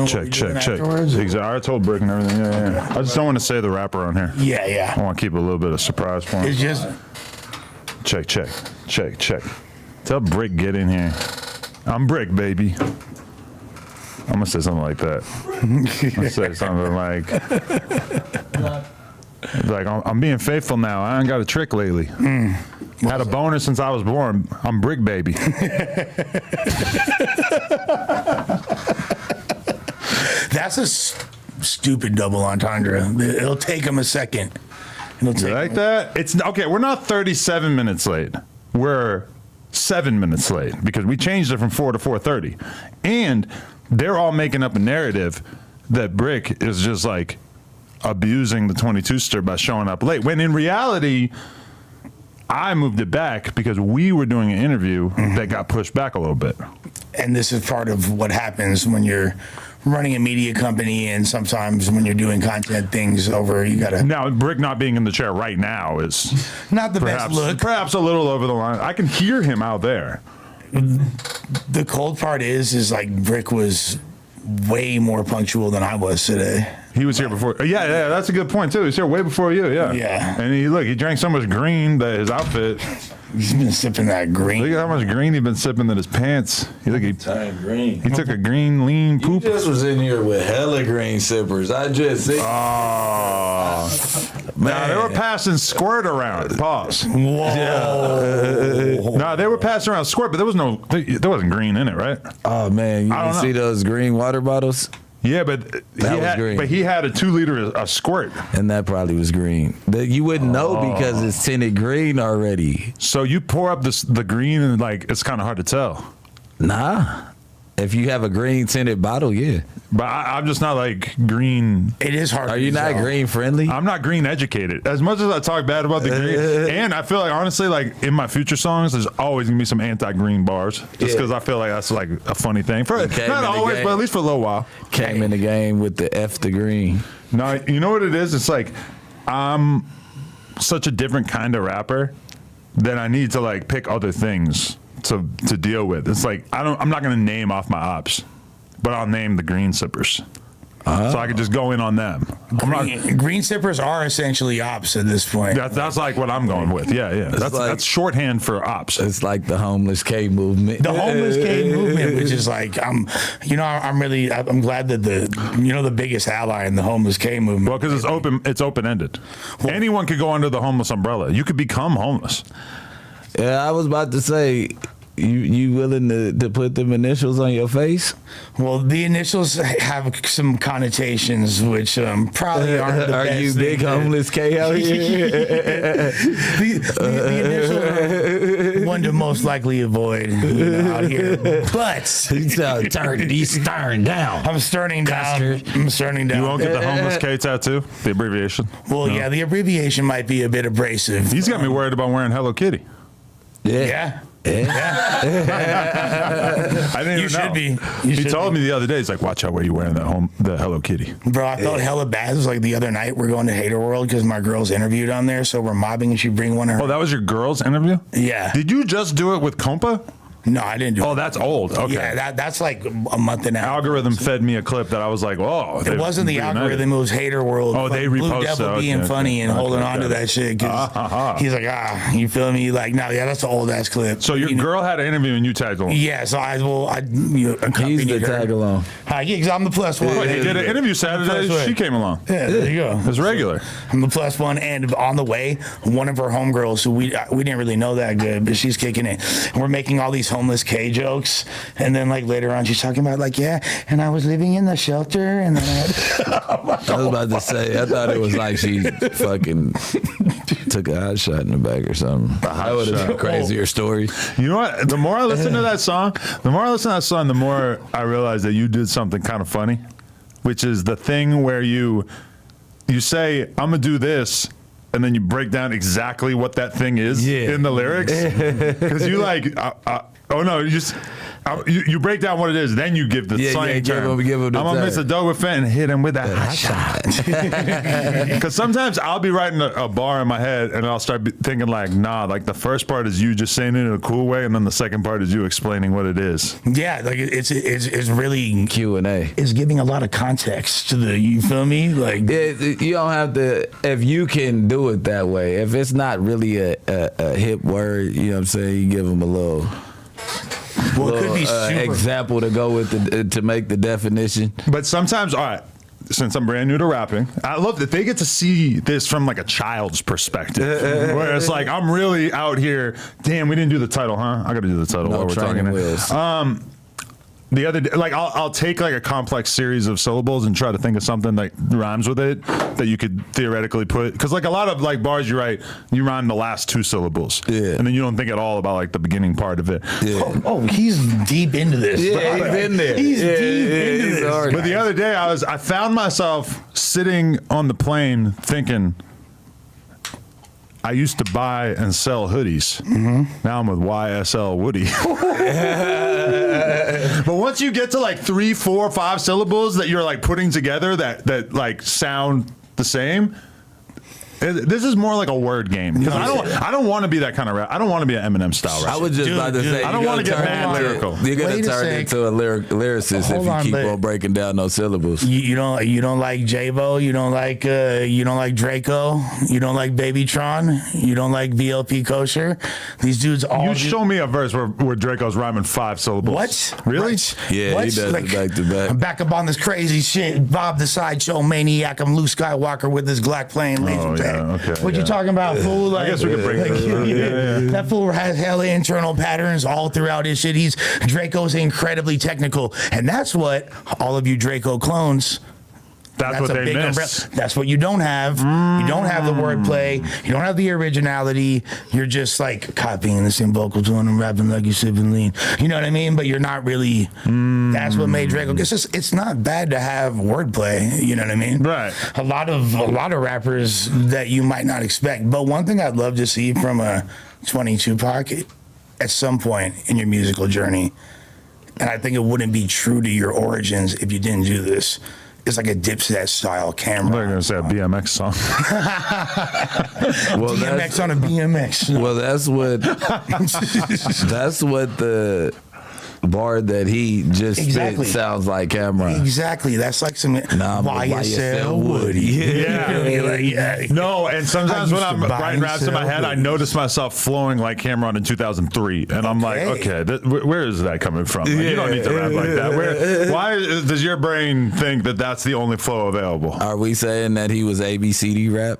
Check. afterwards? Exactly. I told Bricc and everything. Yeah. I just don't want to say the rapper on here. Yeah. I want to keep a little bit of surprise for him. It's just Check. Tell Bricc get in here. I'm Bricc, baby. I'm gonna say something like that. I'm gonna say something like I'm being faithful now. I ain't got a trick lately. Had a boner since I was born. I'm Bricc, baby. that's a stupid double entendre. It'll take him a second. You like that? It's okay. We're not 37 minutes late. We're 7 minutes late because we changed it from 4 to 4:30, and they're all making up a narrative that Bricc is just like abusing the 22-ster by showing up late. When in reality, I moved it back because we were doing an interview that got pushed back a little bit. And this is part of what happens when you're running a media company, and sometimes when you're doing content things over, you gotta. Now, Bricc not being in the chair right now is not the best look. Perhaps a little over the line. I can hear him out there. The cold part is like Bricc was way more punctual than I was today. He was here before. Yeah, that's a good point too. He was here way before you. Yeah. And he drank so much green that his outfit. He's been sipping that green. Look at how much green he's been sipping in his pants. He took a green lean poop. You just was in here with hella green sippers. I just see. Oh, man, they were passing squirt around. Pause. Whoa. No, they were passing around squirt, but there wasn't green in it, right? Oh man, you can see those green water bottles. Yeah, but he had a 2 liter of squirt, and that probably was green. You wouldn't know because it's tinted green already. So you pour up the green, and it's kind of hard to tell. Nah, if you have a green tinted bottle, yeah. But I'm just not green. It is hard. Are you not green friendly? I'm not green educated. As much as I talk bad about the green, and I feel like honestly, in my future songs, there's always gonna be some anti-green bars, just because I feel like that's a funny thing. Not always, but at least for a little while. Came in the game with the F the green. No, you know what it is? It's I'm such a different kind of rapper that I need to pick other things to deal with. It's I'm not gonna name off my ops, but I'll name the green sippers. So I could just go in on them. Green sippers are essentially ops at this point. That's what I'm going with. Yeah. That's shorthand for ops. It's like the homeless K movement. The homeless K movement, which is I'm glad that the biggest ally in the homeless K movement. Well, because it's open-ended. Anyone could go under the homeless umbrella. You could become homeless. Yeah, I was about to say, you willing to put them initials on your face? Well, the initials have some connotations which probably aren't the best. Are you big homeless K out here? the initials are one to most likely avoid out here. But he's staring down. I'm starting down. You won't get the homeless K tattoo? The abbreviation? Well, yeah, the abbreviation might be a bit abrasive. He's got me worried about wearing Hello Kitty. Yeah. I didn't even know. He told me the other day, he's like, watch out where you're wearing the Hello Kitty. Bro, I felt hella bad. It was the other night, we're going to Hater World because my girl's interviewed on there, so we're mobbing and she bring one of her. Oh, that was your girl's interview? Yeah. Did you just do it with Compa? No, I didn't do it. Oh, that's old. Okay. Yeah, that's a month and a half. Algorithm fed me a clip that I was like, whoa. It wasn't the algorithm, it was Hater World. Oh, they Blue reposted. Devil being funny and holding on to that shit. He's like, you feel me? That's an old ass clip. So your girl had an interview and you tagged along? Yeah, so I he's the tag along. Yeah, because I'm the plus one. He did an interview Saturday, she came along. Yeah, there you go. It's regular. I'm the plus one, and on the way, one of her homegirls, who we didn't really know that good, but she's kicking it. And we're making all these homeless K jokes. And then later on she's talking about and I was living in the shelter and then I was about to say, I thought it was she fucking took a hot shot in the back or something. That would have been a crazier story. You know what? The more I listen to that song, the more I realize that you did something kind of funny, which is the thing where you say, I'm gonna do this, and then you break down exactly what that thing is in the lyrics. Because you Oh no, you break down what it is, then you give the slang term. Give him the I'm gonna miss a dope with fan and hit him with that hot shot. Because sometimes I'll be writing a bar in my head and I'll start thinking like, nah, like the first part is you just saying it in a cool way, and then the second part is you explaining what it is. Yeah, like it's really Q&A. It's giving a lot of context to the. You feel me? Like you don't have to, if you can do it that way. If it's not really a hip word, you know what I'm saying, you give them a little. Well, it could be super. Example to go with to make the definition. But sometimes, all right, since I'm brand new to rapping, I love that they get to see this from like a child's perspective. Where it's like, I'm really out here. Damn, we didn't do the title, huh? I got to do the title No while we're training talking. wheels. The other day, like I'll take like a complex series of syllables and try to think of something that rhymes with it that you could theoretically put, because like a lot of like bars you write, you rhyme the last two syllables, and then you don't think at all about like the beginning part of it. Oh, he's deep into this. Yeah, he's in there. He's deep into this. Hard. But the other day I found myself sitting on the plane thinking, I used to buy and sell hoodies. Now I'm with YSL Woody. But once you get to like 3, 4, 5 syllables that you're like putting together that like sound the same, this is more like a word game. Because I don't want to be that kind of rap. I don't want to be an Eminem style rapper. I was just about to say, I don't want to get mad lyrical. You're gonna Wait a turn sec. into a lyricist if you keep on breaking down those syllables. You don't like J-Bo, you don't like Draco, you don't like Babytron, you don't like VLP Kosher. These dudes all. You show me a verse where Draco's rhyming 5 syllables. What? Really? What? Yeah, What? he does it back to back. I'm back up on this crazy shit. Bob the Sideshow Maniac. I'm Luke Skywalker with this Glock playing laser Oh, tag. yeah, okay, What you talking about, fool? Like, I guess we could break this down. That fool has hella internal patterns all throughout his shit. Draco's incredibly technical, and that's what all of you Draco clones. That's what a they big miss. That's what you don't have. You don't have the wordplay. You don't have the originality. You're just like copying the same vocal tone and rapping like you're sipping lean. You know what I mean? But you're not really. That's what made Draco. It's not bad to have wordplay. You know what I mean? Right. A lot of rappers that you might not expect. But one thing I'd love to see from a 22 pocket at some point in your musical journey, and I think it wouldn't be true to your origins if you didn't do this. It's like a Dipset style camera. They're gonna say a BMX song. Well, BMX on a BMX. Well, that's what the bar that he just Exactly. spit sounds like Cameron. Exactly. That's like some YSL Woody. Yeah. No, and sometimes I when used I'm to buy writing and raps in my sell head, I hoodies. notice myself flowing like Cameron in 2003, and I'm like, okay, where is that coming from? Like, you don't need to rap like that. Why does your brain think that that's the only flow available? Are we saying that he was ABCD rap?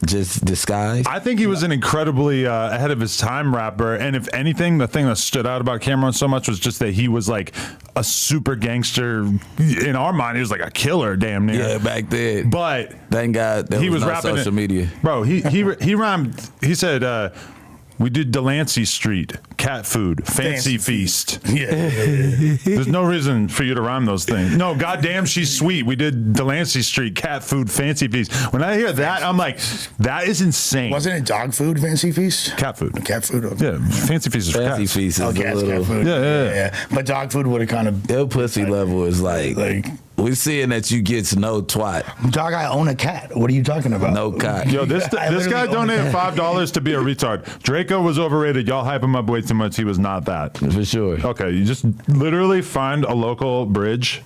Just disguised? I think he was an incredibly ahead of his time rapper, and if anything, the thing that stood out about Cameron so much was just that he was like a super gangster. In our mind, he was like a killer, damn near. Yeah, back then. But thank God there he was no rapping social media. Bro, he rhymed. He said, we did Delancey Street, cat food, fancy feast. Yeah. There's no reason for you to rhyme those things. No, goddamn, she's sweet. We did Delancey Street, cat food, fancy feast. When I hear that, I'm like, that is insane. Wasn't it dog food, Fancy Feast? Cat food. Cat food. Okay. Yeah, fancy feast is for Fancy cats. Feast is Oh, a cats, cat little. food. Yeah. But dog food would have kind of. Their pussy level is like Like, we seeing that you get no twat, dog, I own a cat. What are you talking about? no cock. Yo, this I guy literally own donated a $5 to be a retard. Draco was overrated. Y'all hype him up way too much. He was not that. For sure. Okay, you just literally find a local bridge,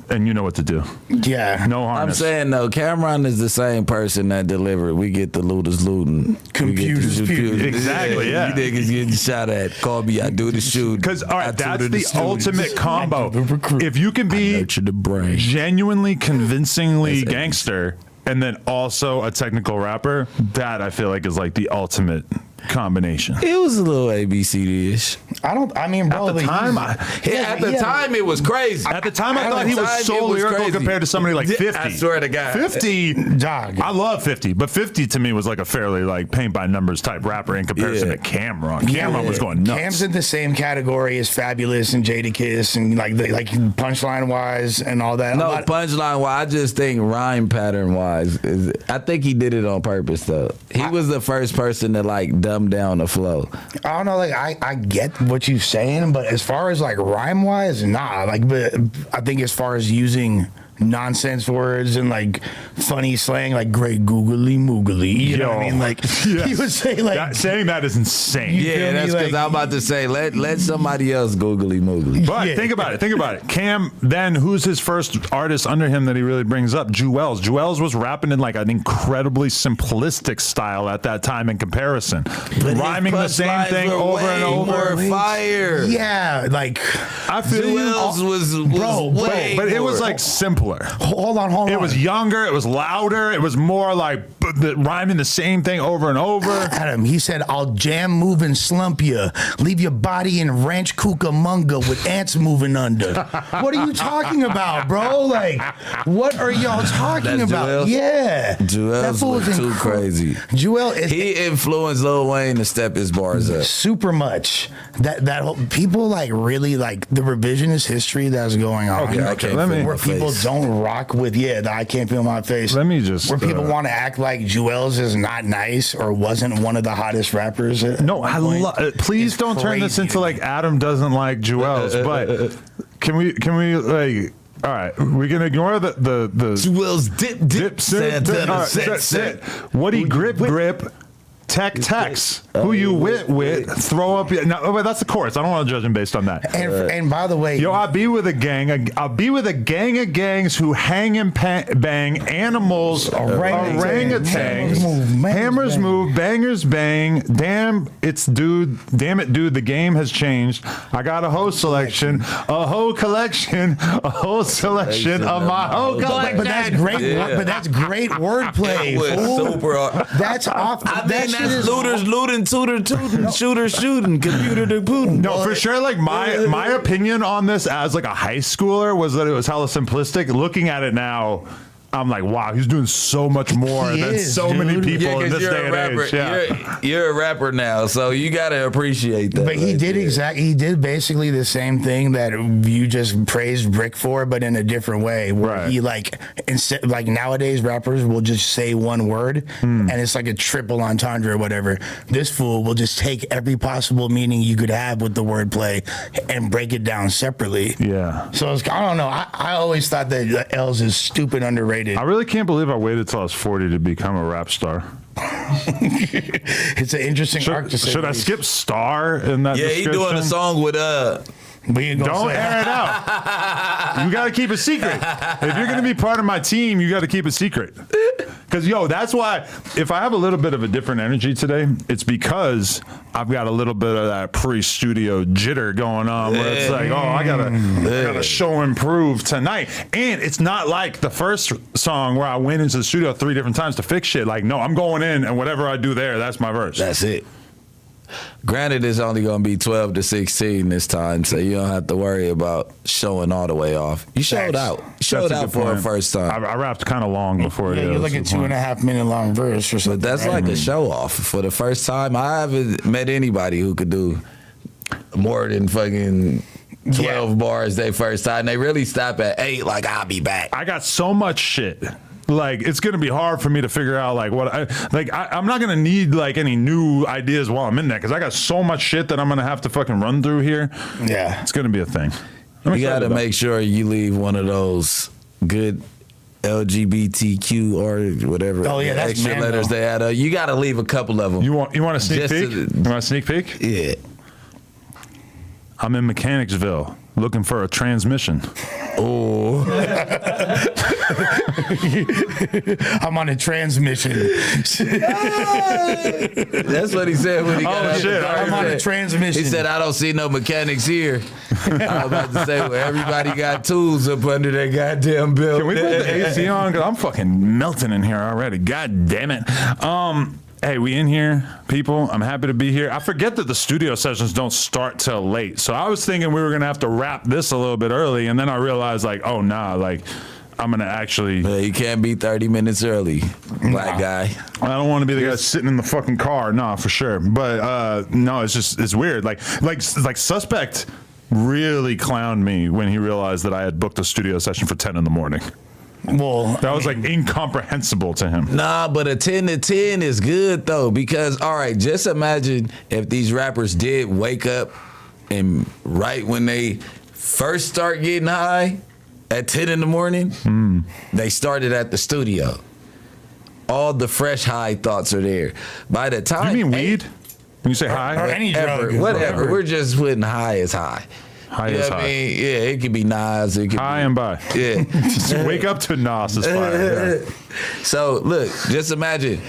and you know what to do. Yeah. No I'm harness. saying though, Cameron is the same person that delivered. We get the looters looting, Computers puting. Exactly, yeah. You niggas getting shot at. Call me, I do the shoot. Because all I right, that's tutor the students. ultimate combo. I do the recruit. If you can be Nurture the brain. genuinely, convincingly That's it. gangster, and then also a technical rapper, that I feel like is like the ultimate combination. It was a little ABCD-ish. I mean, bro. At the time, At the time, it was crazy. At the time, I At thought the he was time, so it was lyrical crazy. compared to somebody like 50. I swear to God. 50, Dog. I love 50, but 50 to me was like a fairly like paint by numbers type rapper in comparison Yeah. to Cameron. Cameron was going nuts. Cam's in the same category as Fabulous and Jadakiss and like punchline wise and all that. No, punchline wise, I just think rhyme pattern wise, I think he did it on purpose though. He was the first person to like dumb down the flow. I don't know, like I get what you're saying, but as far as like rhyme wise, nah. Like, but I think as far as using nonsense words and like funny slang, like great googly moogly, you know what I mean? Like yes. he would say like saying that is insane. Yeah, that's because I'm about to say let somebody else googly moogly. But think about it. Cam, then who's his first artist under him that he really brings up? Jewels. Jewels was rapping in like an incredibly simplistic style at that time in comparison, But rhyming the his same punchlines thing were over and way over. more fire. yeah, like I feel Jewels you. was way But it was more. like simpler. hold on. It was younger. It was louder. It was more like rhyming the same thing over and over. Adam, he said, I'll jam, move, and slump you. Leave your body in ranch cucamonga with ants moving under. What are you talking about, bro? Like, what are y'all talking That's about? Jewel? Yeah. Jewels was too crazy. Jewel is He influenced Lil Wayne to step his bars up. super much. That whole, people like really like the revisionist history that's going on. Okay, let me- where people don't rock with I can't feel my face. Let me just where people want to act like Jewels is not nice or wasn't one of the hottest rappers. No, I love. Please It's don't turn this crazy. into like Adam doesn't like Jewels. But can we like? All right, we can ignore the Jewels dip Santana all right, set. Woody grip. Tex, who you with, throw up. No, oh, wait, that's the chorus. I don't want to judge him based on that. And by the way, Yo, I'll be with a gang of gangs who hang and bang animals, orangutans. Hammers move, bangers bang. Damn it, dude, the game has changed. I got a whole selection, a whole collection, a whole selection of my whole collection. but that's great. Yeah. But that's great wordplay. Was fool. super. That's off. I that think shit that's is- looters looting, tooting, shooter shooting, computer to Putin. No, for sure. Like my opinion on this as like a high schooler was that it was hella simplistic. Looking at it now, I'm like, wow, he's doing so much more He than is, so many dude. people in this you're day a and rapper. age. Yeah. You're a rapper now, so you gotta appreciate that. But he right did there. He did basically the same thing that you just praised Bricc for, but in a different way. Where Right. he like instead like nowadays rappers will just say one word and it's like a triple entendre or whatever. This fool will just take every possible meaning you could have with the wordplay and break it down separately. Yeah. So it's, I don't know. I always thought that L's is stupid underrated. I really can't believe I waited till I was 40 to become a rap star. It's an interesting arc to say. Should the I least. skip star in that Yeah, he description? doing a song with We ain't gonna Don't say air it out. You got to keep it secret. If you're going to be part of my team, you got to keep it secret. Because, that's why if I have a little bit of a different energy today, it's because I've got a little bit of that pre-studio jitter going on where it's like, oh, I gotta show and prove tonight. And it's not like the first song where I went into the studio 3 different times to fix shit. Like, no, I'm going in and whatever I do there, that's my verse. That's it. Granted, it's only going to be 12 to 16 this time, so you don't have to worry about showing all the way off. You showed Facts. out. You showed That's a out good for point. a first time. I rapped kind of long before it. Yeah, you're like a 2.5 minute long verse or something. But that's right? like a show off. For the first time, I haven't met anybody who could do more than fucking 12 bars their first time. They really stop at 8, like, I'll be back. I got so much shit. Like, it's gonna be hard for me to figure out like what I'm not gonna need like any new ideas while I'm in there because I got so much shit that I'm gonna have to fucking run through here. Yeah. It's gonna be a thing. You got to make sure you leave one of those good LGBTQ or whatever. Oh, yeah, that's extra Mando. letters they add. You got to leave a couple of them. You want a sneak Just peek? to- You want a sneak peek? Yeah. I'm in Mechanicsville looking for a transmission. Oh. I'm on a transmission. That's what he said when he got out the shit. car. I'm on a He transmission. He said, I don't see no mechanics here. I was about to say, well, everybody got tools up under their goddamn belt. Can we put the AC on? Because I'm fucking melting in here already. God damn it. Hey, we in here, people. I'm happy to be here. I forget that the studio sessions don't start till late. So I was thinking we were going to have to wrap this a little bit early. And then I realized, like, oh, nah, like, I'm going to actually. Yeah, you can't be 30 minutes early, black guy. I don't want to be the guy sitting in the fucking car. Nah, for sure. But no, it's weird. Like Suspect really clowned me when he realized that I had booked a studio session for 10 in the morning. Well, That was like incomprehensible to him. Nah, but a 10 to 10 is good though, because all right, just imagine if these rappers did wake up and right when they first start getting high at 10 in the morning, they started at the studio. All the fresh high thoughts are there. By the time You mean weed? When you say high? or any drug. whatever. We're just putting high as high. High You is know what high. I mean? Yeah, it could be Nas. It could High be, and by. yeah. Just wake up to Nas is fire. Yeah. So look, just imagine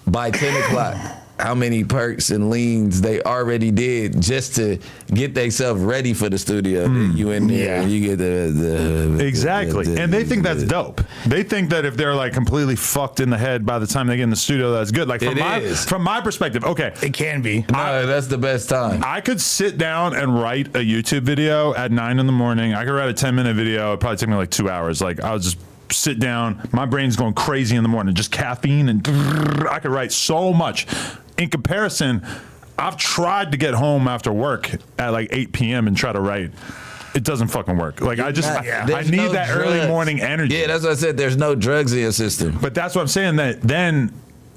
by 10 o'clock how many perks and leans they already did just to get themselves ready for the studio. You in there, and you get the Exactly. And they think that's dope. They think that if they're like completely fucked in the head by the time they get in the studio, that's good. Like from my perspective, okay. It can be. No, that's the best time. I could sit down and write a YouTube video at 9 in the morning. I could write a 10-minute video. It'd probably take me like 2 hours. Like I'll just sit down. My brain's going crazy in the morning. Just caffeine and I could write so much. In comparison, I've tried to get home after work at like 8 p.m. and try to write. It doesn't fucking work. Like I There's need no that early drugs. morning energy. Yeah, that's what I said. There's no drugs in your system. But that's what I'm saying. That then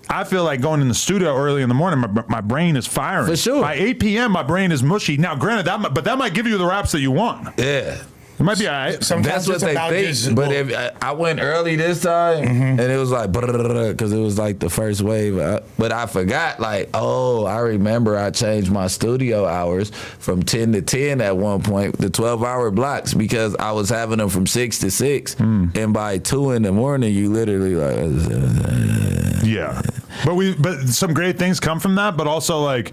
I feel like going in the studio early in the morning, my brain is firing. For sure. By 8 p.m., my brain is mushy. Now, granted, that might give you the raps that you want. Yeah. It might be all right. Sometimes That's what it's they about think. just- But well, if I went early this time, and it was like, because it was like the first wave. But I forgot, like, oh, I remember I changed my studio hours from 10 to 10 at one point, the 12-hour blocks, because I was having them from 6 to 6. And by 2 in the morning, you literally like, Yeah, but some great things come from that. But also like,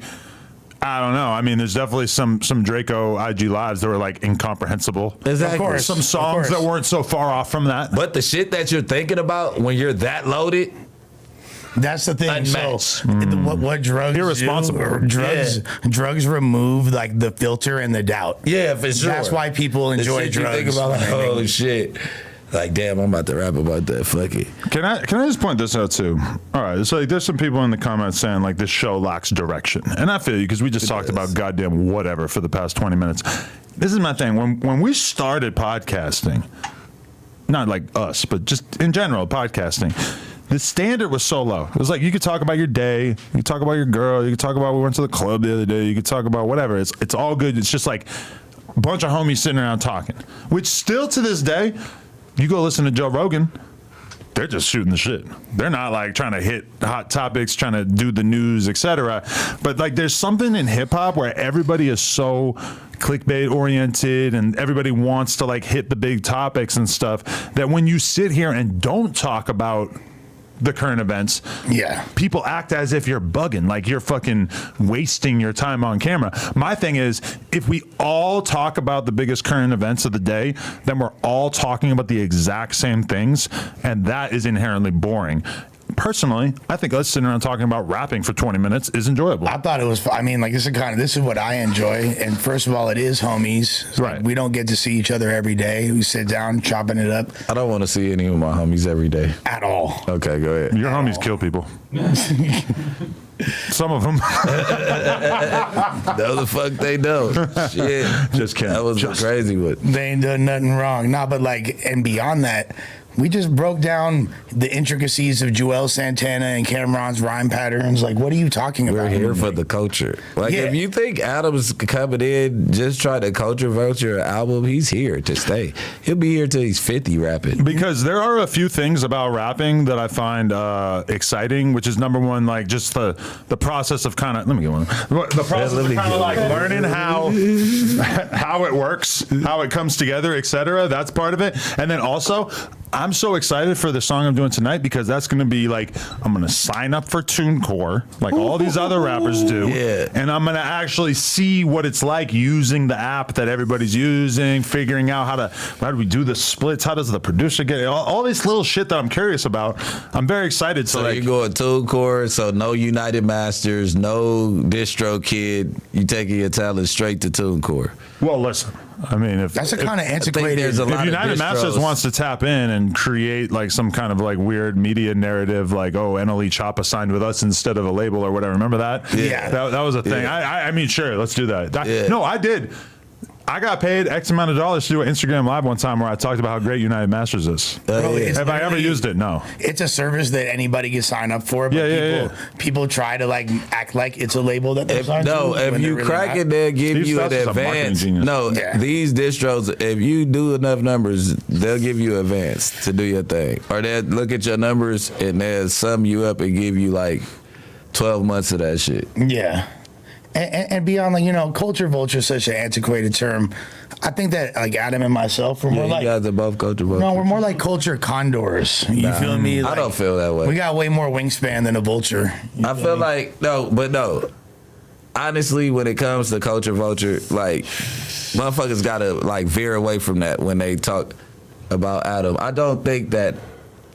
I don't know. I mean, there's definitely some Draco IG lives that were like incomprehensible. exactly. Of course. Some songs that weren't so far off from that. But the shit that you're thinking about when you're that loaded, That's the thing. Unmatched. So, what drugs Irresponsible. do, or drugs remove like the filter and the doubt. yeah, for sure. That's why people The enjoy shit drugs. You think about, like, oh shit. Like, damn, I'm about to rap about that. Fuck it. Can I just point this out too? All right, so like, there's some people in the comments saying like this show lacks direction, and I feel you because we just talked about goddamn whatever for the past 20 minutes. This is my thing. When we started podcasting, not like us, but just in general podcasting, the standard was so low. It was like you could talk about your day, you could talk about your girl, you could talk about we went to the club the other day, you could talk about whatever. It's all good. It's just like a bunch of homies sitting around talking, which still to this day. You go listen to Joe Rogan, they're just shooting the shit. They're not like trying to hit hot topics, trying to do the news, etc. But like there's something in hip hop where everybody is so clickbait oriented and everybody wants to like hit the big topics and stuff that when you sit here and don't talk about the current events, people act as if you're bugging, like you're fucking wasting your time on camera. My thing is, if we all talk about the biggest current events of the day, then we're all talking about the exact same things, and that is inherently boring. Personally, I think us sitting around talking about rapping for 20 minutes is enjoyable. I thought it was. I mean, like this is what I enjoy. And first of all, it is homies. Right. We don't get to see each other every day. We sit down chopping it up I don't want to see any of my homies every day. at all. Okay, go ahead. Your homies kill people. Some of them. No, the fuck they don't. Shit. Just kidding. That was Just- crazy, but They ain't done nothing wrong. Nah, but like, and beyond that, we just broke down the intricacies of Joel Santana and Cameron's rhyme patterns. Like, what are you talking we're about? here for the culture. Like, Yeah. if you think Adam's coming in, just try to culture vulture album, he's here to stay. He'll be here till he's 50 rapping. Because there are a few things about rapping that I find exciting, which is number one, like just the process of kind of, let me get one. The process of kind of like learning how it works, how it comes together, etc. That's part of it. And then also, I'm so excited for the song I'm doing tonight because that's going to be like, I'm going to sign up for TuneCore like all these other rappers do. Yeah. And I'm going to actually see what it's like using the app that everybody's using, figuring out how do we do the splits? How does the producer get it? All this little shit that I'm curious about. I'm very excited. So like, you're going TuneCore, so no United Masters, no DistroKid. You taking your talent straight to TuneCore. well, listen, I mean, if That's a kind of there's antiquated. a lot if of United Masters distros. wants to tap in and create like some kind of like weird media narrative, like NLE Choppa signed with us instead of a label or whatever. Remember that? Yeah. that was a thing. Yeah. I mean, sure, let's do that. Yeah. No, I did. I got paid X amount of dollars to do an Instagram live one time where I talked about how great United Masters is. Bro, it's Have I ever literally- used it? No. It's a service that anybody can sign up for, but people try to like act like it's a label that they're signed to. If when you they're really crack not. it, they'll give Steve you an Stubbs is a marketing advance. genius. No, Yeah. these distros, if you do enough numbers, they'll give you advance to do your thing. Or they'll look at your numbers and they'll sum you up and give you like 12 months of that shit. Yeah. And beyond, like, culture vulture is such an antiquated term. I think that, like, Adam and myself, we're Yeah, more you like, guys are both culture vultures. no, we're more like culture condors. You feel me? I Like, don't feel that way. we got way more wingspan than a vulture. I feel like no. Honestly, when it comes to culture vulture, like motherfuckers gotta like veer away from that when they talk about Adam. I don't think that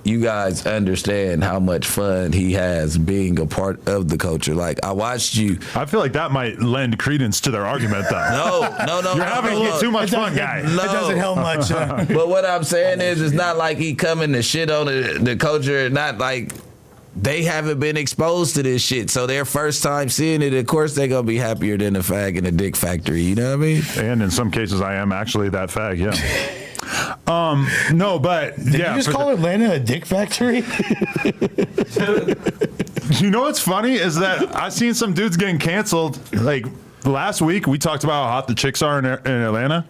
you guys understand how much fun he has being a part of the culture. Like I watched you. I feel like that might lend credence to their argument, though. No. You're having a little too much fun, guy. It doesn't help much. But what I'm saying is, it's not like he coming to shit on the culture. Not like they haven't been exposed to this shit. So their first time seeing it, of course, they're going to be happier than a fag in a dick factory. You know what I mean? And in some cases, I am actually that fag, yeah. No, but Did yeah. you just call Atlanta a dick factory? You know what's funny is that I've seen some dudes getting canceled. Like last week, we talked about how hot the chicks are in Atlanta.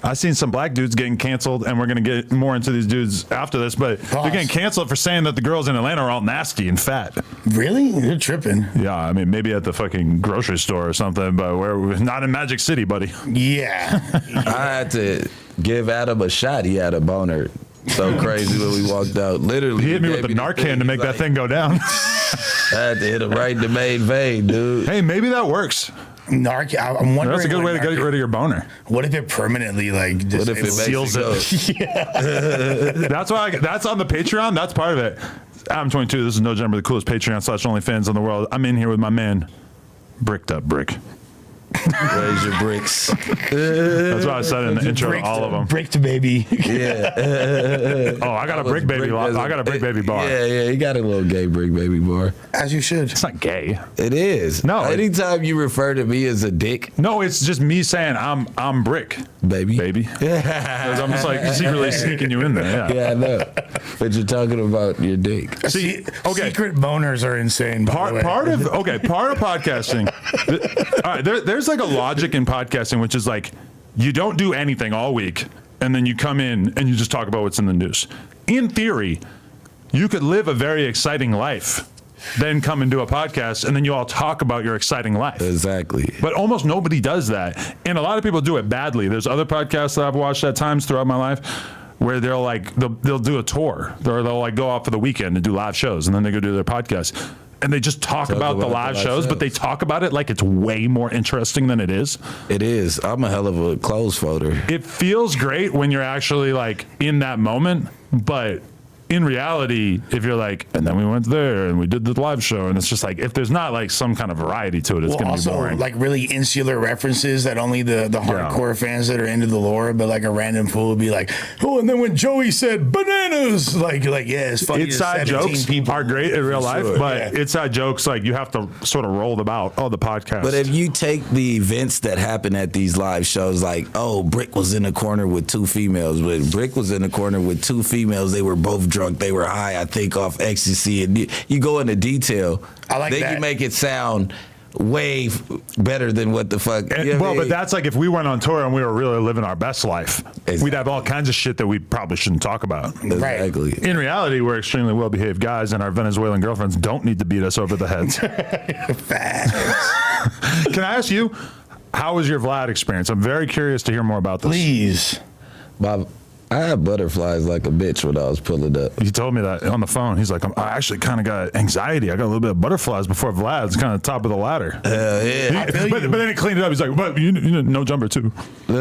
I've seen some black dudes getting canceled, and we're going to get more into these dudes after this, but they're getting canceled for saying that the girls in Atlanta are all nasty and fat. Really? You're tripping. Yeah, I mean, maybe at the fucking grocery store or something, but we're not in Magic City, buddy. Yeah. I had to give Adam a shot. He had a boner. So crazy when we walked out. Literally, He hit me with gave the this Narcan thing. to make He's that like, thing go down. I had to hit him right in the main vein, dude. Hey, maybe that works. I'm wondering. That's a good way to get rid of your boner. What if it permanently, like, just What if it seals makes it go? That's why. That's on the Patreon. That's part of it. I'm 22. This is No Jumper, the coolest Patreon/OnlyFans in the world. I'm in here with my man, Bricked Up Bricc. Raise your bricks. That's what I said in the intro to all of them. Bricked baby. Yeah. Oh, I got a brick baby. I got a brick baby bar. Yeah, you got a little gay brick baby bar. As you should. It's not gay. It is. No, Anytime you refer to me as a dick, No, it's just me saying I'm Brick, baby. baby. 'Cause I'm just like secretly sneaking you in there. Yeah. Yeah, I know. But you're talking about your dick. See, okay. Secret boners are insane. By the way. Part of podcasting. All right, there's like a logic in podcasting, which is like you don't do anything all week, and then you come in and you just talk about what's in the news. In theory, you could live a very exciting life, then come and do a podcast, and then you all talk about your exciting life. Exactly. But almost nobody does that, and a lot of people do it badly. There's other podcasts that I've watched at times throughout my life where they'll do a tour, or they'll like go out for the weekend and do live shows, and then they go do their podcast. And they just talk about the live shows, but they talk about it like it's way more interesting than it is. It is. I'm a hell of a clothes folder. It feels great when you're actually like in that moment, but in reality, if you're like, and then we went there and we did the live show, and it's just like, if there's not like some kind of variety to it, it's Well, going to be also, boring. like really insular references that only the hardcore fans that are into the lore, but like a random fool would be like, oh, and then when Joey said bananas, like yeah, it's funny. Inside to 17 jokes people. are great in real life, sure, but yeah. inside jokes, like you have to sort of roll them out. Oh, the podcast. But if you take the events that happen at these live shows, like, oh, Bricc was in the corner with two females, but Bricc was in the corner with two females. They were both drunk. They were high, I think, off ecstasy. And you go into detail. I like then that. you make it sound way better than what the fuck. And- you know what I well, but mean? that's like if we went on tour and we were really living our best life, Exactly. we'd have all kinds of shit that we probably shouldn't talk about. Exactly. In reality, we're extremely well-behaved guys, and our Venezuelan girlfriends don't need to beat us over the heads. Can I ask you, how was your Vlad experience? I'm very curious to hear more about this. Please. Bob, I had butterflies like a bitch when I was pulling up. He told me that on the phone. He's like, I actually kind of got anxiety. I got a little bit of butterflies before Vlad's kind of top of the ladder. Yeah. But then he cleaned it up. He's like, but you no jumper too. Yeah. I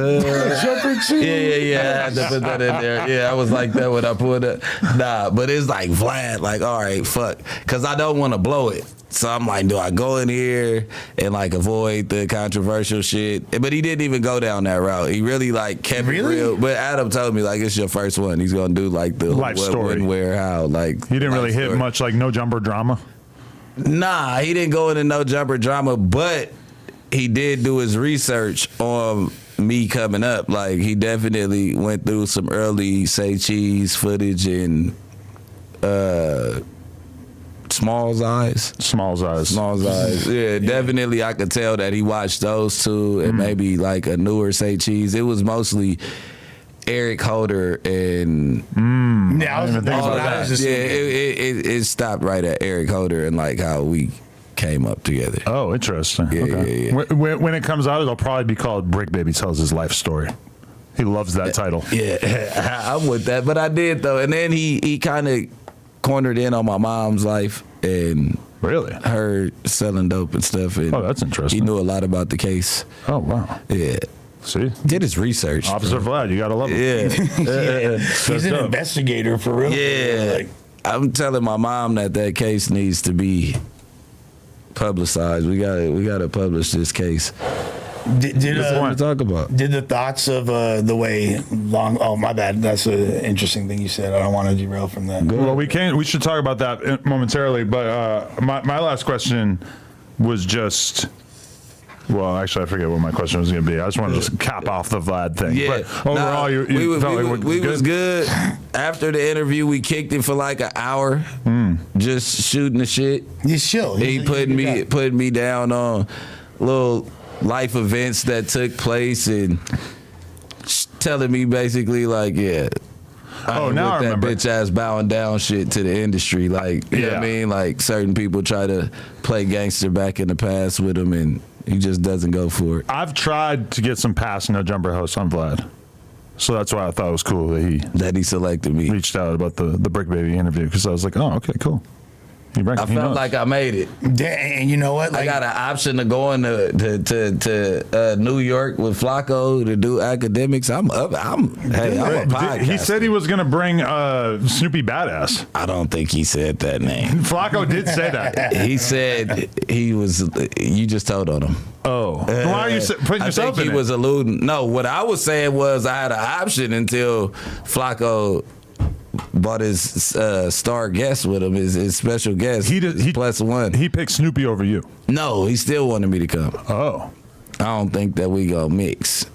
had to put that in there. Yeah, I was like that when I pulled it. Nah, but it's like Vlad, like, all right, fuck. Because I don't want to blow it. So I'm like, do I go in here and like avoid the controversial shit? But he didn't even go down that route. He really like kept it real. But Adam told me like it's your first one. He's gonna do like the Life what, story. when, where, how. Like He didn't really life hit story. much like no jumper drama. Nah, he didn't go into no jumper drama, but he did do his research on me coming up. Like, he definitely went through some early Say Cheese footage and Small's Eyes. Yeah, definitely I could tell that he watched those two and maybe like a newer Say Cheese. It was mostly Eric Holder and Yeah, I was thinking about that. it stopped right at Eric Holder and like how we came up together. Oh, interesting. Yeah, Okay. yeah. When it comes out, it'll probably be called Bricc Baby Tells His Life Story. He loves that title. Yeah, I'm with that, but I did though. And then he kind of cornered in on my mom's life and Really? her selling dope and stuff. And Oh, that's interesting. He knew a lot about the case. Oh, wow. Yeah, See? did his research. Officer Vlad, you got to love him. Yeah, He's an dope. investigator for real. yeah. Like, I'm telling my mom that case needs to be publicized. We gotta publish this case. did What to talk about? did the thoughts of the way long? Oh, my bad. That's an interesting thing you said. I don't want to derail from that. Well, we should talk about that momentarily, but my last question was just... Well, actually, I forget what my question was going to be. I just wanted to just cap off the Vlad thing. Yeah. But overall, you felt like we was good. After the interview, we kicked it for like an hour, just shooting the shit. He's chill. He putting me down on little life events that took place and telling me basically like, yeah. Oh, now I that remember. bitch ass bowing down shit to the industry. Like, you know what I mean? Like, certain people try to play gangster back in the past with him, and he just doesn't go for it. I've tried to get some pass no jumper hosts on Vlad. So that's why I thought it was cool that he selected me. reached out about the Bricc Baby interview, because I was like, oh, okay, cool. I felt like I made it. And you know what? I got an option to go to New York with Flacco to do academics. I'm a podcaster. He said he was going to bring Snoopy Badass. I don't think he said that name. Flacco did say that. He said he was. You just told on him. Oh. Why are you putting I yourself think in he it? was alluding. No, what I was saying was I had an option until Flacco bought his star guest with him, his special guest. He plus one. He picked Snoopy over you. No, he still wanted me to come. Oh. I don't think that we gonna mix.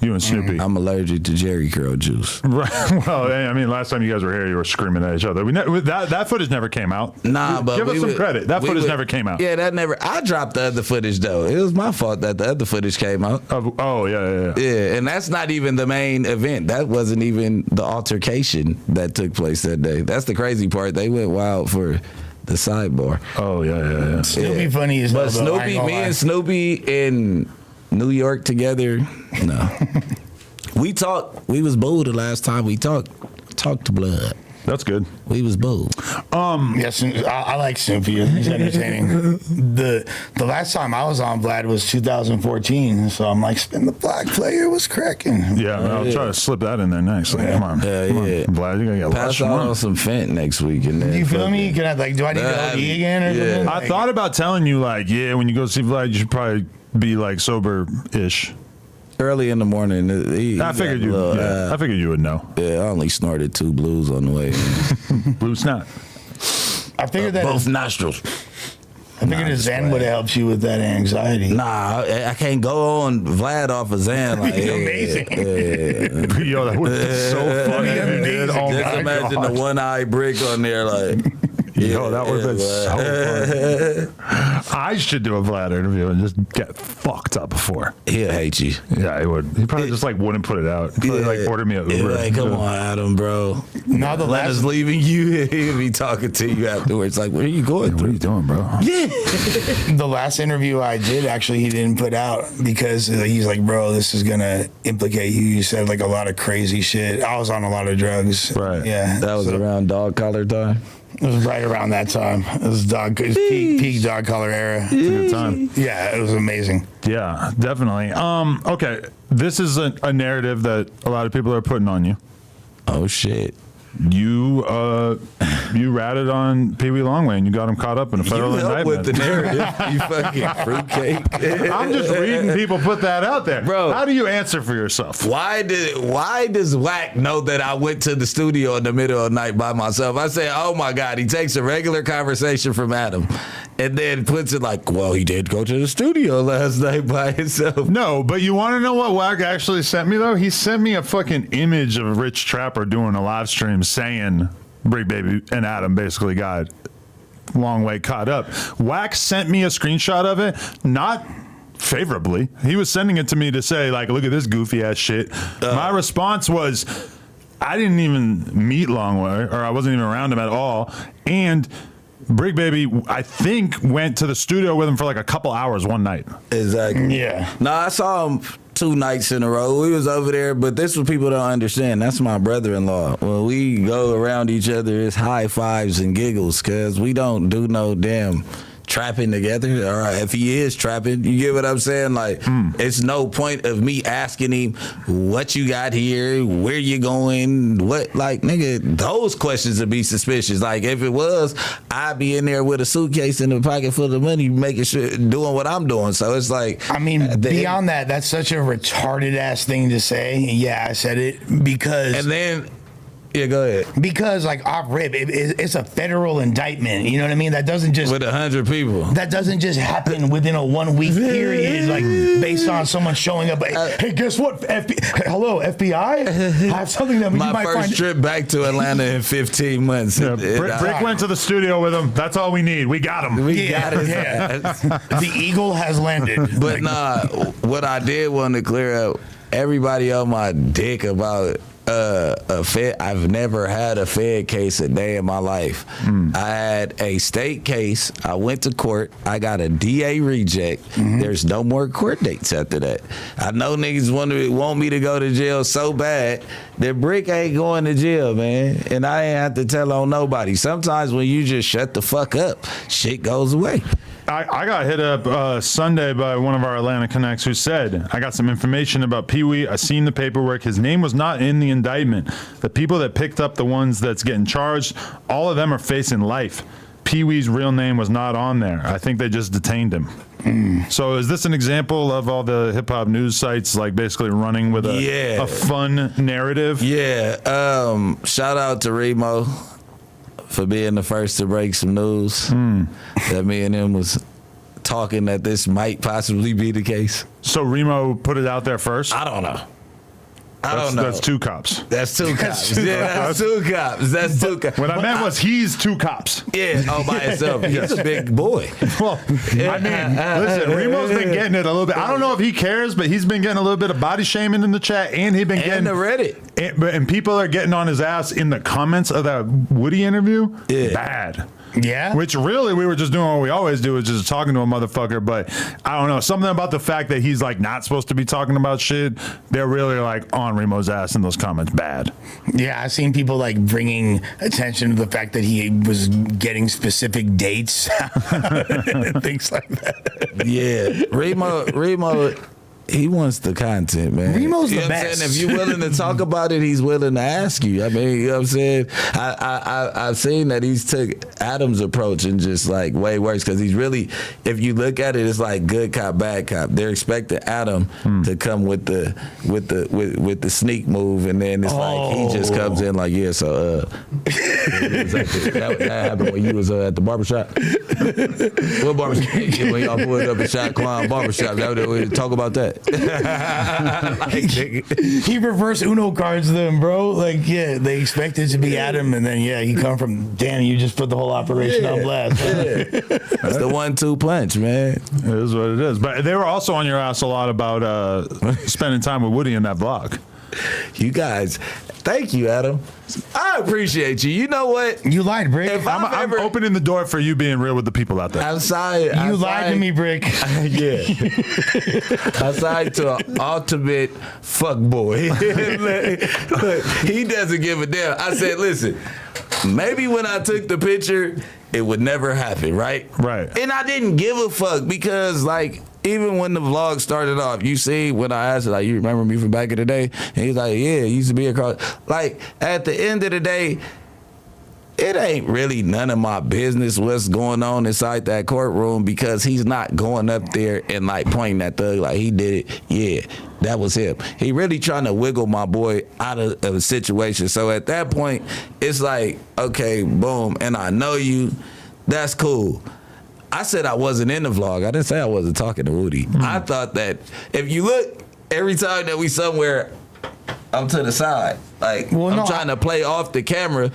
You and Snoopy. I'm allergic to Jerry curl juice. Right. Well, I mean, last time you guys were here, you were screaming at each other. That footage never came out. Nah, but give us some credit. That footage never came out. Yeah, that never. I dropped the other footage though. It was my fault that the other footage came out. Oh yeah. Yeah, and that's not even the main event. That wasn't even the altercation that took place that day. That's the crazy part. They went wild for the sidebar. Oh yeah. Snoopy funny as hell. But Snoopy, me and Snoopy in New York together. No, we talked. We was bold the last time we talked. Talked to blood. That's good. We was bold. Yes, I like Snoopy. He's entertaining. The last time I was on Vlad was 2014, so I'm like, Spin the Block player was cracking. Yeah, I'll try to slip that in there nicely. Come on. Yeah, Come on. yeah. Vlad, you gotta get Pass Lush out one. on some Fent next week. And then Do you feel me? Can I, like, do I need to OD again or something? I thought about telling you, like, yeah, when you go see Vlad, you should probably be like sober-ish. early in the morning. I figured you. I figured you would know. Yeah, I only snorted 2 blues on the way. Blue snap. I figured that Both nostrils. I figured a Zen would have helped you with that anxiety. Nah, I can't go on Vlad off of Zan. Like, Amazing. Yo, that would be so funny. Dude. Oh Just my imagine God. the one-eye brick on there, like. Yo, that would have been so funny. I should do a Vlad interview and just get fucked up before. He'll hate you. Yeah, he would. He probably just like wouldn't put it out. He'd probably like order me a He'll Uber. be like, come on, Adam, bro. Now the Leonard's last leaving you. He'll be talking to you afterwards. Like, where are you going? What are you doing, bro? the last interview I did, actually, he didn't put out because he's like, bro, this is gonna implicate you. You said like a lot of crazy shit. I was on a lot of drugs. Right. Yeah. That was around dog collar time. It was right around that time. It was peak dog collar era. It's a good time. Yeah, it was amazing. Yeah, definitely. Okay, this is a narrative that a lot of people are putting on you. Oh, shit. You ratted on Pee Wee Longway. You got him caught up in a federal You help indictment. with the narrative, you fucking fruitcake. I'm just reading people put that out there. Bro. How do you answer for yourself? Why does Wack know that I went to the studio in the middle of the night by myself? I say, oh my God, he takes a regular conversation from Adam and then puts it like, well, he did go to the studio last night by himself. No, but you want to know what Wack actually sent me, though? He sent me a fucking image of Rich Trapper doing a live stream saying Bricc Baby and Adam basically got long way caught up. Wack sent me a screenshot of it, not favorably. He was sending it to me to say, like, look at this goofy ass shit. My response was, I didn't even meet Longway, or I wasn't even around him at all. And Bricc Baby, I think, went to the studio with him for like a couple hours one night. Exactly. Yeah. No, I saw him 2 nights in a row. We was over there, but this is what people don't understand. That's my brother-in-law. When we go around each other, it's high fives and giggles, because we don't do no damn trapping together. All right, if he is trapping, you get what I'm saying? Like, it's no point of me asking him what you got here, where you going, what, like, nigga, those questions would be suspicious. Like, if it was, I'd be in there with a suitcase in a pocket full of money, making sure, doing what I'm doing. So it's like, I mean, beyond that, that's such a retarded ass thing to say. Yeah, I said it because. And then, yeah, go ahead. Because, like, off rip, it's a federal indictment. You know what I mean? That doesn't just. With 100 people. That doesn't just happen within a 1 week period, like based on someone showing up. Hey, guess what? Hello, FBI? I have something that you My might first find. trip back to Atlanta in 15 months. Yeah, Bricc went to the studio with him. That's all we need. We got him. We got it. Yeah. The eagle has landed. But nah, what I did want to clear up, everybody on my dick about a Fed. I've never had a Fed case a day in my life. I had a state case. I went to court. I got a DA reject. There's no more court dates after that. I know niggas want me to go to jail so bad that Bricc ain't going to jail, man. And I ain't have to tell on nobody. Sometimes when you just shut the fuck up, shit goes away. I got hit up Sunday by one of our Atlanta connects who said, I got some information about Pee Wee. I seen the paperwork. His name was not in the indictment. The people that picked up the ones that's getting charged, all of them are facing life. Pee Wee's real name was not on there. I think they just detained him. So is this an example of all the hip hop news sites like basically running with a fun narrative? Yeah. Shout out to Remo for being the first to break some news that me and him was talking that this might possibly be the case. So Remo put it out there first? I don't know. I don't know. That's 2 cops. That's 2 cops. Yeah, that's 2 cops. That's 2 cops. What I meant was he's 2 cops. Yeah, all by himself. He's a big boy. Well, I mean, listen, Remo's been getting it a little bit. I don't know if he cares, but he's been getting a little bit of body shaming in the chat, and he's been getting the Reddit. And people are getting on his ass in the comments of that Woody interview. Yeah. Bad. Yeah. Which really we were just doing what we always do, is just talking to a motherfucker. But I don't know, something about the fact that he's like not supposed to be talking about shit. They're really like on Remo's ass in those comments. Bad. Yeah, I've seen people like bringing attention to the fact that he was getting specific dates, things like that. Yeah, Remo. He wants the content, man. Remo's you the know what I'm best. saying? If you're willing to talk about it, he's willing to ask you. I mean, you know what I'm saying? I've seen that he's took Adam's approach and just like way worse, because he's really, if you look at it, it's like good cop, bad cop. They're expecting Adam to come with the sneak move, and then it's like he just comes in like, yeah, so that happened when you was at the barbershop. What barbershop? When y'all pulled up at Shot Clown Barbershop, we talk about that. He reverse Uno cards them, bro. Like, yeah, they expect it to be Adam, and then he come from, damn, you just put the whole operation on blast. That's the 1-2 punch, man. It is what it is. But they were also on your ass a lot about spending time with Woody in that vlog. You guys, thank you, Adam. I appreciate you. You know what? You lied, Bricc. If I'm opening the door for you being real with the people out there. You lied to me, Bricc. Yeah. I signed to an ultimate fuck boy. Look, he doesn't give a damn. I said, listen, maybe when I took the picture, it would never happen, right? Right. And I didn't give a fuck because, like, even when the vlog started off, you see, when I asked, like, you remember me from back in the day? And he's like, yeah, it used to be across. Like, at the end of the day, it ain't really none of my business what's going on inside that courtroom, because he's not going up there and, like, pointing at thug like he did it. Yeah, that was him. He really trying to wiggle my boy out of a situation. So at that point, it's like, okay, boom, and I know you. That's cool. I said I wasn't in the vlog. I didn't say I wasn't talking to Woody. I thought that if you look, every time that we somewhere, I'm to the side. Like, I'm trying to play off the camera.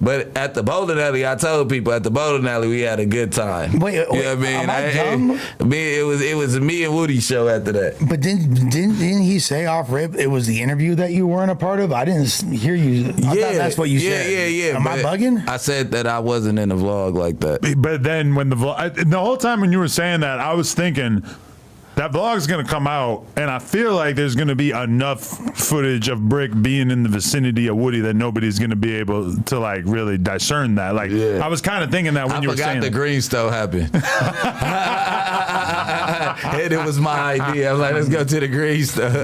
But at the bowling alley, I told people at the bowling alley we had a good time. Wait, you know what I mean? am I dumb? It was me and Woody's show after that. But didn't he say off rip it was the interview that you weren't a part of? I didn't hear you. I thought that's what you said. Yeah. Am I bugging? I said that I wasn't in the vlog like that. But then when the whole time when you were saying that, I was thinking that vlog's gonna come out, and I feel like there's gonna be enough footage of Bricc being in the vicinity of Woody that nobody's gonna be able to like really discern that. Like, I was kind of thinking that when you were saying I forgot the green stove happened. And it was my idea. I was like, let's go to the green stove.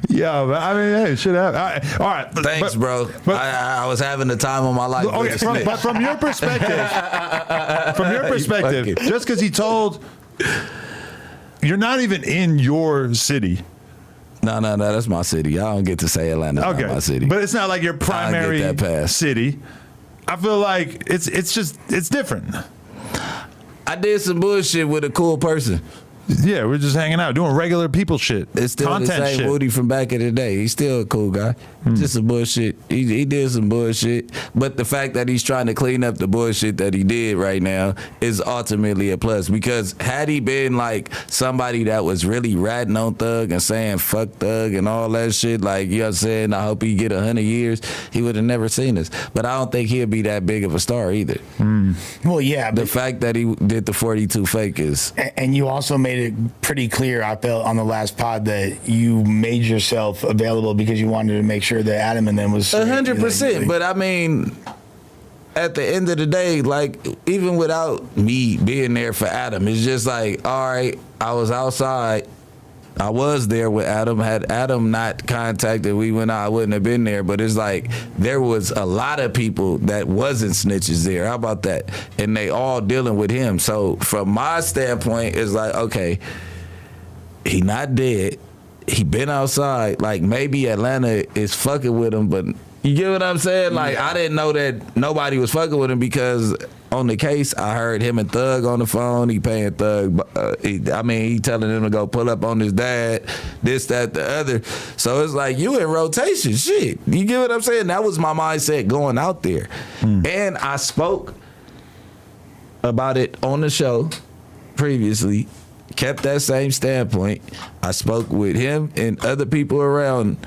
Yeah, but I mean, hey, shit happen. All right, thanks, bro. I was having the time of my life. Okay, but from your perspective, just because he told. You're not even in your city. No, that's my city. I don't get to say Atlanta's not my city. But it's not like your primary city. I feel like it's different. I did some bullshit with a cool person. Yeah, we're just hanging out, doing regular people shit. It's still content the same shit. Woody from back in the day. He's still a cool guy. Just some bullshit. He did some bullshit. But the fact that he's trying to clean up the bullshit that he did right now is ultimately a plus. Because had he been like somebody that was really ratting on Thug and saying fuck Thug and all that shit, like, you know what I'm saying, I hope he get 100 years, he would have never seen us. But I don't think he'll be that big of a star either. Well, yeah. The fact that he did the 42 fake is... And you also made it pretty clear, I felt, on the last pod that you made yourself available because you wanted to make sure that Adam and them was 100%. But I mean, at the end of the day, like, even without me being there for Adam, it's just like, all right, I was outside. I was there with Adam. Had Adam not contacted, we went out, I wouldn't have been there. But it's like there was a lot of people that wasn't snitches there. How about that? And they all dealing with him. So from my standpoint, it's like, okay, he not dead. He been outside. Like, maybe Atlanta is fucking with him, but you get what I'm saying? Like, I didn't know that nobody was fucking with him because on the case, I heard him and Thug on the phone. He paying Thug. He telling him to go pull up on his dad, this, that, the other. So it's like, you in rotation. Shit. You get what I'm saying? That was my mindset going out there. And I spoke about it on the show previously. Kept that same standpoint. I spoke with him and other people around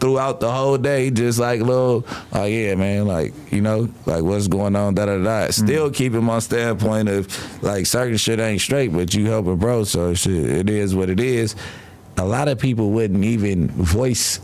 throughout the whole day, just like little, oh yeah, man, like, you know, like what's going on, da-da-da. Still keeping my standpoint of like certain shit ain't straight, but you helping bro, so shit, it is what it is. A lot of people wouldn't even voice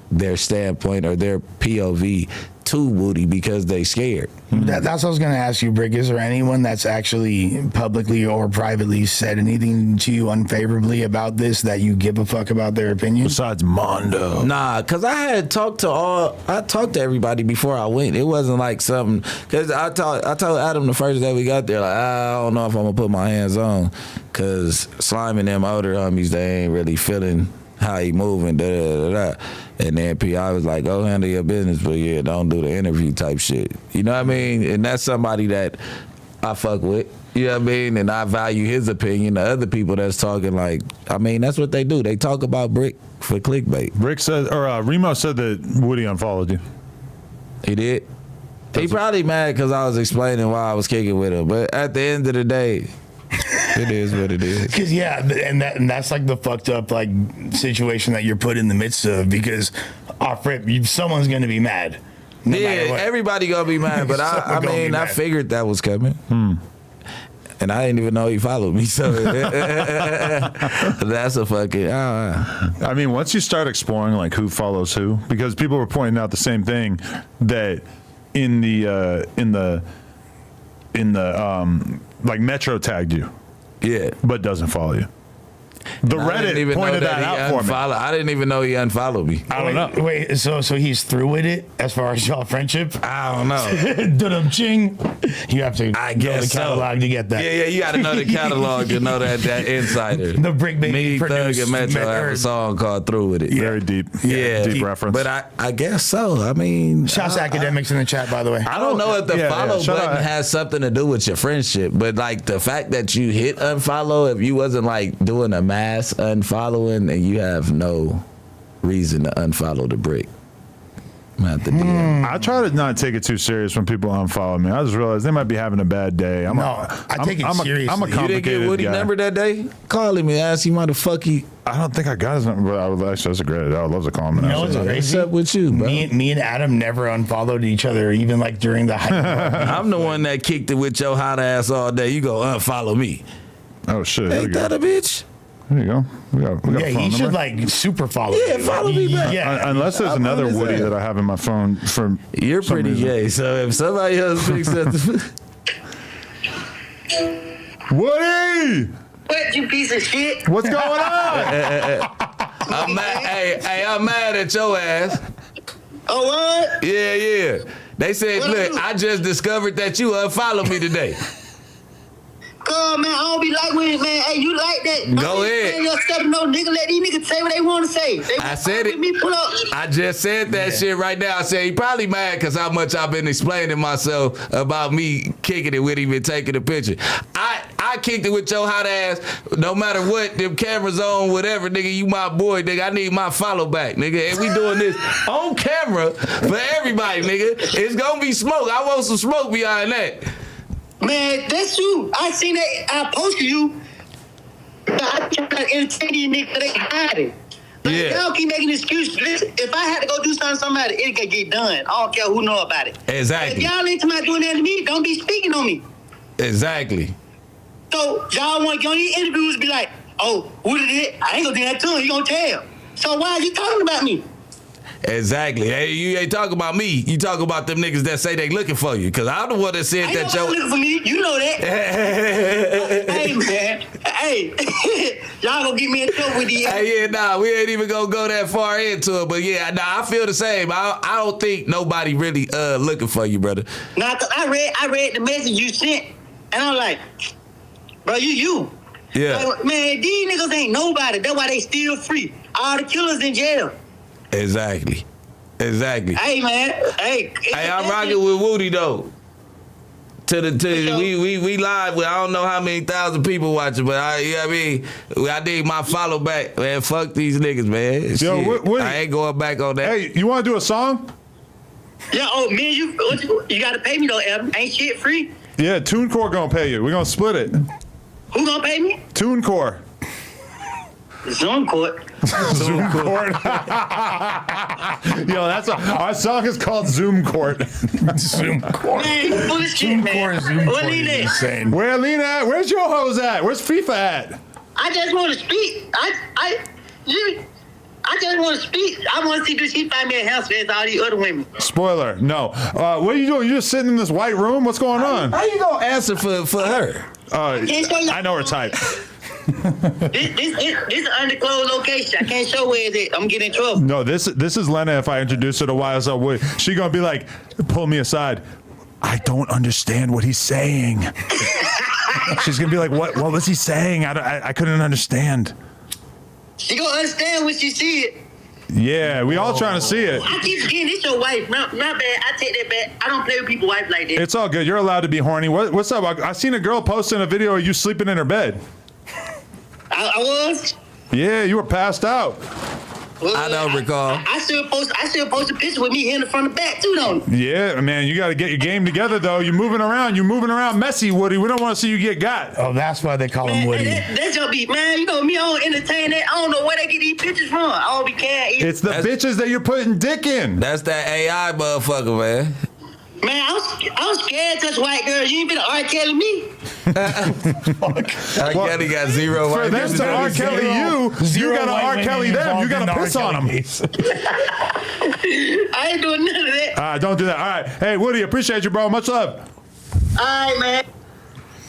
their standpoint or their POV to Woody because they scared. That's what I was going to ask you, Bricc. Is there anyone that's actually publicly or privately said anything to you unfavorably about this that you give a fuck about their opinion? Besides Mondo. Nah, because I talked to everybody before I went. It wasn't like something, because I told Adam the first day we got there, like, I don't know if I'm going to put my hands on, because Slime and them older homies, they ain't really feeling how he moving, da-da-da-da. And then P.I. was like, go handle your business, but yeah, don't do the interview type shit. You know what I mean? And that's somebody that I fuck with. You know what I mean? And I value his opinion. The other people that's talking, like, I mean, that's what they do. They talk about Bricc for clickbait. Bricc said, or Remo said that Woody unfollowed you. He did? He probably mad because I was explaining why I was kicking with him. But at the end of the day, it is what it is. Because and that's like the fucked up like situation that you're put in the midst of. Because off rip, someone's gonna be mad. No yeah, everybody gonna be mad. But I mean, I figured that was coming. And I didn't even know he followed me. So that's a fucking. I mean, once you start exploring like who follows who, because people were pointing out the same thing, that in the like Metro tagged you, yeah, but doesn't follow you. The Reddit pointed that out for me. I didn't even know he unfollowed me. I don't know. Wait, so he's through with it as far as y'all friendship? I don't know. Dum ching. You have to I know guess the catalog to get that. Yeah, you got to know the catalog to know that insider. The Bricc Baby Me, Thug, produced and Metro have a song called "Through with It." Very deep. Yeah, Deep reference. But I guess so. I mean, Shouts to academics in the chat, by the way. I don't know if the follow shout button out. has something to do with your friendship, but like the fact that you hit unfollow, if you wasn't like doing a mass unfollowing and you have no reason to unfollow the Bricc. I'm gonna have to DM. I try to not take it too serious when people unfollow me. I just realize they might be having a bad day. I take it seriously. I'm a You You didn't complicated get Woody guy. number that day? Call him and ask him how the fuck he. I don't think I got his number, but I would actually, that's a great idea. I would love to call him. And You know ask what's him. crazy? What's up with you, bro? Me and Adam never unfollowed each other, even like during the hype. I'm the one that kicked it with your hot ass all day. You go unfollow me. Oh shit! There we Ain't go. that a bitch? There you go. We got Yeah, a phone he should number. like super follow. Yeah, you. follow me back. Yeah, Unless there's I'm another on his Woody ass. that I have in my phone from. You're some pretty reason. gay, so if somebody else picks up the. Woody, What, you piece of shit? what's going on? I'm mad. Hey, I'm mad at your ass. Oh, what? Yeah. They said, What look, you- I just discovered that you unfollowed me today. God, man, I don't be like with it, man. Hey, you like that? Go ahead. Man, your stuff, no nigga, let these niggas say what they want to say. They I said it. Me pull up. I just said that shit right now. I said he probably mad because how much I've been explaining myself about me kicking it with him and taking a picture. I kicked it with your hot ass. No matter what, them cameras on, whatever, nigga. You my boy, nigga. I need my follow back, nigga. And we doing this on camera for everybody, nigga. It's gonna be smoke. I want some smoke behind that. Man, that's you. I seen that. I posted you. I try to entertain these niggas, they hiding. But Yeah. y'all keep making excuses. Listen, if I had to go do something to somebody, it could get done. I don't care who know about it. Exactly. If y'all ain't somebody doing that to me, don't be speaking on me. Exactly. So y'all want to go on these interviews and be like, oh, who did it? I ain't gonna do that to him. You gonna tell. So why are you talking about me? Exactly. Hey, you ain't talking about me. You talking about them niggas that say they looking for you. Cause I'm the one that said Ain't that nobody looking for me. You know that. Hey, man. Hey, y'all gonna get me in trouble with these. Hey, yeah, nah, we ain't even gonna go that far into it. But yeah, nah, I feel the same. I don't think nobody really looking for you, brother. Nah, 'cause I read the message you sent, and I'm like, bro, you. Yeah. Like, man, these niggas ain't nobody. That's why they still free. All the killers in jail. Exactly. Hey, man. Hey, I'm rocking with Woody though. sure. We live with I don't know how many thousand people watching, but I need my follow back, man. Fuck these niggas, man. Yo, Shit. Woody. I ain't going back on that. Hey, you want to do a song? Yeah, oh, man, you gotta pay me though, Evan. Ain't shit free. Yeah, TuneCore gonna pay you. We're gonna split it. Who gonna pay me? TuneCore. Zoom court. Zoom Court. Yo, our song is called Zoom Court. Zoom court. Man, bullshit, Zoom man. court. Zoom What court need is that? insane. Where Lena at? Where's your hose at? Where's FIFA at? I just want to speak. I just want to speak. I want to see does she find me a house as all these other women. Spoiler, no. What are you doing? You just sitting in this white room? What's going on? How you gonna answer for her? I know her type. This is an undisclosed location. I can't show where it's at. I'm getting in trouble. No, this is Lena. If I introduce her to YSL Wood, she gonna be like, pull me aside. I don't understand what he's saying. She's gonna be like, what was he saying? I couldn't understand. She gonna understand when she see it. Yeah, we all trying to see it. I keep forgetting this your wife. Not bad. I take that back. I don't play with people's wife like that. It's all good. You're allowed to be horny. What's up? I seen a girl posting a video of you sleeping in her bed. I was. Yeah, you were passed out. Well, I don't recall. I still post a picture with me here in the front and back too, though. Yeah, man, you got to get your game together, though. You're moving around messy, Woody. We don't want to see you get got. Oh, that's why they call him Man, Woody. that's your beat, man. You know me, I don't entertain that. I don't know where they get these pictures from. I don't be caring. It's the bitches that you're putting dick in. That's that AI motherfucker, man. Man, I'm scared to touch white girls. You ain't been R. Kelly me. R. Kelly got zero For white them to R. Kelly you got to R. Kelly them. You got to piss on them. I ain't doing none of that. Don't do that. All right. Hey, Woody, appreciate you, bro. Much love. All right, man.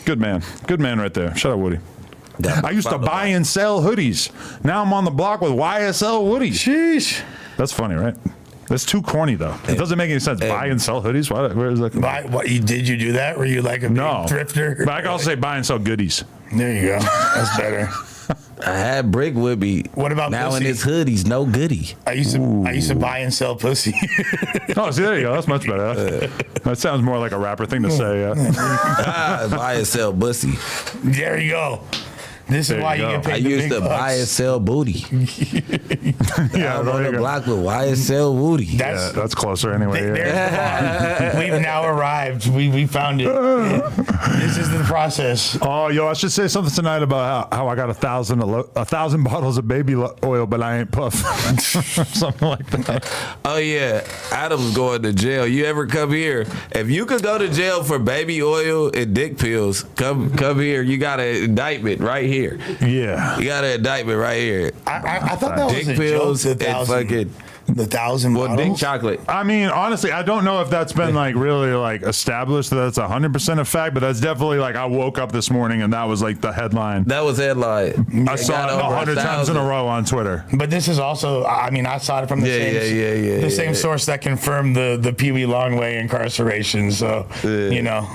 Good man. Good man right there. Shut up, Woody. I used to buy and sell hoodies. Now I'm on the block with YSL Woody. Sheesh. That's funny, right? That's too corny though. It doesn't make any sense. Buy and sell hoodies. Where is that? Did you do that? Were you like a big thrifter? But I can also say buy and sell goodies. There you go. That's better. I had Bricc with me. What about now pussy? in his hoodies? No goodie. I used to buy and sell pussy. Oh, see, there you go. That's much better. That sounds more like a rapper thing to say. Buy and sell pussy. There you go. This There is why you you go. get paid I the used big to buy and bucks. sell booty. Yeah, I was on there the you go. block with buy and sell booty. Yeah, that's closer anyway. There's Yeah. the bar. We've now arrived. We found it. This is the process. Oh, yo, I should say something tonight about how I got 1,000 bottles of baby oil, but I ain't puff. Something like that. Oh yeah, Adam's going to jail. You ever come here? If you could go to jail for baby oil and dick pills, come here. You got an indictment right here. Yeah. You got an indictment right here. I thought that was Dick a pills joke. and fucking The 1,000 well, dick bottles. chocolate. I mean, honestly, I don't know if that's been like really like established that that's 100% a fact, but that's definitely like I woke up this morning and that was like the headline. That was headline. I saw it 100 times in a row on Twitter. But this is also, I mean, I saw it from the same source that confirmed the Pee Wee Longway incarceration. So, you know.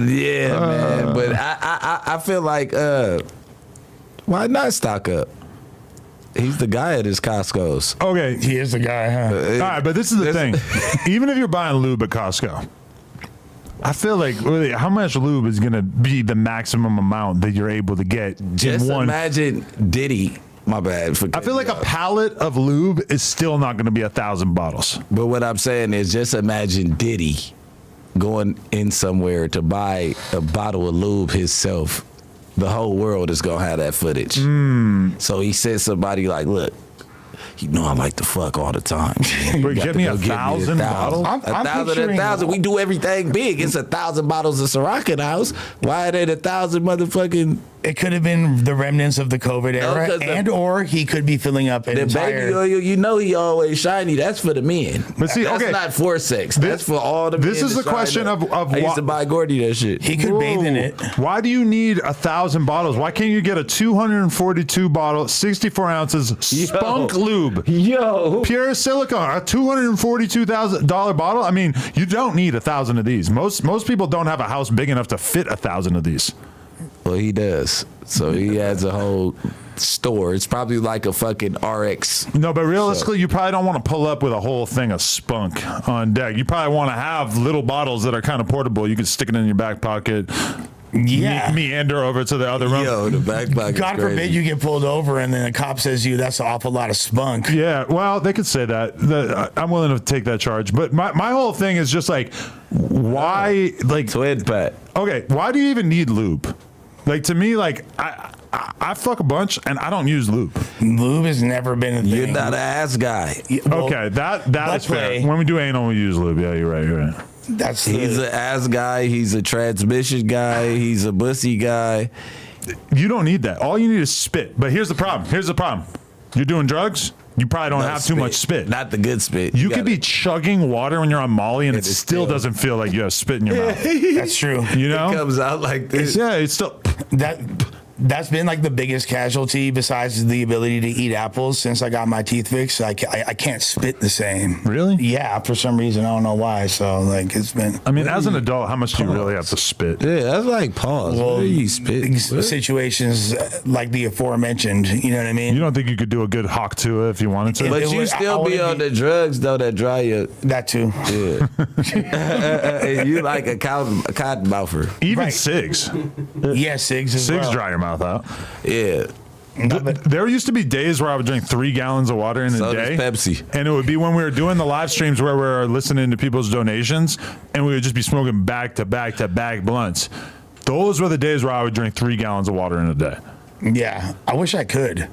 Yeah, man. But I feel like why not stock up? He's the guy at his Costco's. Okay. He is the guy, huh? All right, but this is the thing. Even if you're buying lube at Costco, I feel like really, how much lube is going to be the maximum amount that you're able to get Just in one? imagine Diddy. My bad. I feel like a pallet of lube is still not going to be 1,000 bottles. But what I'm saying is just imagine Diddy going in somewhere to buy a bottle of lube himself. The whole world is going to have that footage. So he said somebody like, look, you know I like to fuck all the time. But get me 1,000 bottles? I'm picturing- 1,000. We do everything big. It's 1,000 bottles of Ciroc in the house. Why are they 1,000 motherfucking... It could have been the remnants of the COVID era, 'cause and or he could be filling up an The entire... baby oil, you know he always shiny. That's for the men. But see, that's okay. not for sex. That's for all the men. This is to the question shine up. of I used why- to buy Gordy that shit. He could bathe in it. Why do you need 1,000 bottles? Why can't you get a 242 bottle, 64 ounces spunk lube? Yo. Pure silicone, a $242,000 bottle. I mean, you don't need 1,000 of these. Most people don't have a house big enough to fit 1,000 of these. Well, he does. So he has a whole store. It's probably like a fucking RX. No, but realistically, you probably don't want to pull up with a whole thing of spunk on deck. You probably want to have little bottles that are kind of portable. You can stick it in your back pocket. Yeah. Meander over to the other room. Yo, the back pocket. God forbid you get pulled over and then a cop says to you, that's an awful lot of spunk. Yeah, well, they could say that. I'm willing to take that charge. But my whole thing is just like, why, like, Twin Pat. okay, why do you even need lube? Like, to me, like, I fuck a bunch and I don't use lube. Lube has never been a thing. You're not an ass guy. Well, Okay, that butt is fair. play. When we do anal, we use lube. Yeah, you're right. You're right. That's He's an ass guy. He's a transmission guy. He's a bussy guy. You don't need that. All you need is spit. But here's the problem. You're doing drugs. You probably don't No have too much spit. Not the good spit. You could gotta- be chugging water when you're on Molly, and it it's still still- doesn't feel like you have spit in your mouth. That's true. You know? It comes out like this. Yeah, it's still. That's been like the biggest casualty besides the ability to eat apples since I got my teeth fixed. I can't spit the same. Really? Yeah, for some reason. I don't know why. So, like, it's been. I mean, as an adult, how much do you really have to spit? Yeah, that's like pause. Well, What do you spit? situations like the aforementioned. You know what I mean? You don't think you could do a good hawk to it if you wanted to? But It you would- still I be wanna on be- the drugs though that dry you. That too. Yeah. And you like a cotton mouther. Even Right. cigs. Yeah, cigs as Cigs well. dry your mouth out. Yeah. No, but There used to be days where I would drink 3 gallons of water in a So day. does Pepsi. And it would be when we were doing the live streams where we were listening to people's donations, and we would just be smoking back to back to back blunts. Those were the days where I would drink 3 gallons of water in a day. yeah, I wish I could.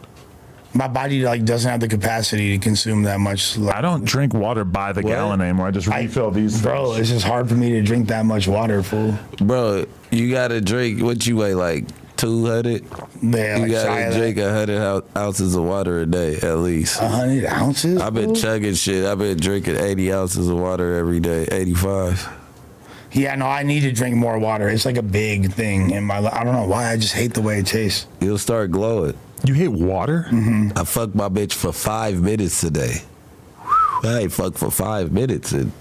My body like doesn't have the capacity to consume that much. I don't drink water by the gallon anymore. I just refill these. Bro, things. it's just hard for me to drink that much water, fool. Bro, you gotta drink what you weigh, like 200? Yeah, You like shy gotta of drink 100 ounces of water a day at least. 100 ounces. I've been fool? chugging shit. I've been drinking 80 ounces of water every day, 85. Yeah, no, I need to drink more water. It's like a big thing in my life. I don't know why. I just hate the way it tastes. You'll start glowing. You hate water? I fucked my bitch for 5 minutes today. I ain't fucked for 5 minutes and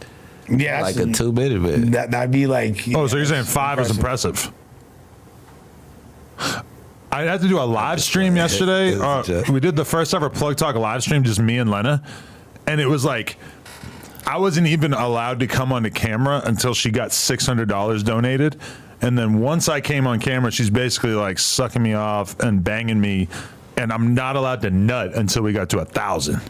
Yeah, like a 2 minute man. That'd be like. Oh, so you're saying 5 is impressive? I had to do a live stream yesterday. We did the first ever Plug Talk live stream, just me and Lena. And it was like, I wasn't even allowed to come on the camera until she got $600 donated. And then once I came on camera, she's basically like sucking me off and banging me. And I'm not allowed to nut until we got to 1,000.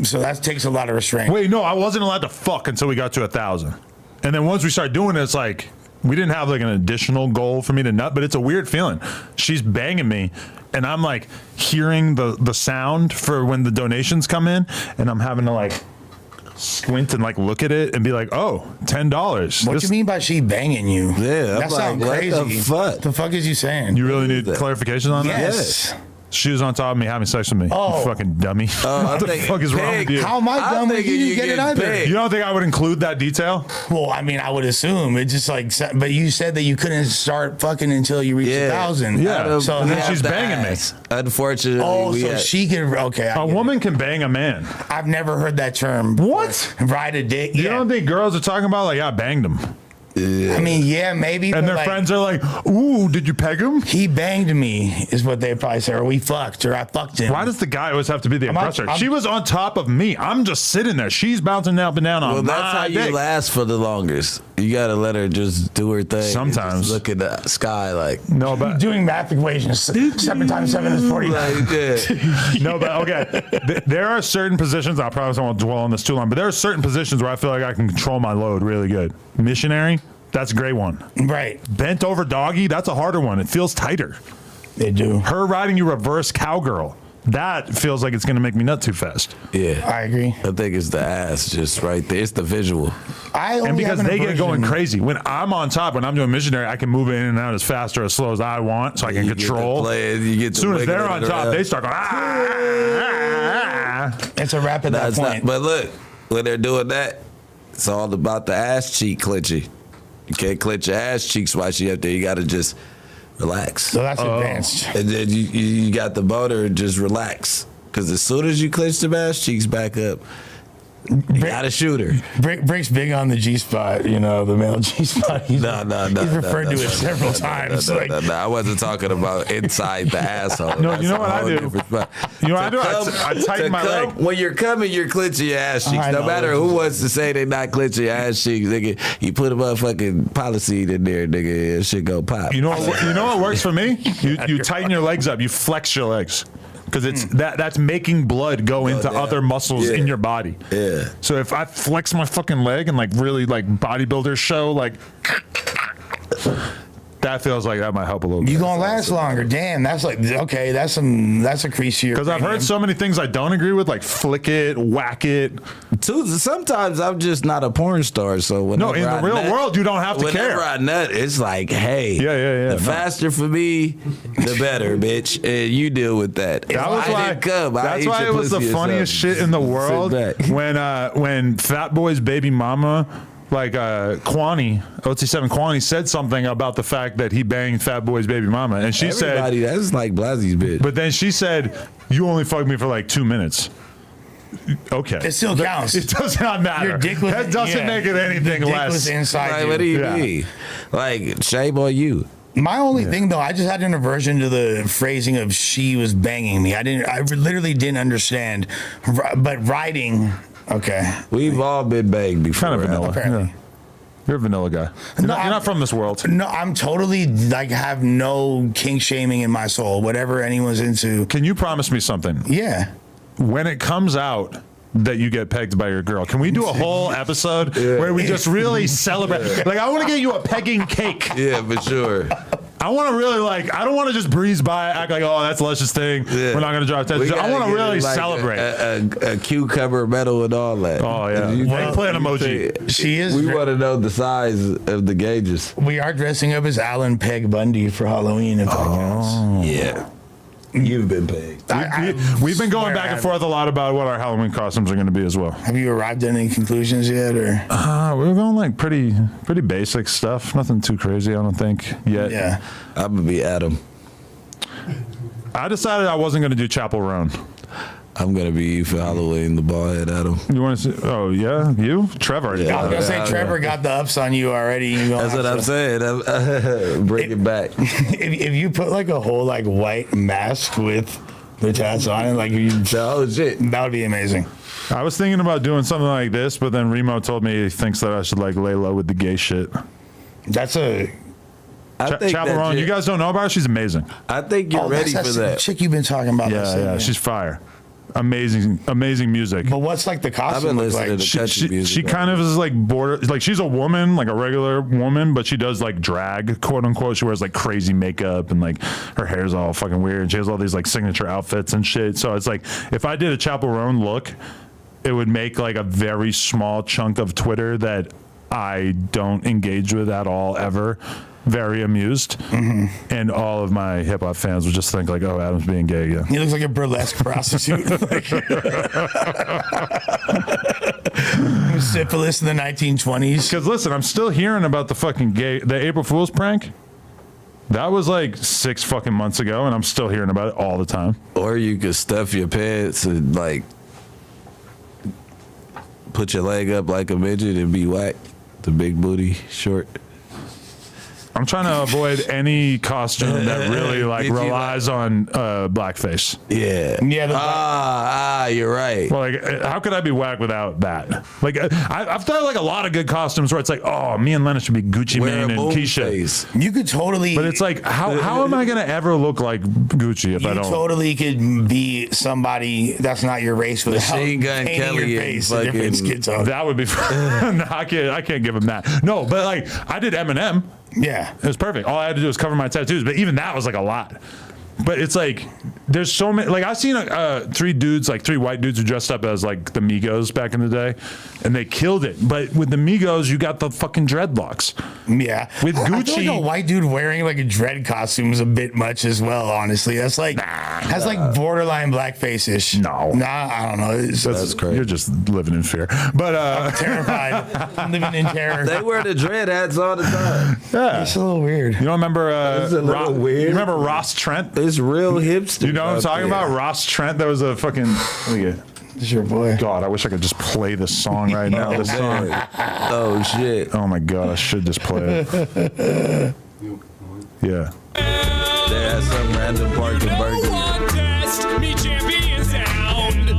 So that takes a lot of restraint. Wait, no, I wasn't allowed to fuck until we got to 1,000. And then once we started doing it, it's like, we didn't have like an additional goal for me to nut, but it's a weird feeling. She's banging me, and I'm like hearing the sound for when the donations come in, and I'm having to like squint and like look at it and be like, oh, $10. What you mean by she banging you? Yeah, I'm that sounds like, crazy. what the fuck? The fuck is you saying? You really need clarification on that? Yes. She was on top of me having sex with me. Oh. You fucking dummy. What the fuck is wrong with you? How am I dumb with you? You get it either. You don't think I would include that detail? Well, I mean, I would assume it's just like, but you said that you couldn't start fucking until you reached 1,000. Yeah. So And then how- she's banging me. Unfortunately, Oh, we so had- she can. Okay, A woman can bang a man. I've never heard that term. What? Ride a dick. You Yeah. don't think girls are talking about like, yeah, I banged him? I mean, yeah, maybe. And but their like, friends are like, ooh, did you peg him? he banged me, is what they probably say, or we fucked, or I fucked him. Why does the guy always have to be the I'm not- aggressor? I'm- She was on top of me. I'm just sitting there. She's bouncing up and down on Well, my that's how dick. you last for the longest. You gotta let her just do her thing. and Sometimes. just look at the sky like. No, but Doing math equations. 7 times 7 is 40. Like, yeah. no, but okay. There are certain positions. I probably won't dwell on this too long, but there are certain positions where I feel like I can control my load really good. Missionary, that's a great one. Right. Bent over doggy, that's a harder one. It feels tighter. They do. Her riding you reverse cowgirl, that feels like it's going to make me nut too fast. Yeah. I agree. I think it's the ass just right there. It's the visual. I only And because have an they get aversion- going crazy. When I'm on top, when I'm doing missionary, I can move in and out as fast or as slow as I want, so I can You get to control. play it, you get to As soon as wiggle they're it on top, around. they start going, ah. It's a wrap at that That's point. not, but look, when they're doing that, it's all about the ass cheek clenching. You can't clench your ass cheeks while she up there. You got to just relax. So that's advanced. And then you got the boner and just relax. Because as soon as you clench the ass cheeks back up, you got to shoot her. Brick's big on the G spot, you know, the male G spot. He's referred to it several times. No, like, I wasn't talking about inside the asshole. No, That's you know a what I whole do? different spot. You know what I do? Come- I tighten to my come- leg. When you're coming, you're clenching your ass cheeks. I No know. matter who wants to say they not clenching your ass cheeks, nigga, you put a motherfucking policy in there, nigga, it should go pop. You know what works for me? You tighten your legs up. You flex your legs. Because it's that's making blood go into down. other muscles Yeah. in your body. Yeah. So if I flex my fucking leg and like really like bodybuilder show, like that feels like that might help a little bit. you gonna last longer. Damn, that's like okay. That's a creasier. Because I've heard so many things I don't agree with, like flick it, whack it. Sometimes I'm just not a porn star, so whenever No, in the I real nut- world, you don't have to whenever care. I nut, it's like, hey, Yeah. the No. faster for me, the better, bitch. And you deal with that. That was I why. didn't come. I That's ate why your it was the pussy or funniest something. shit in the Sit world back. when Fat Boy's baby mama, like Kwani, OT7 Kwani, said something about the fact that he banged Fat Boy's baby mama, and she Everybody, said, that's like Blasie's bitch. but then she said, "You only fucked me for like 2 minutes." Okay, It still counts. It does not matter. Your dick was that doesn't yeah, make it anything the dick less. was inside Like, you. what do you Yeah. mean? Like, shame on you. My only thing though, I just had an aversion to the phrasing of "she was banging me." I literally didn't understand. But riding, okay. We've all been banged before. Kind of vanilla. Apparently. Yeah. You're a vanilla guy. You're not from this world. No, I'm totally like have no kink shaming in my soul. Whatever anyone's into, Can you promise me something? yeah. When it comes out that you get pegged by your girl, can we do a whole episode where we just really celebrate? Like, I want to get you a pegging cake. Yeah, for sure. I want to really I don't want to just breeze by, act like, oh, that's Lush's thing. Yeah. We're not going to drive attention. I want to really celebrate. A cucumber medal and all that. Oh, yeah. Eggplant emoji. She is. We want to know the size of the gauges. We are dressing up as Alan Peg Bundy for Halloween. If that counts. Yeah. You've been pegged. We've been going swear back I and forth a lot about what our Halloween costumes are going to be as well. Have you arrived at any conclusions yet, or? We're going like pretty basic stuff. Nothing too crazy, I don't think, yet. Yeah. I'm going to be Adam. I decided I wasn't going to do Chapel Roan. I'm gonna be you for Halloween, the bald head Adam. You want to see? Oh yeah, you, Trevor. Already I was got gonna it. say Trevor got the ups on you already. You gonna That's what have I'm to- saying. Bring it back. If you put like a whole like white mask with the tats on it, like Oh shit. that would be amazing. I was thinking about doing something like this, but then Remo told me he thinks that I should like lay low with the gay shit. That's a. I think Chapel Roan, you guys don't know about her? She's amazing. I think you're ready for that's the that. chick you've been talking about. Yeah, she's fire. Amazing music. But what's like the I've costume been look listening like? to country music. She kind of is like border, like she's a woman, like a regular woman, but she does like drag, quote unquote. She wears like crazy makeup and like her hair's all fucking weird. She has all these like signature outfits and shit. So it's like if I did a Chapel Roan look, it would make like a very small chunk of Twitter that I don't engage with at all ever very amused, and all of my hip hop fans would just think like, "Oh, Adam's being gay again." He looks like a burlesque prostitute. Syphilis in the 1920s. Because listen, I'm still hearing about the April Fool's prank. That was like 6 fucking months ago, and I'm still hearing about it all the time. Or you could stuff your pants and like put your leg up like a midget and be whacked. The big booty short. I'm trying to avoid any costume that really like Did you relies on blackface. Yeah. Yeah. You're right. Well, like, how could I be whack without that? Like, I've thought like a lot of good costumes where it's like, oh, me and Lennon should be Gucci Wear Mane a and moon Keisha. face. You could totally. But it's like, how am I gonna ever look like Gucci if I You don't? totally could be somebody that's not your race without Machine Gun painting Kelly your and face a different fucking- skin tone. That would be. No, I can't give him that. No, but like I did Eminem. Yeah. It was perfect. All I had to do was cover my tattoos, but even that was like a lot. But it's like there's so many. Like I've seen 3 white dudes who dressed up as like the Migos back in the day, and they killed it. But with the Migos, you got the fucking dreadlocks. Yeah. With I feel Gucci- like a white dude wearing like a dread costume is a bit much as well, honestly. That's like like borderline blackface-ish. No. Nah, I don't know. That's crazy. You're just living in fear. But terrified. I'm living in terror. They wear the dread hats all the time. yeah, It's a little weird. you don't remember? It's a little weird. You remember Ross Trent? It's real hipster. You know what I'm talking about? Ross Trent. That was a fucking. Look at. This is your boy. God, I wish I could just play this song right now. This song. Oh shit. Oh my God, I should just play it. Yeah. They had some random park in Berkeley. Contest, me champion sound.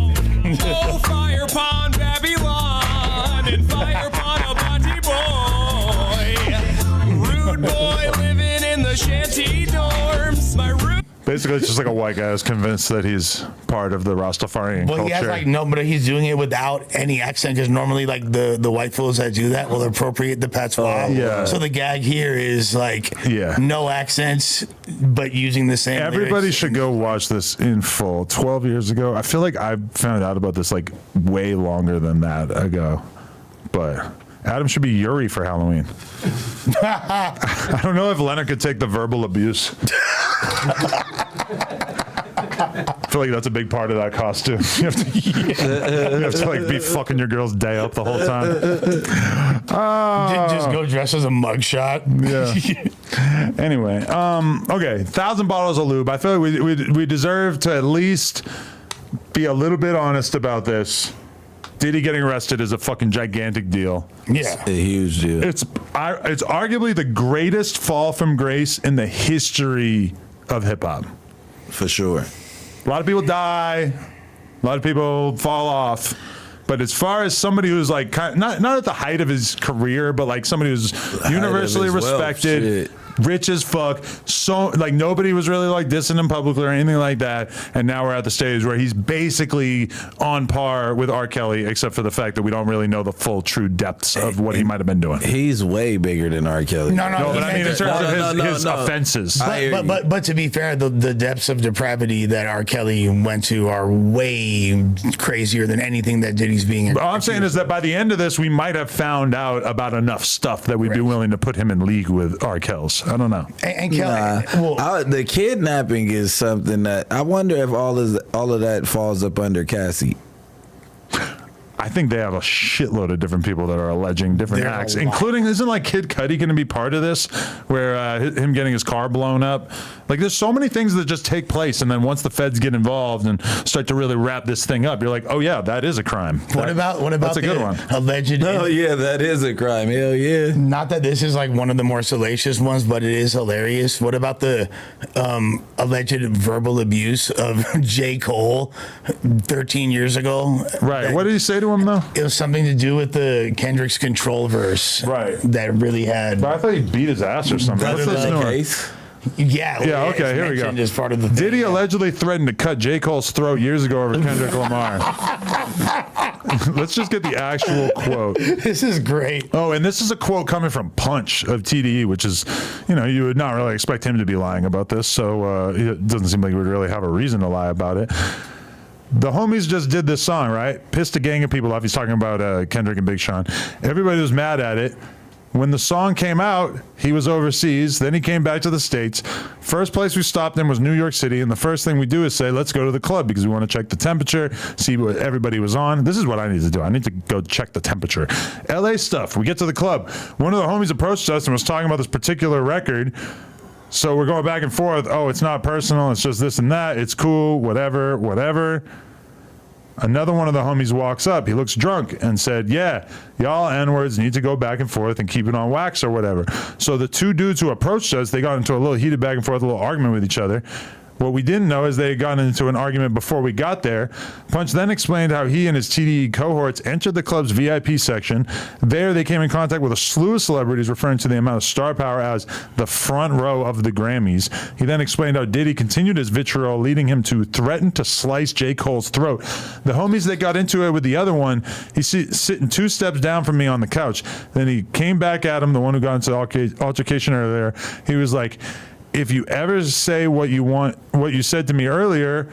Oh, fire upon Babylon and fire upon a body boy. Rude boy living in the shanty dorms. My rude. Basically, it's just like a white guy who's convinced that he's part of the Rastafarian Well, culture. he has like no, but he's doing it without any accent because normally like the white fools that do that will appropriate the patois. yeah. So the gag here is like Yeah. no accents, but using the same. Everybody lyrics. should go watch this in full. 12 years ago. I feel like I found out about this like way longer than that ago. But Adam should be Yuri for Halloween. I don't know if Leonard could take the verbal abuse. I feel like that's a big part of that costume. You have to like be fucking your girl's day up the whole time. Just go dress as a mugshot. Yeah. Anyway, okay, 1,000 bottles of lube. I feel like we deserve to at least be a little bit honest about this. Diddy getting arrested is a fucking gigantic deal. Yeah. A huge deal. It's arguably the greatest fall from grace in the history of hip hop. For sure. A lot of people die. A lot of people fall off. But as far as somebody who's like not at the height of his career, but like somebody who's universally his wealth, respected, rich as fuck, so like nobody was really like dissing him publicly or anything like that. And now we're at the stage where he's basically on par with R. Kelly, except for the fact that we don't really know the full true depths of what he might have been doing. He's way bigger than R. Kelly. No, No, but I mean in terms of his offenses. I hear you. But to be fair, the depths of depravity that R. Kelly went to are way crazier than anything that Diddy's being. All I'm saying is that by the end of this, we might have found out about enough stuff that we'd be willing to put him in league with R. Kelly's. I don't know. And Kelly, well, The kidnapping is something that I wonder if all of that falls up under Cassie. I think they have a shitload of different people that are alleging different There are acts, a lot. including, isn't like Kid Cudi going to be part of this, where him getting his car blown up? Like, there's so many things that just take place, and then once the feds get involved and start to really wrap this thing up, you're like, oh yeah, that is a crime. What about that's a good the one. alleged? Oh yeah, that is a crime. Hell yeah. Not that this is like one of the more salacious ones, but it is hilarious. What about the alleged verbal abuse of J. Cole 13 years ago? Right. What did he say to him though? It was something to do with the Kendrick's Control verse. Right. That really had. I thought he beat his ass or something. Brother, Let's listen to him. Case. Yeah. Yeah, it's okay, here we go. mentioned as part of the thing, Diddy yeah. allegedly threatened to cut J. Cole's throat years ago over Kendrick Lamar. Let's just get the actual quote. This is great. Oh, and this is a quote coming from Punch of TDE, which is, you would not really expect him to be lying about this, so it doesn't seem like he would really have a reason to lie about it. The homies just did this song, right? Pissed a gang of people off. He's talking about Kendrick and Big Sean. Everybody was mad at it. When the song came out, he was overseas. Then he came back to the States. First place we stopped him was New York City. And the first thing we do is say, let's go to the club because we want to check the temperature, see what everybody was on. This is what I need to do. I need to go check the temperature. LA stuff. We get to the club. One of the homies approached us and was talking about this particular record. So we're going back and forth. Oh, it's not personal. It's just this and that. It's cool. Whatever, whatever. Another one of the homies walks up. He looks drunk and said, yeah, y'all N-words need to go back and forth and keep it on wax or whatever. So the two dudes who approached us, they got into a little heated back and forth, a little argument with each other. What we didn't know is they had gotten into an argument before we got there. Punch then explained how he and his TDE cohorts entered the club's VIP section. There, they came in contact with a slew of celebrities, referring to the amount of star power as the front row of the Grammys. He then explained how Diddy continued his vitriol, leading him to threaten to slice J. Cole's throat. The homies that got into it with the other one, he's sitting 2 steps down from me on the couch. Then he came back at him, the one who got into the altercation earlier. He was like, if you ever say what you said to me earlier,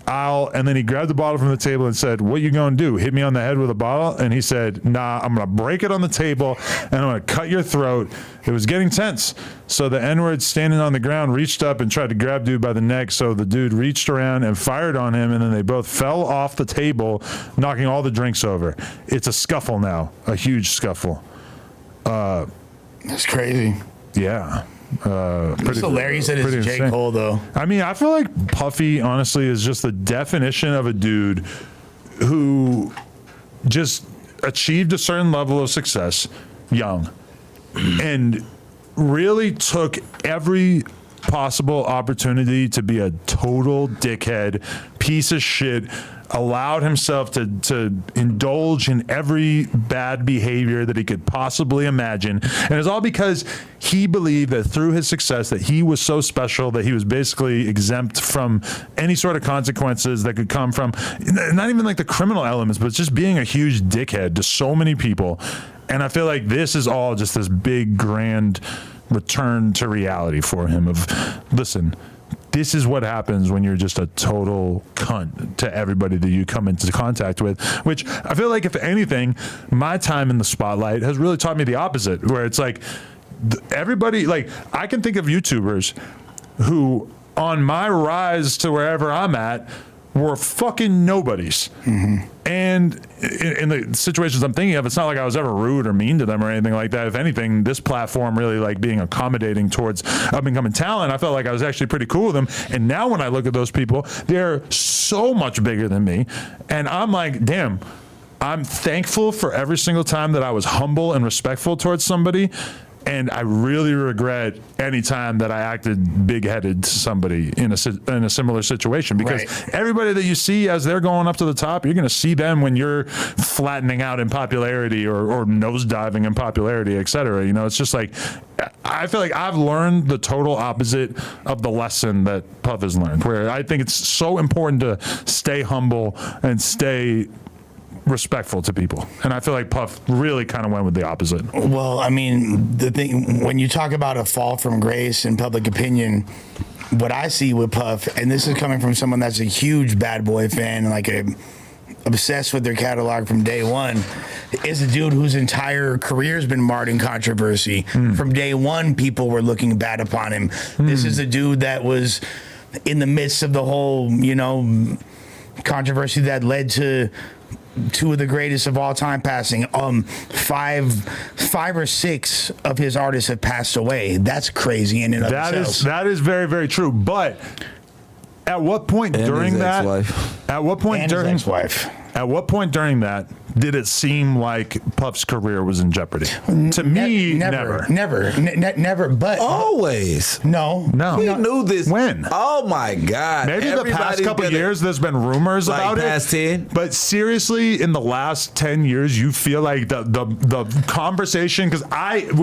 and then he grabbed the bottle from the table and said, what you gonna do? Hit me on the head with a bottle? And he said, nah, I'm gonna break it on the table and I'm gonna cut your throat. It was getting tense. So the N-word standing on the ground reached up and tried to grab dude by the neck. So the dude reached around and fired on him, and then they both fell off the table, knocking all the drinks over. It's a scuffle now, a huge scuffle. That's crazy. Yeah. It's hilarious that it's J. insane. Cole, though. I mean, I feel like Puffy, honestly, is just the definition of a dude who just achieved a certain level of success young and really took every possible opportunity to be a total dickhead, piece of shit, allowed himself to indulge in every bad behavior that he could possibly imagine. And it's all because he believed that through his success that he was so special that he was basically exempt from any sort of consequences that could come from, not even like the criminal elements, but just being a huge dickhead to so many people. And I feel like this is all just this big, grand return to reality for him of, listen, this is what happens when you're just a total cunt to everybody that you come into contact with, which I feel like, if anything, my time in the spotlight has really taught me the opposite, where it's like everybody, like I can think of YouTubers who on my rise to wherever I'm at were fucking nobodies. Mm-hmm. And in the situations I'm thinking of, it's not like I was ever rude or mean to them or anything like that. If anything, this platform really like being accommodating towards up and coming talent, I felt like I was actually pretty cool with them. And now when I look at those people, they're so much bigger than me. And I'm like, damn, I'm thankful for every single time that I was humble and respectful towards somebody. And I really regret any time that I acted big-headed to somebody in a similar situation, because everybody that you see as they're going up to the top, you're going to see them when you're flattening out in popularity or nosediving in popularity, et cetera. You know, it's just like, I feel like I've learned the total opposite of the lesson that Puff has learned, where I think it's so important to stay humble and stay respectful to people. And I feel like Puff really kind of went with the opposite. Well, I mean, the thing, when you talk about a fall from grace in public opinion, what I see with Puff, and this is coming from someone that's a huge Bad Boy fan, like obsessed with their catalog from day one, is a dude whose entire career has been marred in controversy. From day one, people were looking bad upon him. This is a dude that was in the midst of the whole, controversy that led to two of the greatest of all time passing. Five or six of his artists have passed away. That's crazy in and of itself. That is very, very true. But at what point during that? At what point And during his ex-wife. At what point during that did it seem like Puff's career was in jeopardy? To me, never. Never. But Always. no. We knew this. When? Oh my God. Maybe the past couple of years, there's been rumors Like about past it. 10? But seriously, in the last 10 years, you feel like the conversation, because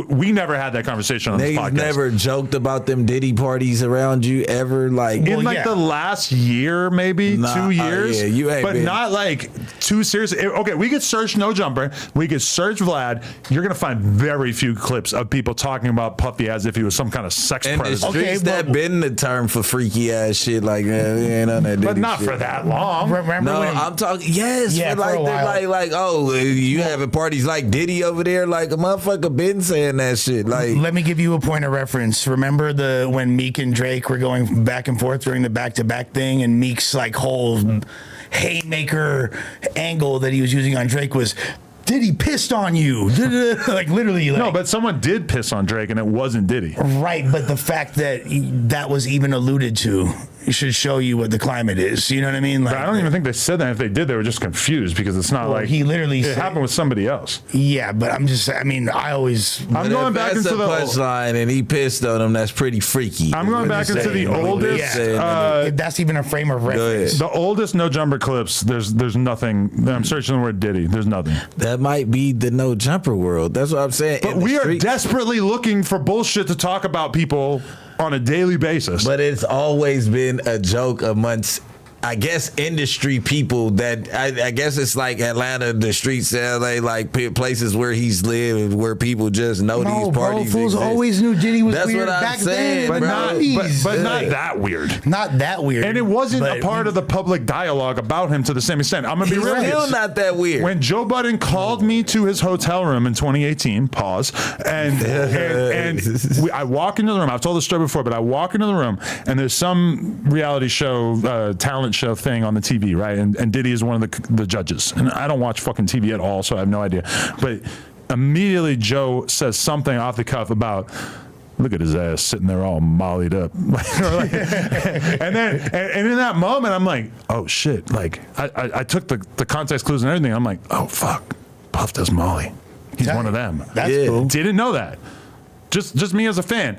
we never had that conversation on this Niggas podcast. never joked about them Diddy parties around you ever. Like, In the last year, maybe 2 years, yeah, you ain't but been. not like too serious. Okay, we could search No Jumper, we could search Vlad. You're gonna find very few clips of people talking about Puffy as if he was some kind of sex in the predator. streets, that been the term for freaky ass shit. Like, man, we ain't on that Diddy But not shit. for that long. Remember No, when I'm talking. Yes, Yeah, for like, for a while. like, oh, you having parties like Diddy over there? Like a motherfucker been saying that shit. Like, Let me give you a point of reference. Remember when Meek and Drake were going back and forth during the back-to-back thing, and Meek's like whole haymaker angle that he was using on Drake was, Diddy pissed on you. Like literally. Like, No, but someone did piss on Drake, and it wasn't Diddy. right. But the fact that that was even alluded to, it should show you what the climate is. You know what I mean? Like, But I don't even think they said that. If they did, they were just confused because it's not Well, like he literally it said- happened with somebody else. Yeah, but I always. I'm going if back that's into a the. punchline and he pissed on him. That's pretty freaky. I'm going back into the oldest. If that's even a frame of reference. The oldest No Jumper clips. There's nothing. I'm searching the word Diddy. There's nothing. That might be the No Jumper world. That's what I'm saying. But In the we are streets. desperately looking for bullshit to talk about people on a daily basis. But it's always been a joke amongst, I guess, industry people that I guess it's like Atlanta, the streets of LA, like places where he's lived, where people just know No, these bro, parties fools exist. always knew Diddy was That's weird what I'm back saying, then. but in the not, 90s. but not that weird. Not that weird. And it wasn't but a part of the public dialogue about him to the same extent. I'm gonna be He's real. still not that weird. When Joe Budden called me to his hotel room in 2018, I walk into the room. I've told this story before, but I walk into the room and there's some reality show, talent show thing on the TV, right? And Diddy is one of the judges. And I don't watch fucking TV at all, so I have no idea. But immediately Joe says something off the cuff about, look at his ass sitting there all mollied up. and in that moment, I'm like, oh shit. Like I took the context clues and everything. I'm like, oh fuck, Puff does Molly. He's one of them. That's Yeah. cool. Didn't know that. Just me as a fan.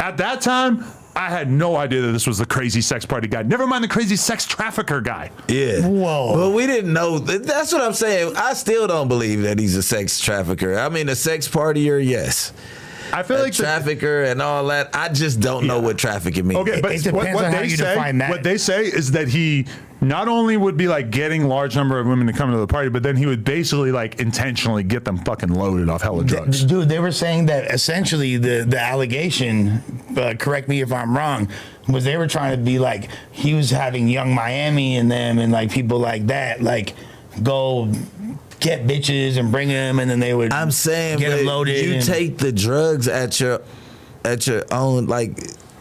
At that time, I had no idea that this was the crazy sex party guy. Never mind the crazy sex trafficker guy. Yeah. Whoa. But we didn't know. That's what I'm saying. I still don't believe that he's a sex trafficker. I mean, a sex partier, yes. I feel like trafficker and all that. I just don't know what trafficking means. Okay, but It depends what on how they you say, define that. what they say is that he not only would be like getting large number of women to come to the party, but then he would basically like intentionally get them fucking loaded off hella drugs. Dude, they were saying that essentially the allegation, correct me if I'm wrong, was they were trying to be like, he was having Young Miami in them and like people like that, like go get bitches and bring them, and then they would. I'm saying, get but them loaded. you and- take the drugs at your own like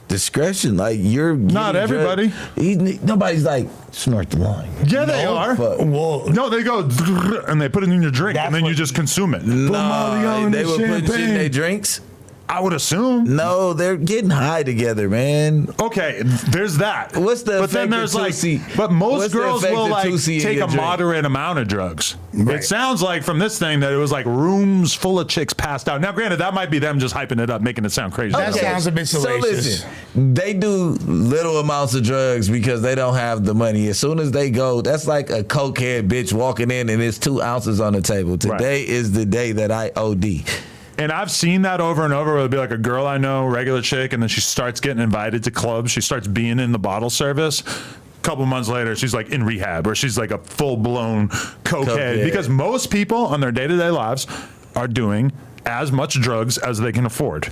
discretion. Like you're Not getting everybody. Nobody's like snort the line. Yeah, they are. fuck. Well, No, they go and they put it in your drink, That's and then you what- just consume it. Nah, they were putting shit in their drinks. I would assume. No, they're getting high together, man. Okay, there's that. What's the But then effect there's of like, Tootsie? but most What's the girls effect will of like Tootsie in take your a drink? moderate amount of drugs. Right. It sounds like from this thing that it was like rooms full of chicks passed out. Now, granted, that might be them just hyping it up, making it sound crazy. That sounds a bit So salacious. listen, they do little amounts of drugs because they don't have the money. As soon as they go, that's like a cokehead bitch walking in and it's 2 ounces on the table. Today is the day that I OD. And I've seen that over and over. It'll be like a girl I know, regular chick, and then she starts getting invited to clubs. She starts being in the bottle service. A couple months later, she's like in rehab, or she's like a full-blown cokehead. Cokehead. Because most people on their day-to-day lives are doing as much drugs as they can afford.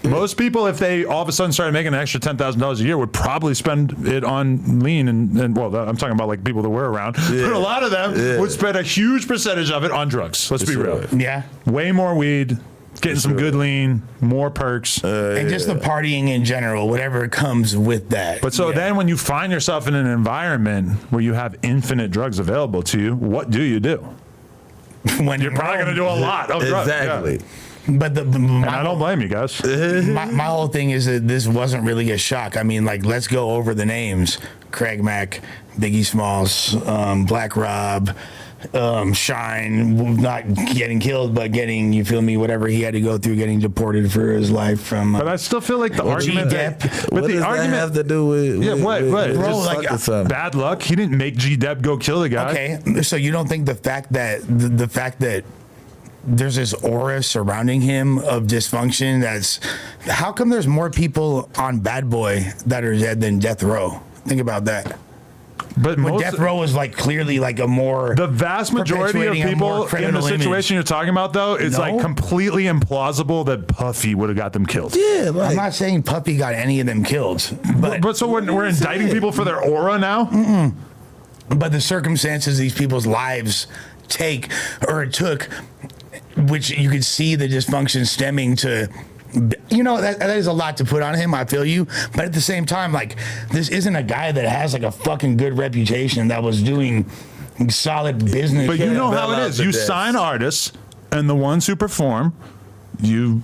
Most people, if they all of a sudden started making an extra $10,000 a year, would probably spend it on lean and well, I'm talking about like people that we're around. But a lot of them would spend a huge percentage of it on drugs. Let's be real. Yeah. Way more weed, Getting some good lean, more perks. And just the partying in general, whatever comes with that. But so then when you find yourself in an environment where you have infinite drugs available to you, what do you do? when You're probably going to do a lot of drugs. Exactly. Yeah. But And I don't blame you guys. my whole thing is that this wasn't really a shock. I mean, like, let's go over the names: Craig Mack, Biggie Smalls, Black Rob, Shine, not getting killed, but getting, you feel me, whatever he had to go through, getting deported for his life from. But I still feel like the argument G-Dep. What does that have to do with? Yeah, what? with Bro, just like, fucking something? bad luck. He didn't make G-Dep go kill the guy. Okay, so you don't think the fact that the fact that there's this aura surrounding him of dysfunction, that's how come there's more people on Bad Boy that are dead than Death Row? Think about that. But When most, Death Row was like clearly like a more the vast majority of perpetuating a people more in the criminal situation image. you're talking about, though, it's No. like completely implausible that Puffy would have got them killed. Yeah, I'm like not saying Puffy got any of them killed, But so we're indicting people for their aura now? but the circumstances these people's lives took, which you could see the dysfunction stemming to. You know, that is a lot to put on him. I feel you. But at the same time, like, this isn't a guy that has like a fucking good reputation that was doing solid business. But you know how bail it out is. the You debts. sign artists, and the ones who perform, you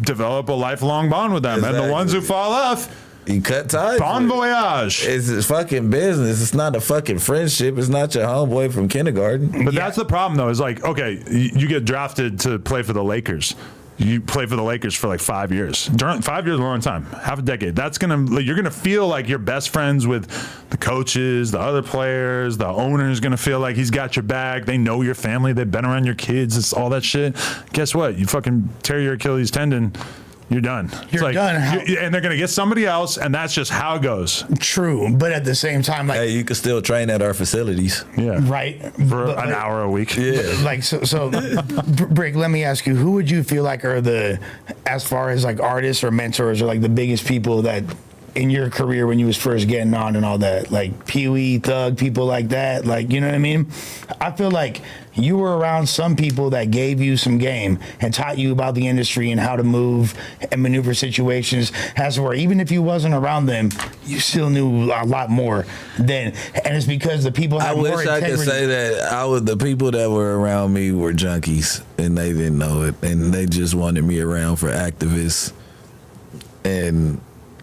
develop a lifelong bond with them. And the ones who Exactly. fall off, you cut ties. bon with it. voyage. It's a fucking business. It's not a fucking friendship. It's not your homeboy from kindergarten. But that's the problem, though, is like, okay, you get drafted to play for the Lakers. You play for the Lakers for like 5 years. 5 years is a long time, half a decade. You're gonna feel like you're best friends with the coaches, the other players, the owner's gonna feel like he's got your back. They know your family. They've been around your kids. It's all that shit. Guess what? You fucking tear your Achilles tendon. You're done. You're done. And they're gonna get somebody else, and that's just how it goes. True, but at the same time, like, Hey, you can still train at our facilities. Yeah. right For but, an like, hour a week. Yeah. Like so Bricc, let me ask you, who would you feel like are the, as far as like artists or mentors, or like the biggest people that in your career when you was first getting on and all that, like Pee-wee, Thug, people like that, like, you know what I mean? I feel like you were around some people that gave you some game and taught you about the industry and how to move and maneuver situations, as where even if you wasn't around them, you still knew a lot more than, and it's because the people I have more wish I integrity. could say that the people that were around me were junkies and they didn't know it, and they just wanted me around for activists, and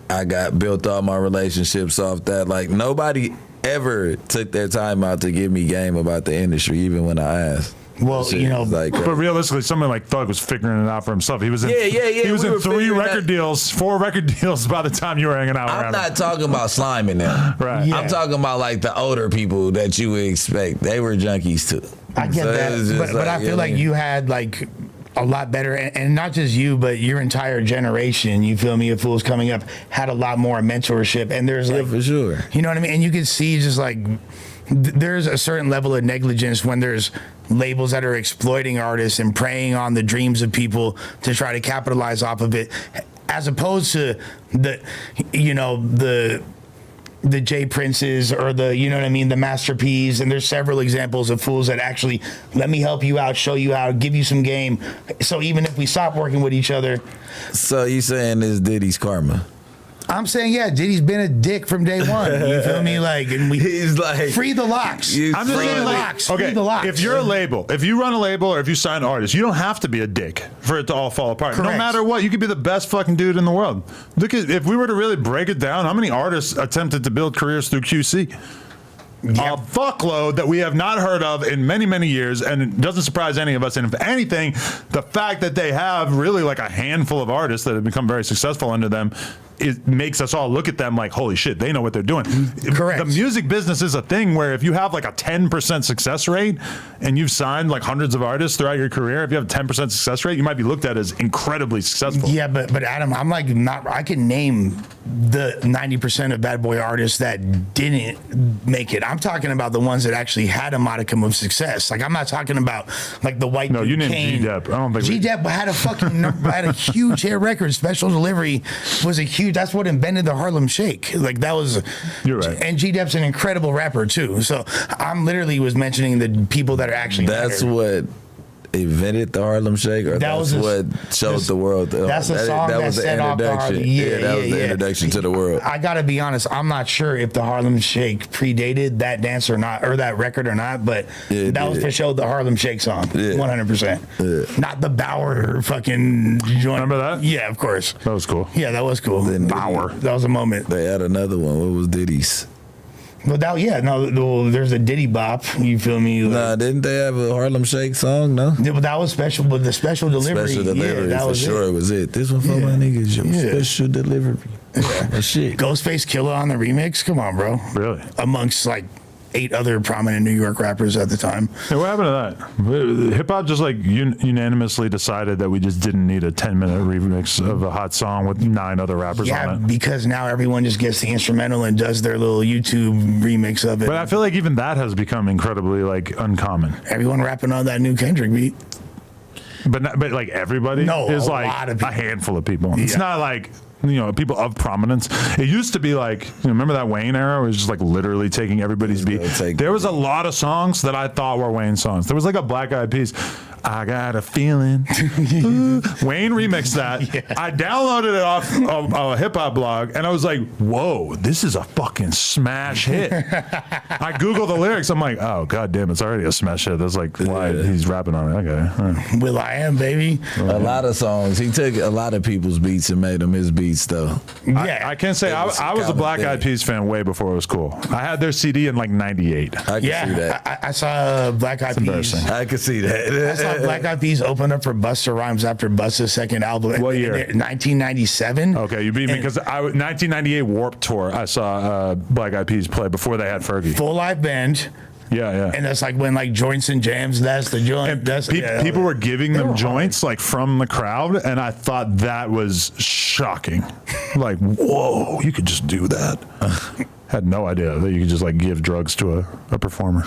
I got built all my relationships off that. Like, nobody ever took their time out to give me game about the industry, even when I asked. Well, Shit you know, was like, But realistically, someone like Thug was figuring it out for himself. He was in, Yeah. He was We in were 3 figuring record that- deals, 4 record deals by the time you were hanging out I'm around. not talking about sliming them. Right. Yeah. I'm talking about like the older people that you would expect. They were junkies too. I get So it that, was just but I feel like you had like a lot better, and not just you, but your entire generation. You feel me? Of fools coming up had a lot more mentorship, and there's Yeah, like, for sure. you know what I mean? And you can see just like there's a certain level of negligence when there's labels that are exploiting artists and preying on the dreams of people to try to capitalize off of it, as opposed to the, you know, the J Princes or the, you know what I mean, the Master P's. And there's several examples of fools that actually let me help you out, show you how, give you some game. So even if we stop working with each other, So you saying this Diddy's karma? I'm saying, yeah, Diddy's been a dick from day one. You feel me? Like, and we He's like, free the locks. You- I'm just Free saying, the like, locks. okay, Free the locks. if you're a label, if you run a label or if you sign artists, you don't have to be a dick for it to all fall apart. No Correct. matter what, you could be the best fucking dude in the world. Look at, if we were to really break it down, how many artists attempted to build careers through QC? A fuckload that we have not heard of in many, many years, and it doesn't surprise any of us. And if anything, the fact that they have really like a handful of artists that have become very successful under them, it makes us all look at them like, holy shit, they know what they're doing. Correct. The music business is a thing where if you have like a 10% success rate and you've signed like hundreds of artists throughout your career, if you have a 10% success rate, you might be looked at as incredibly successful. Yeah, but Adam, I'm like not. I can name the 90% of Bad Boy artists that didn't make it. I'm talking about the ones that actually had a modicum of success. Like, I'm not talking about like the white. No, dude you named Kane. G-Dep. I don't think G-Dep had a fucking had a huge hit record. Special Delivery was a huge. That's what invented the Harlem Shake. Like, that was. You're right. And G-Dep's an incredible rapper too. So I'm literally was mentioning the people that are actually. that's better. what invented the Harlem Shake, or that's what showed the world? That's the song that was the set off the introduction. Harlem. Yeah, that was the introduction to the world. I gotta be honest, I'm not sure if the Harlem Shake predated that dance or not, or that record or not, but that was for sure the Harlem Shake song, 100%. Not the Bauer fucking joint. Remember that? Yeah, of course. That was cool. Yeah, that was cool. Bauer. That was a moment. They had another one. What was Diddy's? But there's a Diddy Bop. You feel me? Nah, didn't they have a Harlem Shake song? No. Yeah, but that was special. But the special delivery, Special delivery, that for was sure. It was it. This one for my niggas. Your special delivery. Yeah, shit. Ghostface Killer on the remix. Come on, bro. Really? Amongst like 8 other prominent New York rappers at the time. Hey, what happened to that? Hip hop just like unanimously decided that we just didn't need a 10-minute remix of a hot song with 9 other rappers on it. Because now everyone just gets the instrumental and does their little YouTube remix of it. But I feel like even that has become incredibly like uncommon. Everyone rapping on that new Kendrick beat. But like everybody is a like lot of people. a handful of people. It's not like, you know, people of prominence. It used to be like, you know, remember that Wayne era where it was just like literally taking everybody's beat. There was a lot of songs that I thought were Wayne songs. There was like a Black Eyed Peas, I got a feeling. Ooh. Wayne remixed that. I downloaded it off a hip hop blog and I was like, whoa, this is a fucking smash hit. I Googled the lyrics. I'm like, oh, god damn, it's already a smash hit. That's like why he's rapping on it. Okay. All right. Will I Am, baby. A lot of songs. He took a lot of people's beats and made them his beats, though. I can't say I was a Black Eyed Peas fan way before it was cool. I had their CD in like '98. I can see that. I saw Black Eyed Peas. I can see that. I saw Black Eyed Peas open up for Busta Rhymes after Busta's second album. What year? 1997. Okay, you beat me because 1998 Warped Tour. I saw Black Eyed Peas play before they had Fergie. Full live band. Yeah. And that's like when like joints and jams. That's the joint. And people were giving them joints like from the crowd, and I thought that was shocking. Like, whoa, you could just do that. Had no idea that you could just like give drugs to a performer.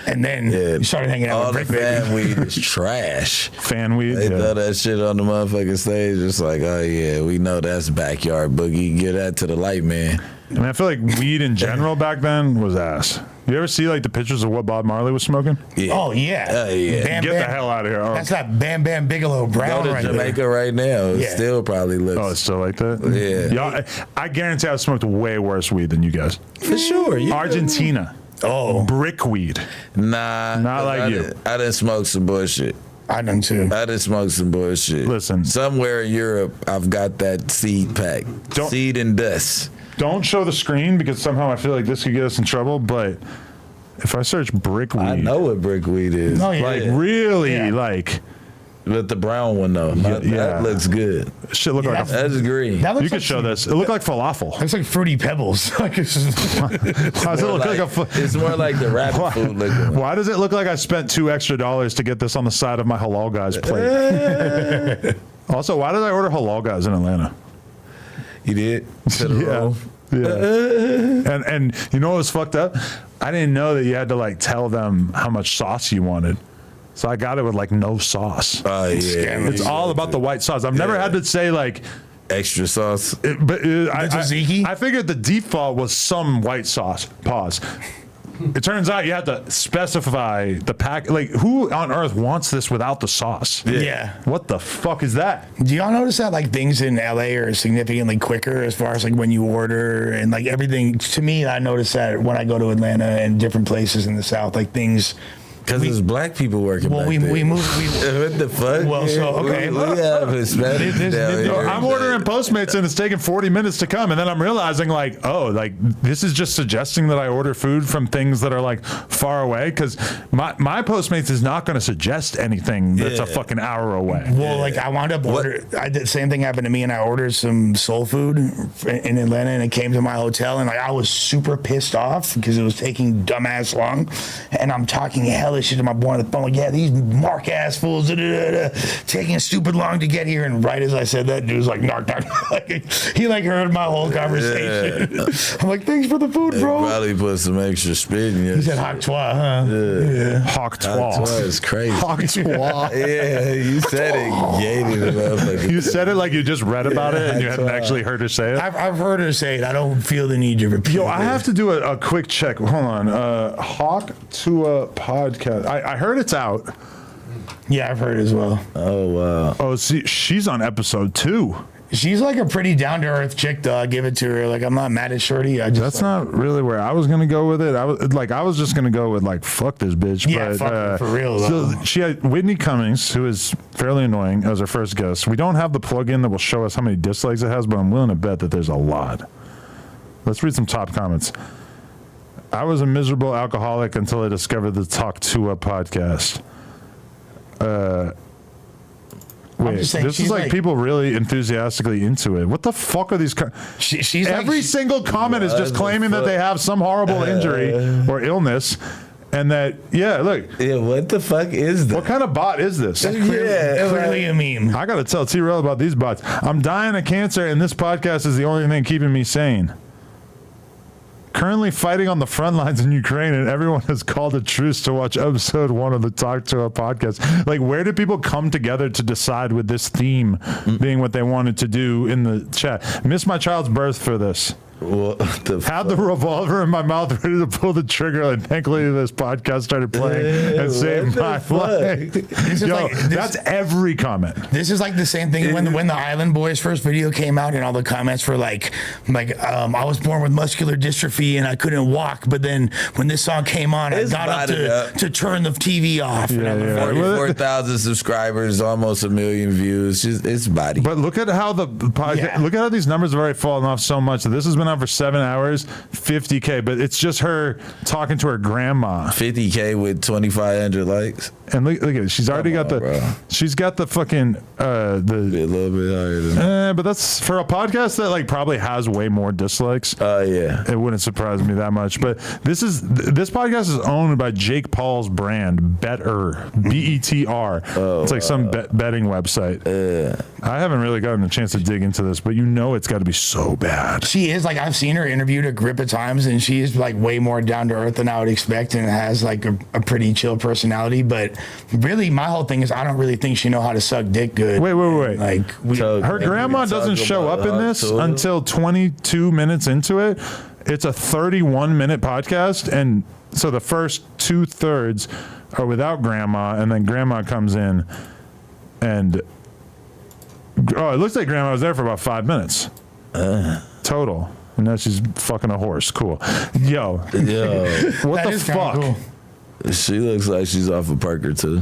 And then you started hanging out all with the Bricc, fan weed is trash. Fan weed. They throw that shit on the motherfucking stage. It's like, oh yeah, we know that's backyard boogie. Get that to the light, man. I mean, I feel like weed in general back then was ass. You ever see like the pictures of what Bob Marley was smoking? Yeah. Oh yeah. Yeah. Bam, Get Bam. the hell out of here. That's that Bam Bam Bigelow Brown Go to right Jamaica there. right now. It Yeah. still probably looks. Oh, it's still like that? Yeah. Y'all, I guarantee I've smoked way worse weed than you guys. for sure. You Argentina. Oh, Brick weed. Nah. Not like I you. I didn't smoke some bullshit. I done too. I done smoked some bullshit. Listen. Somewhere in Europe, I've got that seed pack. Seed and dust. Don't show the screen because somehow I feel like this could get us in trouble, but if I search brick weed. I know what brick weed is. Oh, yeah. Like really, like. But the brown one though, that looks good. Shit look like a. That's green. That looks You could like show this. It looked like falafel. Looks like Fruity Pebbles. Like it's just, Why does it look like a? It's more like the rabbit food looking. Why does it look like I spent $2 extra to get this on the side of my halal guys plate? Also, why did I order halal guys in Atlanta? You did? To the roll? Yeah. And you know what was fucked up? I didn't know that you had to like tell them how much sauce you wanted. So I got it with like no sauce. Oh yeah. It's all about the white sauce. I've never had to say like extra sauce. but tzatziki? I figured the default was some white sauce. Pause. It turns out you have to specify the pack. Like, who on earth wants this without the sauce? yeah. What the fuck is that? Do y'all notice that like things in LA are significantly quicker as far as like when you order and like everything? To me, I notice that when I go to Atlanta and different places in the South, like things. Because there's black people working. Well, back we there. moved. What the fuck? Well, so, okay. We have Hispanics down here. I'm ordering Postmates and it's taking 40 minutes to come, and then I'm realizing like, oh, like this is just suggesting that I order food from things that are like far away, because my Postmates is not going to suggest anything that's a fucking hour away. Well, like I wound up ordering. I did same thing happened to me, and I ordered some soul food in Atlanta, and it came to my hotel, and like I was super pissed off because it was taking dumbass long, and I'm talking hella shit to my boy on the phone, like, yeah, these mark ass fools taking stupid long to get here. And right as I said that, dude was like, knock. Like, he like heard my whole conversation. Yeah. I'm like, thanks for the food, bro. Probably put some extra spit in your He said hawk toi, huh? Yeah. Hawk toi. Hawk toi is crazy. Hawk toi. Yeah, you said it. Gave it motherfucker. You said it like you just read about it and you hadn't actually heard her say it. I've heard her say it. I don't feel the need to repeat. Yo, I have to do a quick check. Hold on. Hawk Tua podcast. I heard it's out. Yeah, I've heard as well. Oh wow. Oh, see, she's on episode 2. She's like a pretty down to earth chick, though. I give it to her. Like, I'm not mad at Shorty. I just That's not really where I was gonna go with it. I was just gonna go with like fuck this bitch. Yeah, but, fuck her, for real, though. So she had Whitney Cummings, who is fairly annoying, as our first guest. We don't have the plugin that will show us how many dislikes it has, but I'm willing to bet that there's a lot. Let's read some top comments. I was a miserable alcoholic until I discovered the Talk To Up podcast. Wait, just saying, this is she's like like- people really enthusiastically into it. What the fuck are these? she's Every like, single comment is just the claiming that they have some horrible injury or illness, and that look, Yeah, what the fuck is that? what kind of bot is this? clearly a meme. I got to tell T-Rail about these bots. I'm dying of cancer, and this podcast is the only thing keeping me sane. Currently fighting on the front lines in Ukraine, and everyone has called a truce to watch episode 1 of the Talk To Our podcast. Like, where did people come together to decide with this theme being what they wanted to do in the chat? Missed my child's birth for this. What the Had the revolver in my mouth ready to pull the trigger, and thankfully this podcast started playing and saved my life. This is Yo, like- that's every comment. This is like the same thing when the Island Boys first video came out, and all the comments were like I was born with muscular dystrophy and I couldn't walk, but then when this song came on, It's I got up bodied up. to turn the TV off. And I'm Yeah. 44,000 subscribers, almost 1 million views. It's body. But look at how the podcast, Yeah. look at how these numbers have already fallen off so much. This has been on for 7 hours, 50K, but it's just her talking to her grandma. 50K with 2,500 likes. And look at it. She's already got the, bro. she's got the fucking, A the, little bit higher than that. but that's for a podcast that like probably has way more dislikes. Oh, yeah. It wouldn't surprise me that much, but this podcast is owned by Jake Paul's brand, Better, BETR. It's like some betting website. I haven't really gotten a chance to dig into this, but it's got to be so bad. she is like, I've seen her interviewed a grip of times, and she is like way more down to earth than I would expect, and has like a pretty chill personality. But really, my whole thing is I don't really think she know how to suck dick good. Wait. Like Her grandma doesn't show up in this until 22 minutes into it. It's a 31-minute podcast, and so the first 2/3 are without grandma, and then grandma comes in, and it looks like grandma was there for about 5 minutes total, and now she's fucking a horse. Cool. Yo, what That the is kinda fuck? cool. She looks like she's off of Parker, too.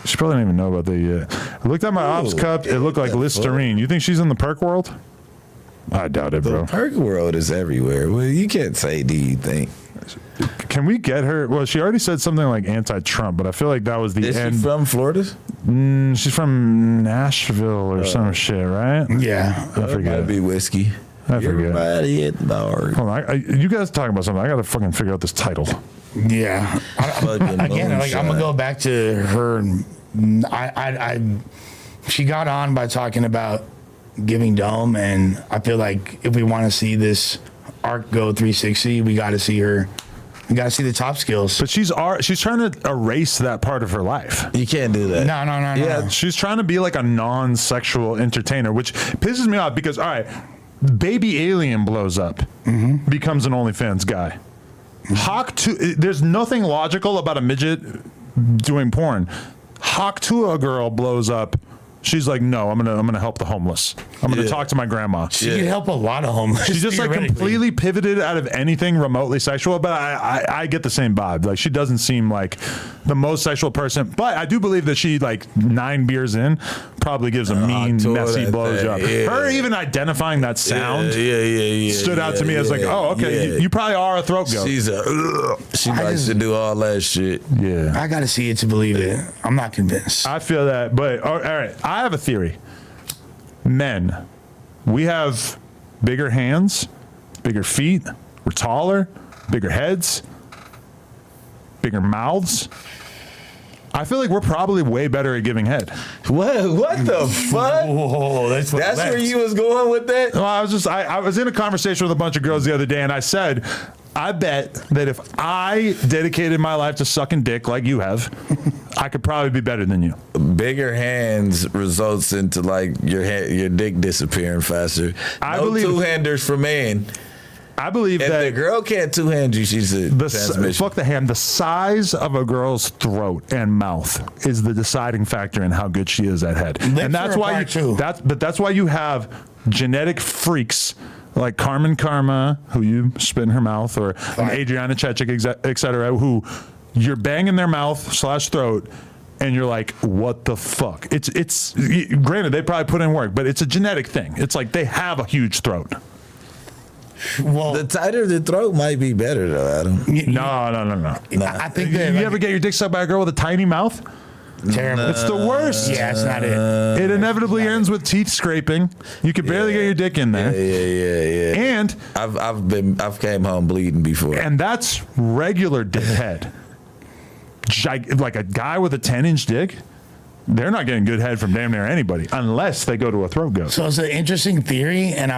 She probably didn't even know about that yet. I looked at my ops cup. It looked like Listerine. You think she's in the perk world? I doubt it, The bro. Park world is everywhere. Well, you can't say, do you think? Can we get her? Well, she already said something like anti-Trump, but I feel like that was the Is end. she from Florida? She's from Nashville or some shit, right? Yeah. I forget. Might be whiskey. I forget. Everybody at the bar. Hold on, you guys talking about something? I gotta fucking figure out this title. Yeah. Fucking Again, like I'm gonna moonshine. go back to her. She got on by talking about giving dome, and I feel like if we want to see this arc go 360, we got to see her. We got to see the top skills. But she's trying to erase that part of her life. You can't do that. No. Yeah, She's trying to be like a non-sexual entertainer, which pisses me off because, all right, Baby Alien blows up, becomes an OnlyFans guy. Hawk 2, there's nothing logical about a midget doing porn. Hawk 2, a girl blows up. She's like, no, I'm gonna help the homeless. I'm gonna talk to my grandma. She could help a lot of homeless. She just like theoretically. completely pivoted out of anything remotely sexual, but I get the same vibe. Like she doesn't seem like the most sexual person, but I do believe that she like 9 beers in probably gives a mean, tore messy that blowjob. thing, yeah. Her even identifying that sound yeah, stood out to me as like, oh, okay, you probably are a throat goat. She likes to do all that shit. Yeah, I got to see it to believe it. I'm not convinced. I feel that, but all right, I have a theory. Men, we have bigger hands, bigger feet, we're taller, bigger heads, bigger mouths. I feel like we're probably way better at giving head. What the fuck? Whoa, that's That's where you was going with that? Well, I was in a conversation with a bunch of girls the other day, and I said, I bet that if I dedicated my life to sucking dick like you have, I could probably be better than you. Bigger hands results into like your dick disappearing faster. I No believe- two-handers for men. I believe If that the girl can't two-hand you, she's a transmission. fuck the hand. The size of a girl's throat and mouth is the deciding factor in how good she is at head. And that's why that's why you have genetic freaks like Carmen Karma, who you spit in her mouth, or an Adriana Chechik, et cetera, who you're banging their mouth / throat, and you're like, what the fuck? It's granted they probably put in work, but it's a genetic thing. It's like they have a huge throat. Well, The tighter the throat might be better, though, Adam. No. I think You that ever get your dick sucked by a girl with a tiny mouth? terrible. It's the worst. Yeah, it's not it. It inevitably ends with teeth scraping. You can barely get your dick in there. Yeah. And I've came home bleeding before. that's regular dick head. Like a guy with a 10-inch dick, they're not getting good head from damn near anybody unless they go to a throat goat. So it's an interesting theory, and I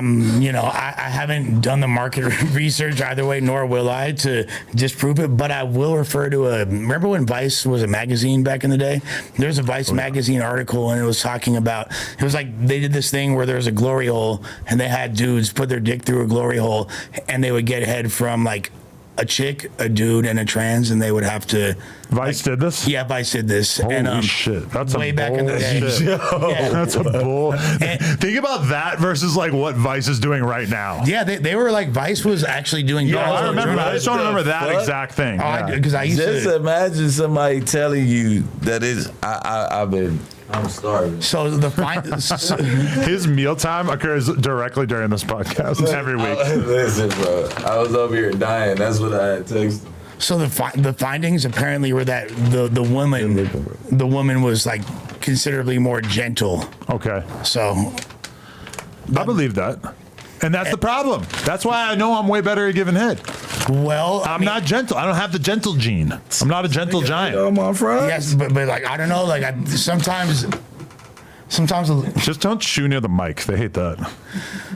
haven't done the market research either way, nor will I to disprove it. But I will refer to remember when Vice was a magazine back in the day? There's a Vice magazine article, and it was talking about, it was like they did this thing where there was a glory hole, and they had dudes put their dick through a glory hole, and they would get head from like a chick, a dude, and a trans, and they would have to. Vice did this? Yeah, Vice did this. Holy shit. That's way a back in the day. bullshit. Yeah. That's a bull. Think about that versus like what Vice is doing right now. Yeah, they were like, Vice was actually doing. Yeah, I drugs. remember that. I just don't remember that Fuck? exact thing. Because I used Just to. imagine somebody telling you that I'm starving. So the His mealtime occurs directly during this podcast every week. Listen, bro. I was over here dying. That's what I had texted. So the findings apparently were that the woman was like considerably more gentle. Okay. So I believe that. And that's the problem. That's why I know I'm way better at giving head. well, I'm not gentle. I don't have the gentle gene. I'm not a gentle giant. Oh, my friend. Yes, but like I don't know. Like sometimes. Just don't chew near the mic. They hate that.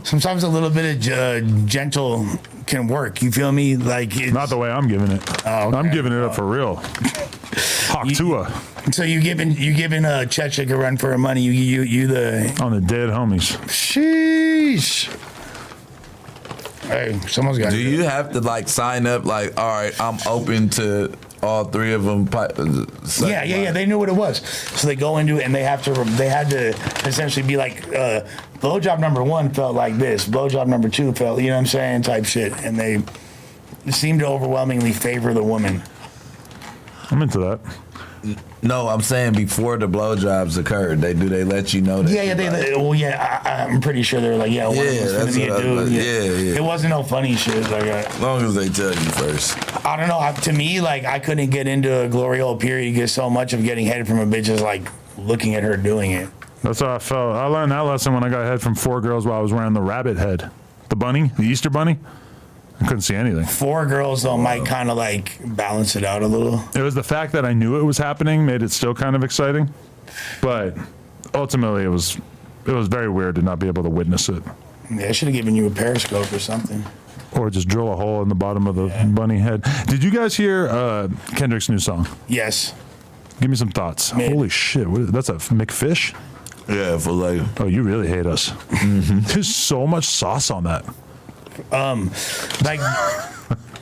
Sometimes a little bit of gentle can work. You feel me? Like it's, Not the way I'm giving it. Oh, okay. I'm giving it up for real. Hawk Tua So you giving Chechik a run for her money? You the on the dead homies. sheesh. Hey, someone's got. Do you have to like sign up? Like, all right, I'm open to all three of them. Yeah. They knew what it was, so they go into it and they had to essentially be like, blowjob number 1 felt like this, blowjob number 2 felt, you know what I'm saying, type shit, and they seem to overwhelmingly favor the woman. I'm into that. No, I'm saying before the blowjobs occurred, they let you know that. I'm pretty sure they were like, one of us gonna be a dude. Yeah. It wasn't no funny shit like that. As long as they tell you first. I don't know. To me, like, I couldn't get into a glory hole period because so much of getting head from a bitch is like looking at her doing it. That's how I felt. I learned that lesson when I got head from 4 girls while I was wearing the rabbit head. The bunny, the Easter bunny. I couldn't see anything. 4 girls though might kind of like balance it out a little. It was the fact that I knew it was happening made it still kind of exciting. But ultimately it was very weird to not be able to witness it. Yeah, I should have given you a periscope or something. Or just drill a hole in the bottom of the bunny head. Did you guys hear Kendrick's new song? Yes. Give me some thoughts. Mid. Holy shit. That's a McFish? Yeah, for like. Oh, you really hate us. There's so much sauce on that. Like,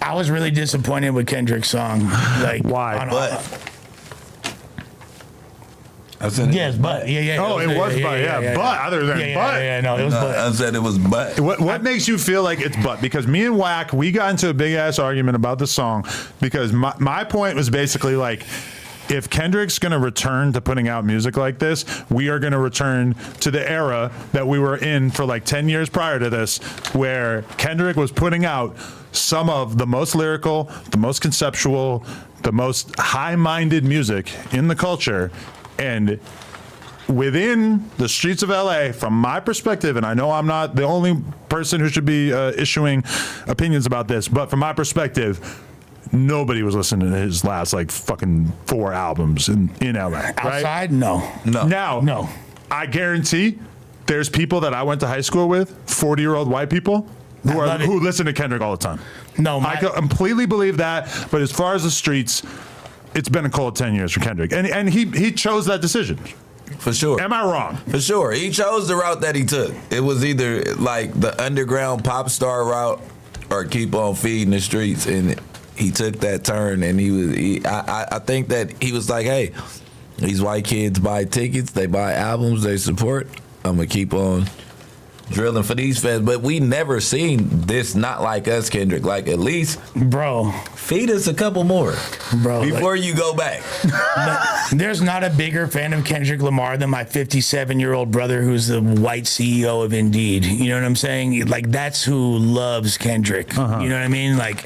I was really disappointed with Kendrick's song. Like, Why? I said yes, but yeah. Oh, it was but, yeah. But other than but. Yeah, no, it was but. I said it was but. What makes you feel like it's but? Because me and Wack, we got into a big ass argument about the song because my point was basically like, if Kendrick's going to return to putting out music like this, we are going to return to the era that we were in for like 10 years prior to this, where Kendrick was putting out some of the most lyrical, the most conceptual, the most high-minded music in the culture. And within the streets of LA, from my perspective, and I know I'm not the only person who should be issuing opinions about this, but from my perspective, nobody was listening to his last like fucking 4 albums in LA. Right? Outside, no. Now, No. I guarantee there's people that I went to high school with, 40-year-old white people, who listen to Kendrick all the time. No, I completely believe that. But as far as the streets, it's been a cold 10 years for Kendrick, and he chose that decision. For sure. Am I wrong? For sure. He chose the route that he took. It was either like the underground pop star route or keep on feeding the streets, and he took that turn, and I think that he was like, hey, these white kids buy tickets, they buy albums, they support. I'm gonna keep on drilling for these fans, but we never seen this Not Like Us Kendrick. Like, at least, bro, feed us a couple more, bro, before you go back. There's not a bigger fan of Kendrick Lamar than my 57-year-old brother, who's the white CEO of Indeed. You know what I'm saying? Like, that's who loves Kendrick. You know what I mean? Like,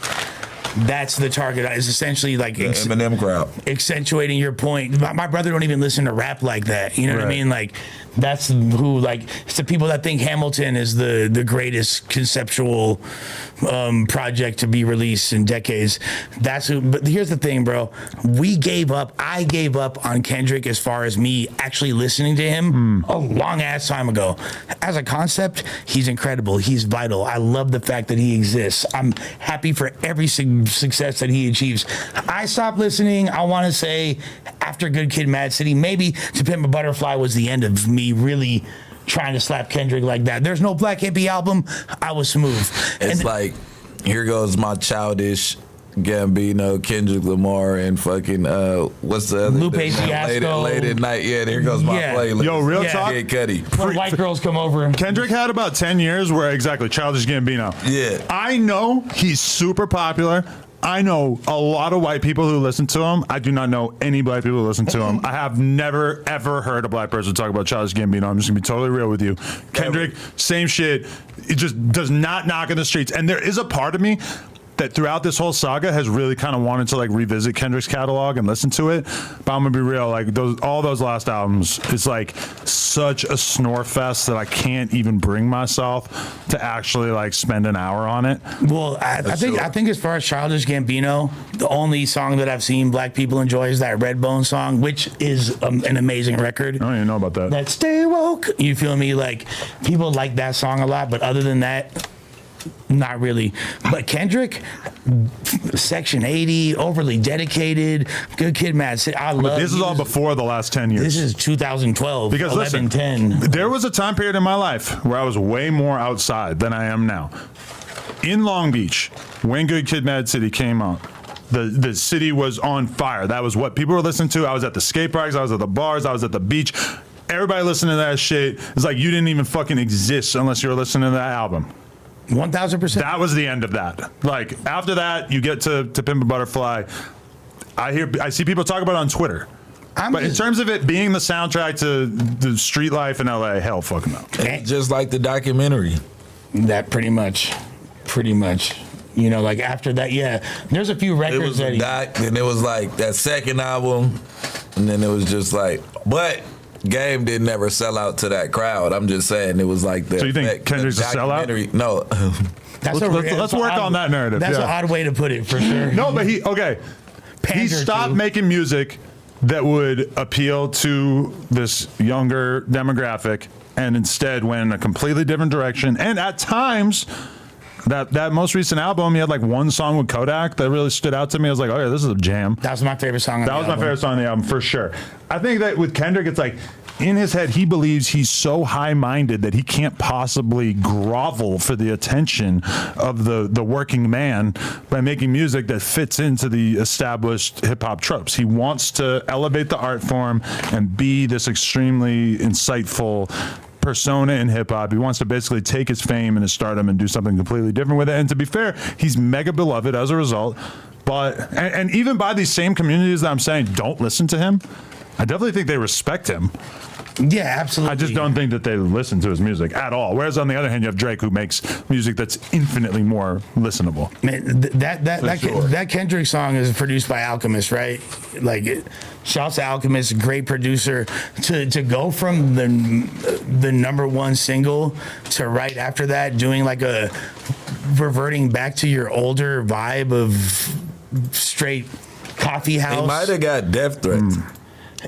that's the target. It's essentially like Eminem crowd, accentuating your point. My brother don't even listen to rap like that. You know what I mean? Like, that's who, like, it's the people that think Hamilton is the greatest conceptual project to be released in decades. That's who. But here's the thing, bro. I gave up on Kendrick as far as me actually listening to him a long ass time ago. As a concept, he's incredible. He's vital. I love the fact that he exists. I'm happy for every success that he achieves. I stopped listening, I want to say, after Good Kid, Mad City. Maybe To Pimp a Butterfly was the end of me really trying to slap Kendrick like that. There's no Black Hippie album. I was smooth. It's like, here goes my childish Gambino, Kendrick Lamar, and fucking what's the other? Lupe Fiasco. Late at night. Yeah, here goes my playlist. Yo, real talk. Kid Cudi. When white girls come over. Kendrick had about 10 years where exactly Childish Gambino. Yeah. I know he's super popular. I know a lot of white people who listen to him. I do not know any black people who listen to him. I have never, ever heard a black person talk about Childish Gambino. I'm just going to be totally real with you. Kendrick, same shit. It just does not knock in the streets. And there is a part of me that throughout this whole saga has really kind of wanted to like revisit Kendrick's catalog and listen to it. But I'm gonna be real, like all those last albums, it's like such a snore fest that I can't even bring myself to actually like spend an hour on it. Well, I think as far as Childish Gambino, the only song that I've seen black people enjoy is that Redbone song, which is an amazing record. I don't even know about that. That Stay Woke. You feel me? Like, people like that song a lot, but other than that, not really. But Kendrick, Section 80, Overly Dedicated, Good Kid, Mad City. This is all before the last 10 years. This is 2012, because 11, listen, 10. There was a time period in my life where I was way more outside than I am now. In Long Beach, when Good Kid, Mad City came out, the city was on fire. That was what people were listening to. I was at the skate parks, I was at the bars, I was at the beach. Everybody listening to that shit. It's like you didn't even fucking exist unless you were listening to that album. 1,000%. That was the end of that. Like, after that, you get to Pimp a Butterfly. I see people talk about it on Twitter. But in terms of it being the soundtrack to the street life in LA, hell fucking no. Just like the documentary. That pretty much. You know, like after that, yeah. There's a few records it was that doc, and it was like that second album, and then it was just like, but Game didn't ever sell out to that crowd. I'm just saying it was like that. So you think Kendrick's a sellout? No. Let's work on that narrative. That's an odd way to put it, for sure. No, but he stopped making music that would appeal to this younger demographic, and instead went in a completely different direction. And at times, that most recent album, he had like one song with Kodak that really stood out to me. I was like, oh yeah, this is a jam. That was my favorite song on the album. That was my favorite song on the album, for sure. I think that with Kendrick, it's like, in his head, he believes he's so high-minded that he can't possibly grovel for the attention of the working man by making music that fits into the established hip-hop tropes. He wants to elevate the art form and be this extremely insightful persona in hip-hop. He wants to basically take his fame and his stardom and do something completely different with it. And to be fair, he's mega beloved as a result. But and even by these same communities that I'm saying don't listen to him, I definitely think they respect him. Yeah, absolutely. I just don't think that they listen to his music at all. Whereas on the other hand, you have Drake, who makes music that's infinitely more listenable. Man, that Kendrick song is produced by Alchemist, right? Like, shouts to Alchemist, great producer. To go from the number one single to right after that doing like a reverting back to your older vibe of straight coffee house. He might have got death threats.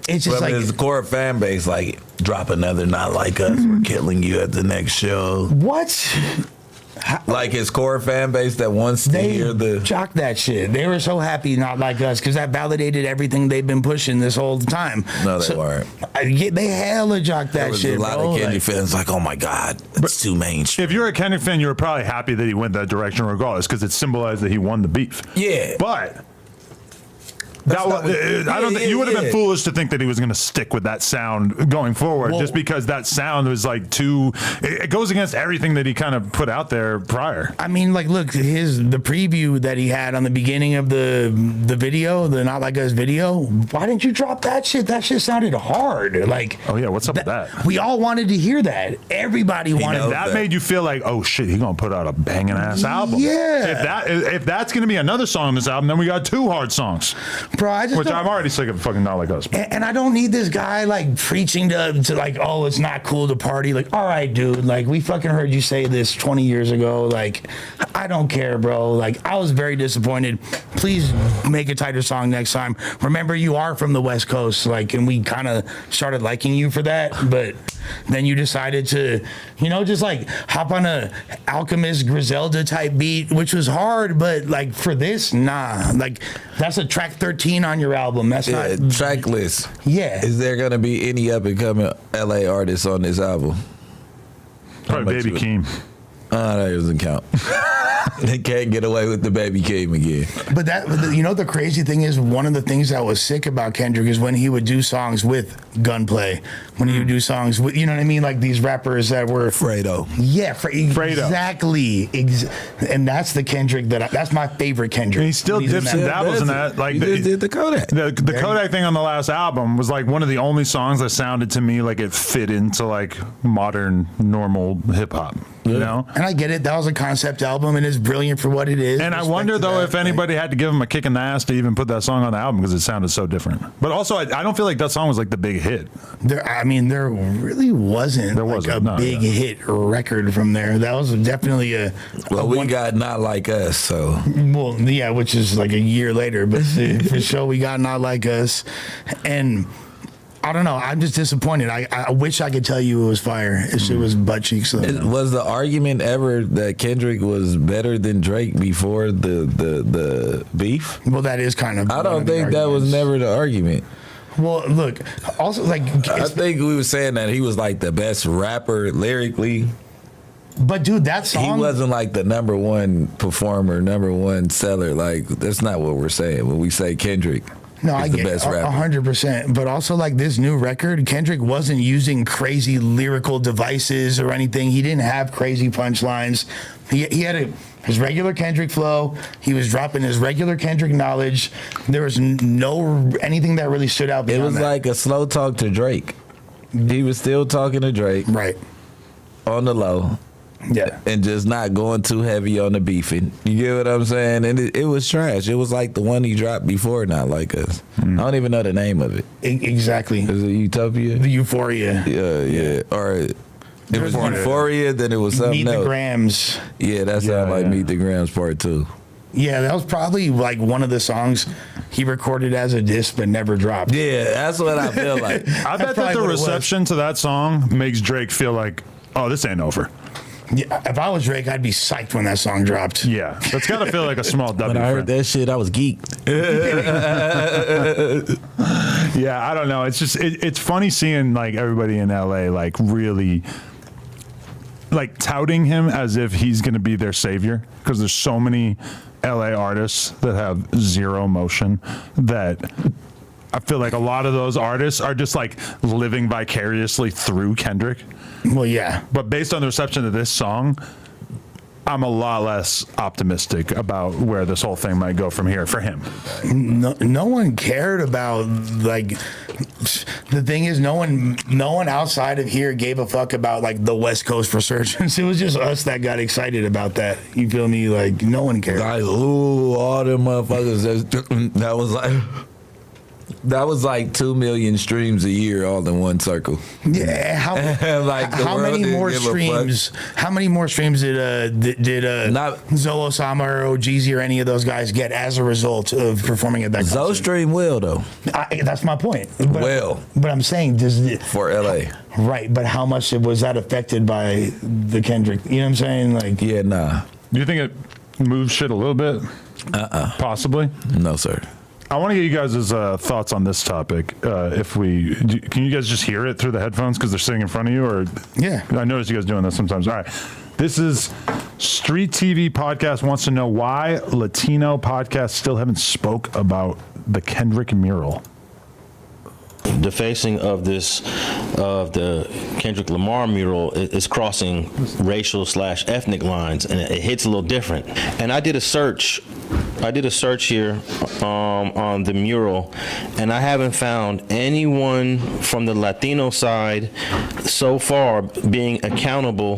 It's just like his core fan base, like, drop another Not Like Us, we're killing you at the next show. What? Like his core fan base that wants to They hear the. jocked that shit. They were so happy, Not Like Us, because that validated everything they've been pushing this whole time. No, they weren't. They hella jocked that There was shit, a lot bro. of Kendrick fans like, oh my God, it's too mainstream. If you're a Kendrick fan, you're probably happy that he went that direction regardless because it symbolized that he won the beef. Yeah. But that was, I don't think you would have been foolish to think that he was going to stick with that sound going forward, just because that sound was like too. It goes against everything that he kind of put out there prior. I mean, like, look, the preview that he had on the beginning of the video, the Not Like Us video. Why didn't you drop that shit? That shit sounded hard. Like, Oh yeah, what's up with that? we all wanted to hear that. Everybody wanted knows That that. made you feel like, oh shit, he's gonna put out a banging ass album. Yeah. If that's gonna be another song on this album, then we got 2 hard songs, Bro, I just which don't- I'm already sick of fucking Not Like Us. And I don't need this guy like preaching to like, oh, it's not cool to party. Like, all right, dude, like we fucking heard you say this 20 years ago. Like, I don't care, bro. Like, I was very disappointed. Please make a tighter song next time. Remember, you are from the West Coast, like, and we kind of started liking you for that. But then you decided to, just like hop on a Alchemist Griselda type beat, which was hard. But like for this, nah. Like that's a track 13 on your album. That's Yeah, not track list. Yeah. Is there gonna be any up and coming LA artists on this album? Probably much Baby you- Keem. That doesn't count. They can't get away with the Baby Keem again. But the crazy thing is, one of the things that was sick about Kendrick is when he would do songs with Gunplay, when he would do songs with, you know what I mean, like these rappers that were Fredo. Yeah, Fredo. Exactly. And that's the Kendrick that's my favorite Kendrick. And he still When he's in dips that- and dabbles in that. Like you just did the Kodak. The Kodak thing on the last album was like one of the only songs that sounded to me like it fit into like modern normal hip hop. You know? And I get it. That was a concept album, and it's brilliant for what it is. And I Respect wonder to though that. if anybody had to give him a kick in the ass to even put that song on the album because it sounded so different. But also, I don't feel like that song was like the big hit. There really wasn't. There like wasn't, a no, big yeah. hit record from there. That was definitely a Well, we got Not Like Us, so well, yeah, which is like a year later, but for sure we got Not Like Us, and I don't know. I'm just disappointed. I wish I could tell you it was fire. It shit was butt cheeks. was the argument ever that Kendrick was better than Drake before the beef? Well, that is kind of. I don't think that was never the argument. Well, look. Also, like, I think we were saying that he was like the best rapper lyrically. but dude, that song. He wasn't like the number one performer, number one seller. Like that's not what we're saying when we say Kendrick. No, is I the get best it, rapper. 100%. But also, like this new record, Kendrick wasn't using crazy lyrical devices or anything. He didn't have crazy punchlines. He had his regular Kendrick flow. He was dropping his regular Kendrick knowledge. There was no anything that really stood out. It Beyond was that. like a slow talk to Drake. He was still talking to Drake Right. on the low. Yeah. And just not going too heavy on the beefing. You get what I'm saying? And it was trash. It was like the one he dropped before Not Like Us. I don't even know the name of it. Exactly. Is it Utopia? The Euphoria. Yeah. Or it was Euphoria, then it was something Meet the else. Grams. Yeah, that sounded like Meet the Grams Part 2. Yeah, that was probably like one of the songs he recorded as a disc but never dropped. Yeah, that's what I feel like. I bet that probably the what it was. reception to that song makes Drake feel like, oh, this ain't over. Yeah, if I was Drake, I'd be psyched when that song dropped. Yeah, that's got to feel like a small W. When I for heard him. that shit, I was geeked. Yeah, I don't know. It's just it's funny seeing like everybody in LA like really like touting him as if he's going to be their savior because there's so many LA artists that have zero motion that I feel like a lot of those artists are just like living vicariously through Kendrick. Well, yeah. But based on the reception of this song, I'm a lot less optimistic about where this whole thing might go from here for him. No one cared about, like, the thing is, no one outside of here gave a fuck about like the West Coast resurgence. It was just us that got excited about that. You feel me? Like, no one cared. Like, ooh, all them motherfuckers that was like, That was like 2 million streams a year, all in one circle. Yeah, how many more streams? How many more streams did Zoe Osama or Jeezy or any of those guys get as a result of performing at that concert? Zoe stream will though. That's my point. But I'm saying for LA, right? But how much was that affected by the Kendrick? You know what I'm saying? Like, yeah, nah. Do you think it moves shit a little bit? Possibly. No, sir. I want to get you guys' thoughts on this topic. Can you guys just hear it through the headphones because they're sitting in front of you? Or yeah, I notice you guys doing this sometimes. All right, this is Street TV Podcast wants to know why Latino podcasts still haven't spoke about the Kendrick mural. Defacing of the Kendrick Lamar mural is crossing racial/ethnic lines, and it hits a little different. And I did a search here on the mural, and I haven't found anyone from the Latino side so far being accountable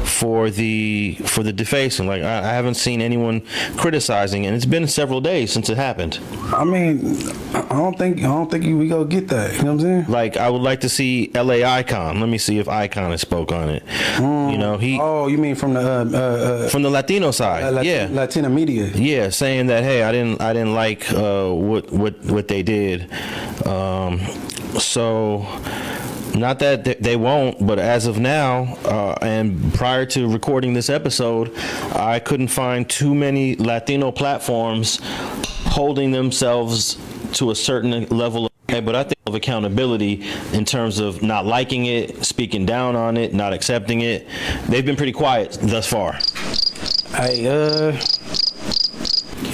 for the defacing. Like I haven't seen anyone criticizing, and it's been several days since it happened. I mean, I don't think we go get that. You know what I'm saying? Like I would like to see LA Icon. Let me see if Icon has spoke on it. You know, he. Oh, you mean from the Latino side? Yeah, Latino media. Yeah, saying that hey, I didn't like what they did. So. Not that they won't, but as of now, and prior to recording this episode, I couldn't find too many Latino platforms holding themselves to a certain level but I think of accountability in terms of not liking it, speaking down on it, not accepting it. They've been pretty quiet thus far.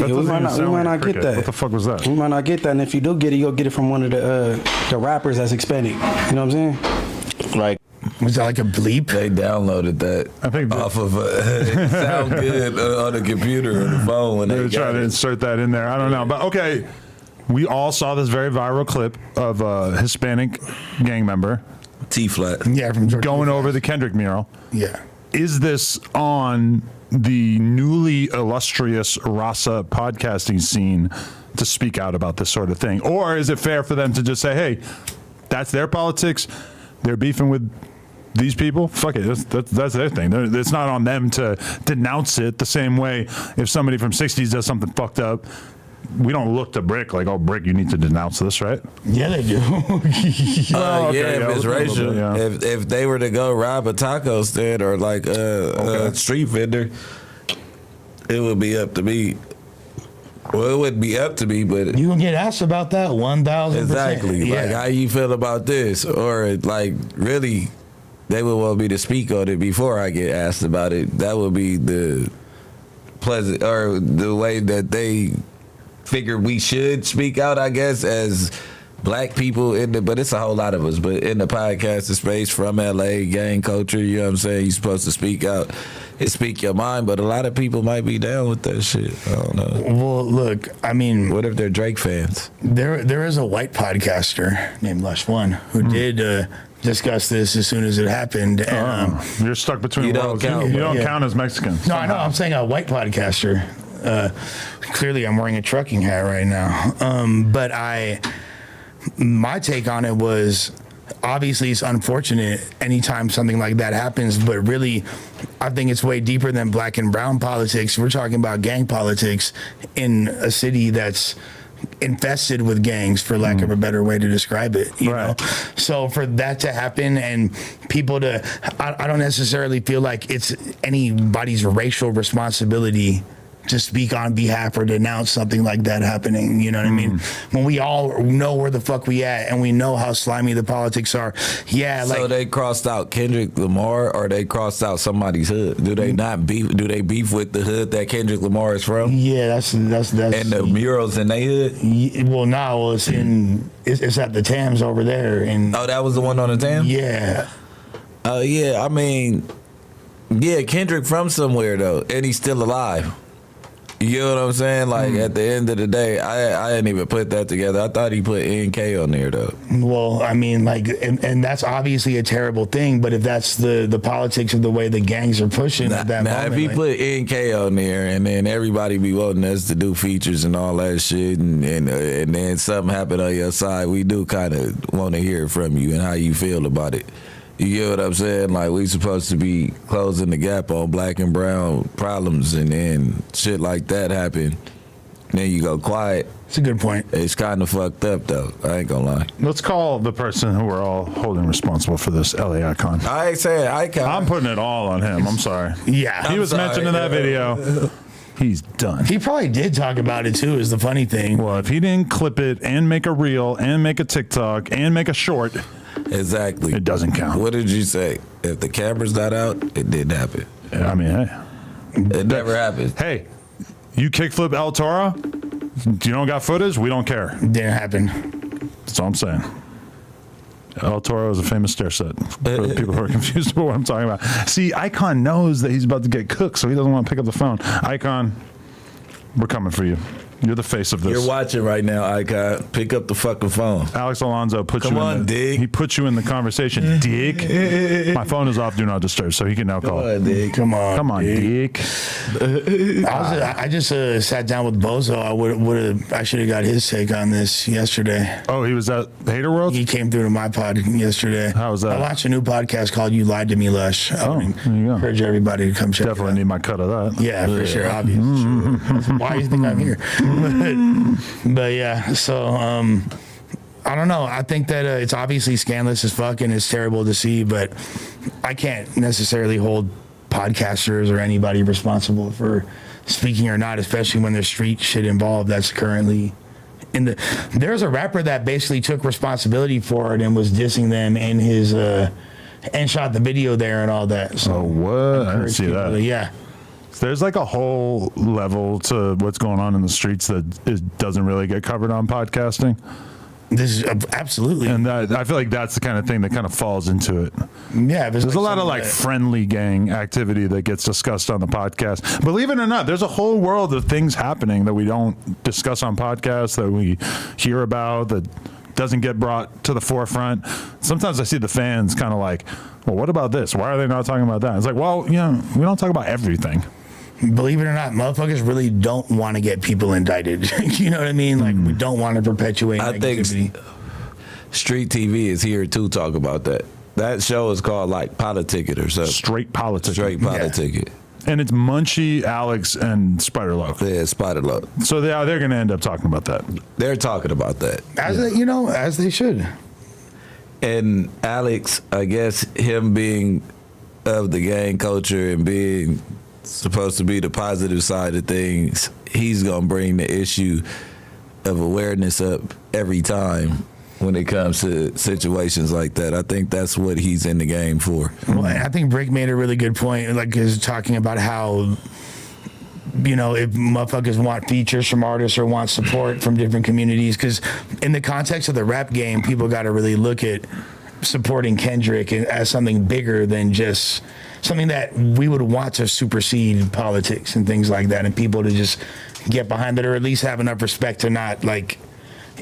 We might not get that. What the fuck was that? We might not get that, and if you do get it, you'll get it from one of the rappers that's Hispanic. You know what I'm saying? Like, was that like a bleep? They downloaded that I think off of it sound good on the computer or the phone when they they were trying to insert that in there. I don't know, but okay. We all saw this very viral clip of a Hispanic gang member T-Flat. Yeah, from Georgia. going over the Kendrick mural. Yeah. Is this on the newly illustrious Rasa podcasting scene to speak out about this sort of thing? Or is it fair for them to just say, hey, that's their politics, they're beefing with these people, fuck it, that's their thing. It's not on them to denounce it the same way if somebody from 60s does something fucked up. We don't look to Bricc like, oh, Bricc, you need to denounce this, right? Yeah, they do. If it's racial, yeah. if they were to go rob a taco stand or like a street vendor, it would be up to me. Well, it wouldn't be up to me, but You gonna get asked about that 1,000%. exactly. Yeah. Like, how you feel about this? Or like, really, they would want me to speak on it before I get asked about it. That would be the pleasant or the way that they figure we should speak out, I guess, as black people but it's a whole lot of us, but in the podcasting space from LA, gang culture, you know what I'm saying? You're supposed to speak out and speak your mind, but a lot of people might be down with that shit. I don't know. Well, look, I mean, What if they're Drake fans? there is a white podcaster named Lush One who did discuss this as soon as it happened. And, You're stuck between You don't worlds. count, You don't yeah. count as Mexican. no, I know, I'm saying a white podcaster. Clearly, I'm wearing a trucking hat right now. But my take on it was, obviously it's unfortunate anytime something like that happens, but really, I think it's way deeper than black and brown politics. We're talking about gang politics in a city that's infested with gangs, for lack of a better way to describe it, you know? So for that to happen and people to, I don't necessarily feel like it's anybody's racial responsibility to speak on behalf or denounce something like that happening. You know what I mean? When we all know where the fuck we at and we know how slimy the politics are. Yeah, like, So they crossed out Kendrick Lamar, or they crossed out somebody's hood? Do they not beef? Do they beef with the hood that Kendrick Lamar is from? yeah, that's And the murals in their hood? well, no, it's at the Tams over there, and Oh, that was the one on the Tam? yeah. Oh, yeah. I mean, yeah, Kendrick from somewhere, though, and he's still alive. You get what I'm saying? Like at the end of the day, I didn't even put that together. I thought he put NK on there though. Well, I mean, like, and that's obviously a terrible thing. But if that's the politics of the way the gangs are pushing at that Now, moment, if he like, put NK on there and then everybody be wanting us to do features and all that shit, and then something happen on your side, we do kind of want to hear from you and how you feel about it. You get what I'm saying? Like, we supposed to be closing the gap on black and brown problems, and then shit like that happen. Then you go quiet. it's a good point. It's kind of fucked up, though. I ain't gonna lie. Let's call the person who we're all holding responsible for this LA Icon. I ain't saying Icon. I'm putting it all on him. I'm sorry. Yeah, He was sorry. mentioned in that video. He's done. he probably did talk about it too. Is the funny thing. Well, if he didn't clip it and make a reel and make a TikTok and make a short, Exactly. it doesn't count. What did you say? If the camera's not out, it didn't happen. I mean, hey. It never happened. Hey, you kickflip El Toro? You don't got footage? We don't care. Didn't happen. That's all I'm saying. El Toro is a famous stair set for the people who are confused about what I'm talking about. See, Icon knows that he's about to get cooked, so he doesn't want to pick up the phone. Icon, we're coming for you. You're the face of this. You're watching right now, Icon. Pick up the fucking phone. Alex Alonso put Come you on, in the, Dick. He put you in the conversation, Dick. My phone is off, do not disturb, so he can now call. Come on, Come on, Dick. I just sat down with Bozo. I should have got his take on this yesterday. Oh, he was at Hater World? He came through to my pod yesterday. How was that? I watched a new podcast called "You Lied to Me, Lush." I Oh, would there you go. encourage everybody to come check Definitely it out. need my cut of that. Yeah, for sure, obvious. Why do you think I'm here? But yeah, so I don't know. I think that it's obviously scandalous as fuck and it's terrible to see, but I can't necessarily hold podcasters or anybody responsible for speaking or not, especially when there's street shit involved that's currently in the. There's a rapper that basically took responsibility for it and was dissing them in his and shot the video there and all that. So Oh, what? I didn't see people that. yeah. There's like a whole level to what's going on in the streets that doesn't really get covered on podcasting. This is absolutely. And that, I feel like that's the kind of thing that kind of falls into it. Yeah, There's a lot of something like that- friendly gang activity that gets discussed on the podcast. Believe it or not, there's a whole world of things happening that we don't discuss on podcasts, that we hear about, that doesn't get brought to the forefront. Sometimes I see the fans kind of like, well, what about this? Why are they not talking about that? It's like, well, you know, we don't talk about everything. Believe it or not, motherfuckers really don't want to get people indicted. You know what I mean? Like, we don't want to perpetuate I negativity. think Street TV is here to talk about that. That show is called like Politic-It or something. Straight politics. Straight Politic-It. And it's Munchie, Alex, and Spider Loaf. Yeah, Spider Loaf. So they're going to end up talking about that. They're talking about that. As they, you know, as they should. And Alex, I guess him being of the gang culture and being supposed to be the positive side of things, he's gonna bring the issue of awareness up every time when it comes to situations like that. I think that's what he's in the game for. Well, I think Bricc made a really good point, like, is talking about how, you know, if motherfuckers want features from artists or want support from different communities, because in the context of the rap game, people got to really look at supporting Kendrick as something bigger than just something that we would want to supersede politics and things like that, and people to just get behind it, or at least have enough respect to not like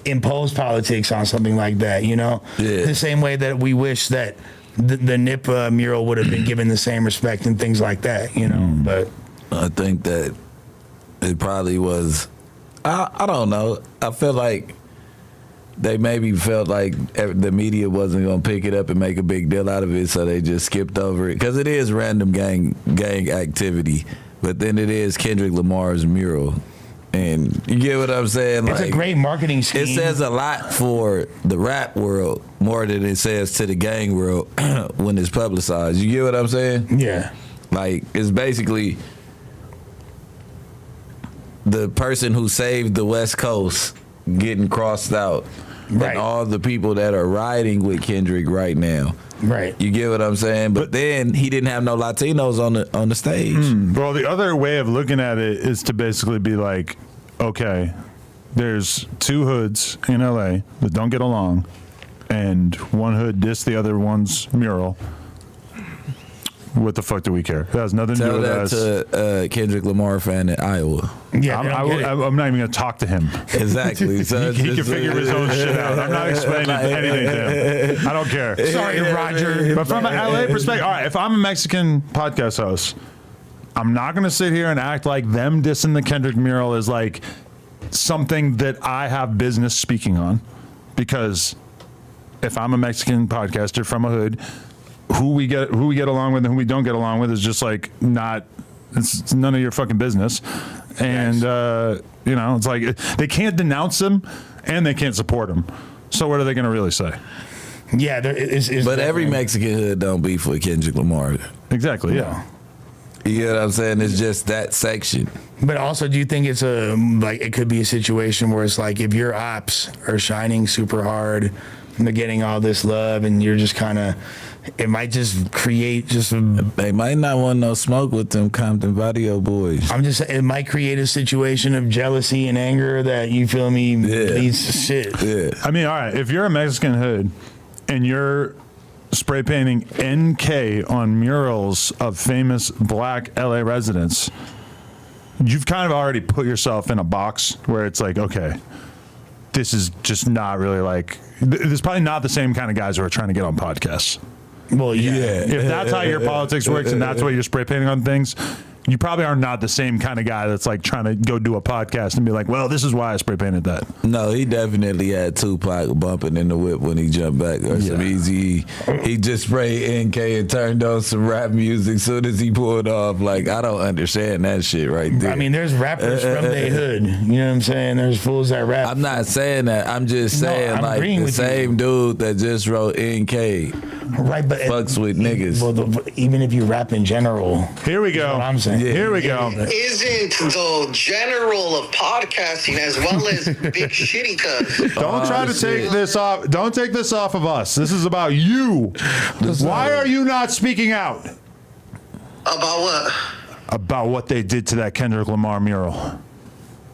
impose politics on something like that, you know? Yeah. The same way that we wish that the Nip mural would have been given the same respect and things like that, you know? But I think that it probably was, I don't know. I feel like they maybe felt like the media wasn't going to pick it up and make a big deal out of it, so they just skipped over it. Because it is random gang activity, but then it is Kendrick Lamar's mural. And you get what I'm saying? it's a great marketing scheme. It says a lot for the rap world more than it says to the gang world when it's publicized. You get what I'm saying? Yeah. Like, it's basically the person who saved the West Coast getting crossed out. Right. And all the people that are riding with Kendrick right now. Right. You get what I'm saying? But then he didn't have no Latinos on the stage. Well, the other way of looking at it is to basically be like, okay, there's two hoods in LA that don't get along, and one hood dissed the other one's mural. what the fuck do we care? That has nothing to do Tell with that us. to Kendrick Lamar fan in Iowa. Yeah, I'm not even going to talk to him. Exactly. So He can figure his own shit out. I'm not explaining anything to him. I don't care. sorry, Roger. But from an LA perspective, all right, if I'm a Mexican podcast host, I'm not going to sit here and act like them dissing the Kendrick mural is like something that I have business speaking on. Because if I'm a Mexican podcaster from a hood, who we get along with and who we don't get along with is just like not, it's none of your fucking business. And, you know, it's like they can't denounce him and they can't support him. So what are they going to really say? Yeah, there is. But every Mexican hood don't beef with Kendrick Lamar. Exactly, yeah. You know what I'm saying? It's just that section. But also, do you think it's it could be a situation where it's like if your ops are shining super hard and they're getting all this love and you're just kind of, it might just create They might not want no smoke with them Compton Video boys. I'm just saying, it might create a situation of jealousy and anger that, you feel me, leads to shit. Yeah. I mean, all right, if you're a Mexican hood and you're spray painting NK on murals of famous black LA residents, you've kind of already put yourself in a box where it's like, okay, this is just not really like, there's probably not the same kind of guys who are trying to get on podcasts. Well, yeah. If that's how your politics works and that's what you're spray painting on things, you probably are not the same kind of guy that's like trying to go do a podcast and be like, well, this is why I spray painted that. No, he definitely had Tupac bumping in the whip when he jumped back or some Easy. He just sprayed NK and turned on some rap music soon as he pulled off. Like, I don't understand that shit right there. I mean, there's rappers from the hood. You know what I'm saying? There's fools that rap. I'm not saying that. I'm just saying, I'm like, agreeing the with you. same dude that just wrote NK Right, but fucks with niggas. Well, even if you rap in general, Here we go. that's what I'm saying. Here we go. Isn't the general of podcasting as well as Big Shitty Cuz? Don't try to take this off. Don't take this off of us. This is about you. Why are you not speaking out About what? about what they did to that Kendrick Lamar mural?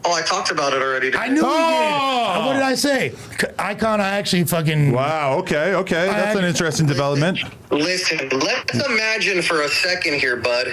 Oh, I talked about it already. I knew he did. What did I say? Icon, I actually fucking... Wow. Okay. That's an interesting development. Listen, let's imagine for a second here, bud,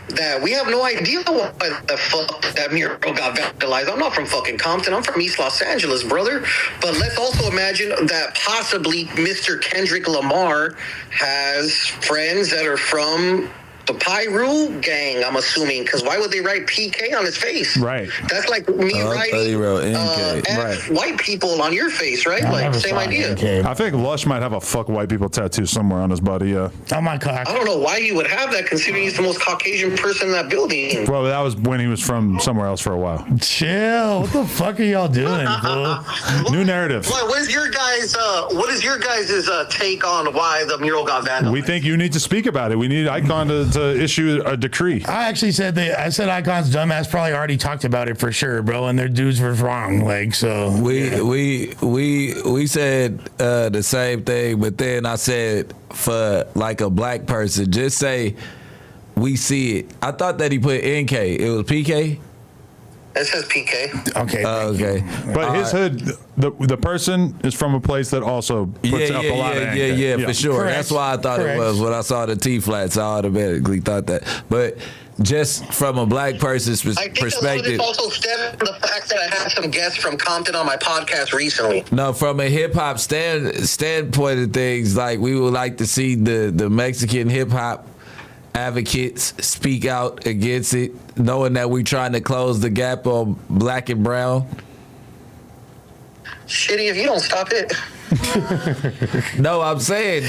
that we have no idea why the fuck that mural got vandalized. I'm not from fucking Compton. I'm from East Los Angeles, brother. But let's also imagine that possibly Mr. Kendrick Lamar has friends that are from the Pyru gang, I'm assuming, because why would they write PK on his face? Right. That's like me I thought writing he wrote NK. F white people on your face, right? I Like, never same saw idea. it. I think Lush might have a fuck white people tattoo somewhere on his body. Yeah. Oh my God. I don't know why he would have that, considering he's the most Caucasian person in that building. Well, that was when he was from somewhere else for a while. Chill. What the fuck are y'all doing, fool? New narrative. What is your guys' take on why the mural got vandalized? We think you need to speak about it. We need Icon to issue a decree. I actually said I said Icon's dumbass probably already talked about it for sure, bro, and their dudes were wrong. Like, so We said the same thing, but then I said for like a black person, just say we see it. I thought that he put NK. It was PK. It says PK. okay. Okay, But his hood, the person is from a place that also puts up a lot of anger. for sure. Correct. That's why I thought Correct. it was. When I saw the T flats, I automatically thought that. But just from a black person's I think perspective, a lot of this also stems from the fact that I had some guests from Compton on my podcast recently. no, from a hip hop standpoint of things, like we would like to see the Mexican hip hop advocates speak out against it, knowing that we're trying to close the gap on black and brown. Shitty, if you don't stop it. No, I'm saying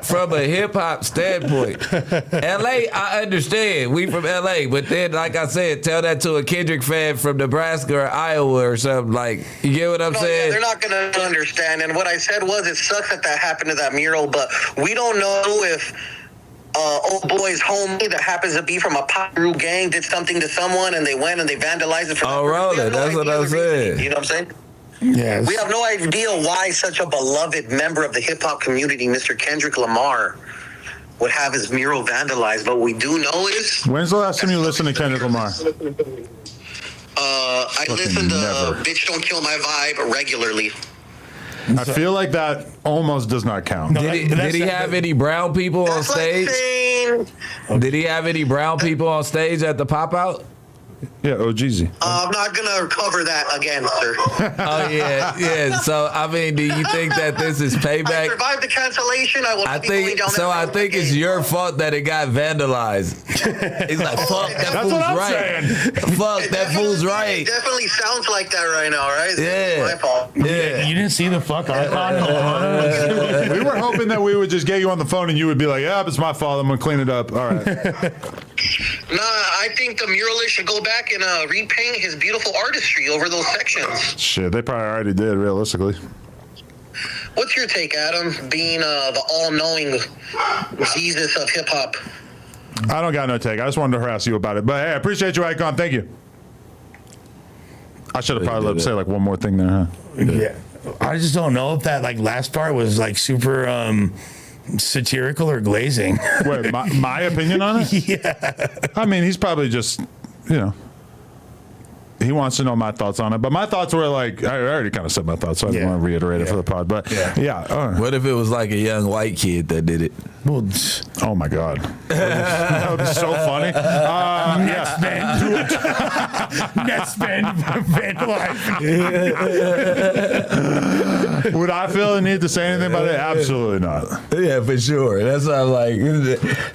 from a hip hop standpoint, LA, I understand. We from LA, but then, like I said, tell that to a Kendrick fan from Nebraska or Iowa or something. Like, you get what I'm No, saying? yeah, they're not going to understand. And what I said was, it sucks that happened to that mural, but we don't know if old boy's homie that happens to be from a Pyru gang did something to someone and they went and they vandalized it for Oh, that person. We Roland, have no that's what idea I'm the reason. saying. You know what I'm saying? Yes. We have no idea why such a beloved member of the hip hop community, Mr. Kendrick Lamar, would have his mural vandalized. But what we do know is, When's the last time you listened to Kendrick Lamar? I listen to never. Bitch Don't Kill My Vibe regularly. I feel like that almost does not count. No, Did he have any brown people on That's like stage? saying mean, Did he have any brown people on stage at the pop out? Yeah, Jeezy. I'm not gonna cover that again, sir. Oh yeah. So I mean, do you think that this is I payback? survived the cancellation. I will I not be going think down so. that I road think it's again. your fault that it got vandalized. He's like, fuck, that That's fool's what I'm right. saying. Fuck, It that fool's definitely- right. It definitely sounds like that right now, right? It's Yeah. my fault. Yeah. You didn't see the fuck icon? We were hoping that we would just get you on the phone and you would be like, yeah, it's my fault. I'm going to clean it up. All right. Nah, I think the muralist should go back and repaint his beautiful artistry over those sections. Shit, they probably already did, realistically. What's your take, Adam, being the all-knowing Jesus of hip-hop? I don't got no take. I just wanted to harass you about it. But hey, I appreciate you, Icon. Thank you. I should have probably let him say like one more thing there, huh? Yeah. I just don't know if that like last part was like super satirical or glazing. Wait, my opinion on it? Yeah. I mean, he's probably just, he wants to know my thoughts on it. But my thoughts were like, I already kind of said my thoughts, so I didn't want to reiterate it for the pod. But yeah. What if it was like a young white kid that did it? Well, Oh my God. That would be so funny. Yeah. Net spend vandalizing. Would I feel the need to say anything about it? Absolutely not. Yeah, for sure. That's what I'm like.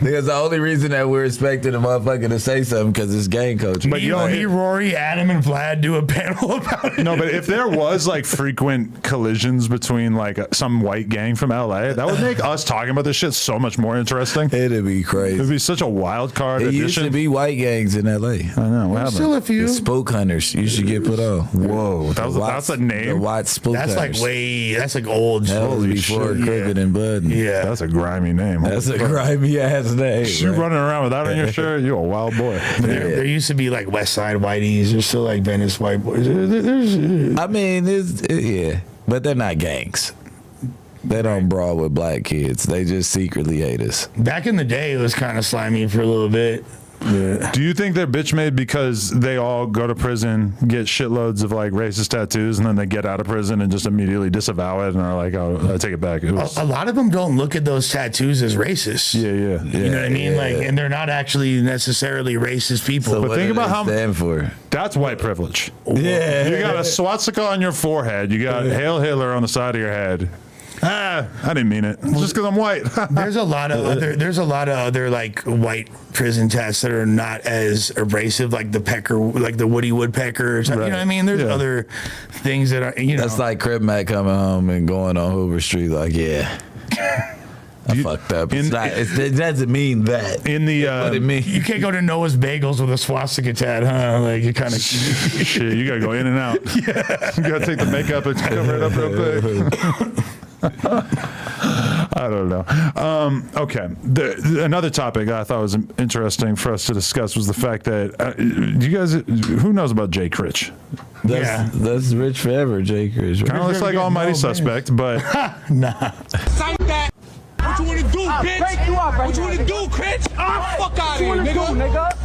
Because the only reason that we're expecting a motherfucker to say something because it's gang coaching. But you don't Me, Rory, Adam, and Vlad do a panel about it. No, but if there was like frequent collisions between like some white gang from LA, that would make us talking about this shit so much more interesting. It'd be It'd crazy. be such a wild card It used to addition. be white gangs in LA. I know. What happened? Still a few. The spook hunters. You should get put on. Whoa, that's a The name. white spook That's like hunters. that's like old. That was Holy before shit. Cricket and Bud. Yeah. That's a grimy name. That's a grimy ass name. You right? running around with that on your shirt? You a wild boy. There used to be like West Side Whiteys. There's still like Venice White Boys. I mean, yeah, but they're not gangs. They don't brawl with black kids. They just secretly hate us. Back in the day, it was kind of slimy for a little bit. Yeah. Do you think they're bitch made because they all go to prison, get shitloads of like racist tattoos, and then they get out of prison and just immediately disavow it and are like, "Oh, I take it back." It was, A lot of them don't look at those tattoos as racist. yeah. You know what I mean? Yeah. Like, and they're not actually necessarily racist people. So But what think do about they how- stand for. That's white privilege. Yeah, You got a swastika on your forehead. You got Hail Hitler on the side of your head. I didn't mean it. It's just because I'm white. There's a lot of other like white prison tats that are not as abrasive, like the pecker, like the Woody Woodpecker. Or something. You know what I mean? There's Yeah. other things that are That's like Crip Mac coming home and going on Hoover Street like, yeah, I fucked up. It doesn't mean that. In the What it mean? you can't go to Noah's Bagels with a swastika tat, huh? Like you kind of. shit, you gotta go in and out. Yeah. You gotta take the makeup and cover it up real quick. I don't know. Okay. Another topic I thought was interesting for us to discuss was the fact that you guys, who knows about Jay Critch? That's rich forever, Jay Critch. Kind of looks like Almighty Suspect, but Like that. What you wanna do, bitch? What you wanna do, Critch? Fuck out of here, nigga.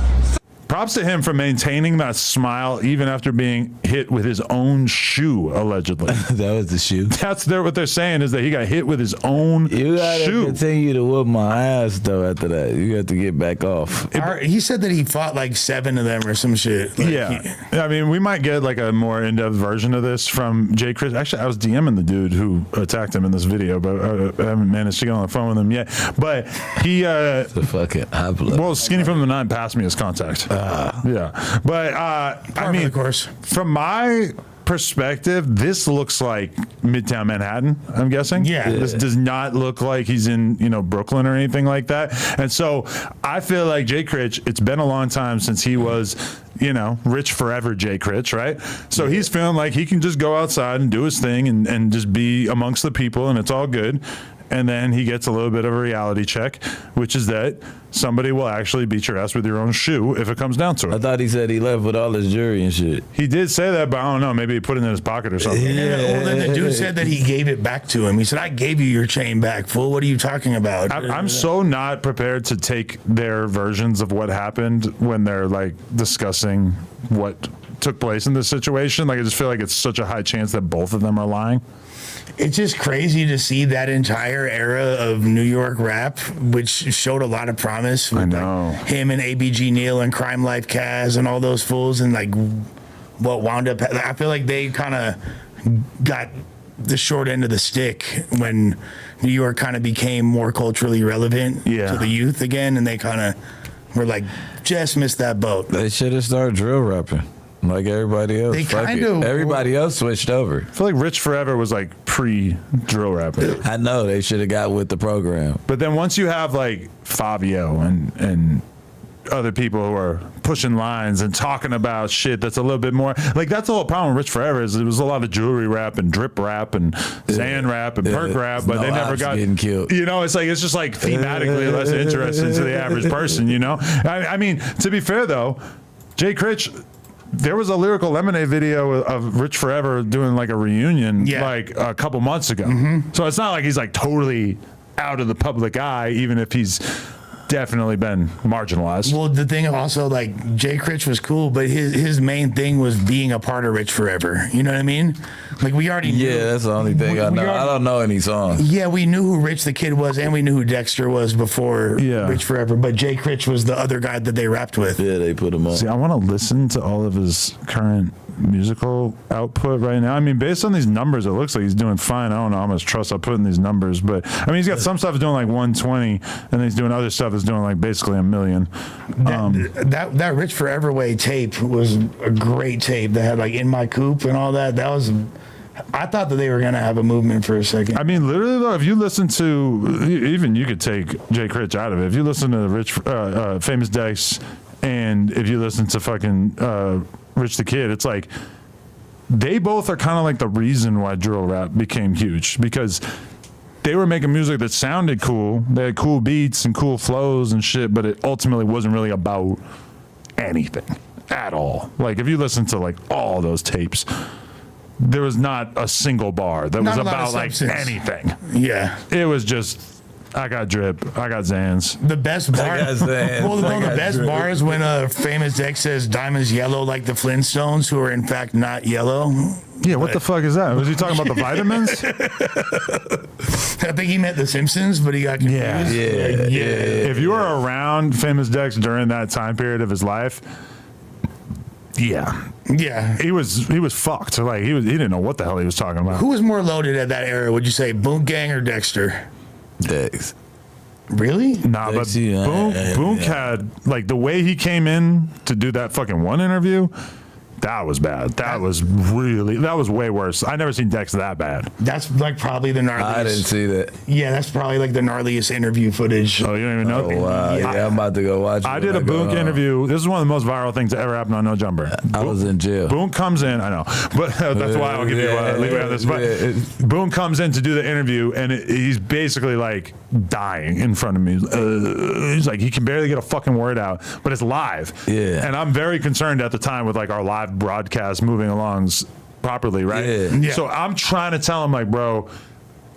props to him for maintaining that smile even after being hit with his own shoe, allegedly. That was the shoe. That's what they're saying is that he got hit with his own You gotta shoe. continue to whoop my ass though. After that, you got to get back off. He said that he fought like 7 of them or some shit. Like, Yeah. I mean, we might get like a more in-depth version of this from Jay Critch. Actually, I was DMing the dude who attacked him in this video, but I haven't managed to get on the phone with him yet. But he, The fucking high blood. well, Skinny from the 9 passed me his contact. Yeah. But, I mean, of course. from my perspective, this looks like Midtown Manhattan, I'm guessing. Yeah. This does not look like he's in, Brooklyn or anything like that. And so I feel like Jay Critch, it's been a long time since he was, rich forever Jay Critch, right? So he's feeling like he can just go outside and do his thing and just be amongst the people and it's all good. And then he gets a little bit of a reality check, which is that somebody will actually beat your ass with your own shoe if it comes down to I it. thought he said he left with all his jewelry and shit. He did say that, but I don't know. Maybe he put it in his pocket or something. Well, then the dude said that he gave it back to him. He said, "I gave you your chain back, fool. What are you talking about?" I'm so not prepared to take their versions of what happened when they're like discussing what took place in this situation. Like I just feel like it's such a high chance that both of them are lying. it's just crazy to see that entire era of New York rap, which showed a lot of promise. With, I know. like, him and ABG Neal and Crime Life Kaz and all those fools, and like what wound up. I feel like they kind of got the short end of the stick when New York kind of became more culturally relevant to the youth again, and they kind of were like, just missed that boat. They should have started drill rapping like everybody else. They Fuck it. kinda Everybody else switched over. I feel like Rich Forever was like pre-drill rapping. I know they should have got with the program. But then once you have like Fabio and other people who are pushing lines and talking about shit that's a little bit more like, that's the whole problem with Rich Forever is it was a lot of jewelry rap and drip rap and Zan rap and perk rap, but they never got getting killed. You know, it's just like thematically less interesting to the average person. You know, I mean, to be fair though, Jay Critch. There was a Lyrical Lemonade video of Rich Forever doing like a reunion like a couple months ago. So it's not like he's like totally out of the public eye, even if he's definitely been marginalized. Well, the thing also, like, Jay Critch was cool, but his main thing was being a part of Rich Forever. You know what I mean? Like, we already knew. Yeah, that's the only thing I know. I don't know any songs. Yeah, we knew who Rich the Kid was, and we knew who Dexter was before Rich Forever, but Jay Critch was the other guy that they rapped with. Yeah, they put him on. See, I want to listen to all of his current musical output right now. I mean, based on these numbers, it looks like he's doing fine. I don't know how much trust I put in these numbers, but I mean, he's got some stuff doing like 120, and then he's doing other stuff that's doing like basically 1 million. That Rich Forever Way tape was a great tape that had like In My Coupe and all that. That was, I thought that they were gonna have a movement for a second. I mean, literally though, if you listen to, even you could take Jay Critch out of it. If you listen to Rich, Famous Dex, and if you listen to fucking Rich the Kid, it's like they both are kind of like the reason why drill rap became huge, because they were making music that sounded cool. They had cool beats and cool flows and shit, but it ultimately wasn't really about anything at all. Like if you listen to like all those tapes, there was not a single bar that was about like anything. Yeah, it was just, I got drip, I got Zans. The best bar. Well, one of the best drip. bars when Famous Dex says diamonds yellow like the Flintstones, who are in fact not yellow. Yeah, what the fuck is that? Was he talking about the vitamins? I think he meant the Simpsons, but he got confused. Yeah. If you were around Famous Dex during that time period of his life, yeah, he was fucked. Like he didn't know what the hell he was talking about. Who was more loaded at that era? Would you say Boom Gang or Dexter? Dex. Really? Nah, but Boom had, like, the way he came in to do that fucking one interview, that was bad. That was way worse. I never seen Dex that bad. That's like probably the gnarliest. I didn't see that. Yeah, that's probably like the gnarliest interview footage. Oh, you don't even know? Oh, wow. Yeah, I'm about to go watch it. I did a Boom interview. This is one of the most viral things that ever happened on No Jumper. I was in jail. Boom comes in. I know, but that's why I'll give you leeway on this. But Boom comes in to do the interview, and he's basically like dying in front of me. He's like, he can barely get a fucking word out, but it's live. Yeah. And I'm very concerned at the time with like our live broadcast moving along properly, right? Yeah. So I'm trying to tell him, like, bro,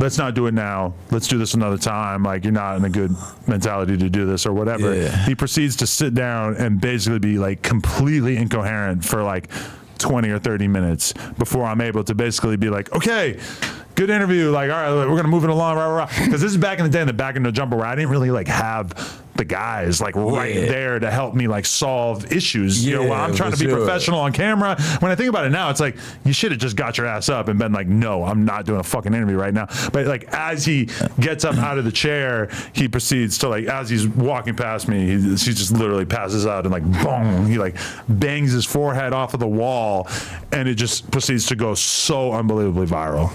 let's not do it now. Let's do this another time. Like, you're not in a good mentality to do this or whatever. Yeah. He proceeds to sit down and basically be like completely incoherent for like 20 or 30 minutes before I'm able to basically be like, okay, good interview. Like, all right, we're going to move it along. Because this is back in the day in the back of No Jumper where I didn't really like have the guys like right there to help me like solve issues. You know, while I'm trying to be professional on camera. When I think about it now, it's like you should have just got your ass up and been like, no, I'm not doing a fucking interview right now. But like as he gets up out of the chair, he proceeds to like, as he's walking past me, he just literally passes out and like boom, he like bangs his forehead off of the wall, and it just proceeds to go so unbelievably viral.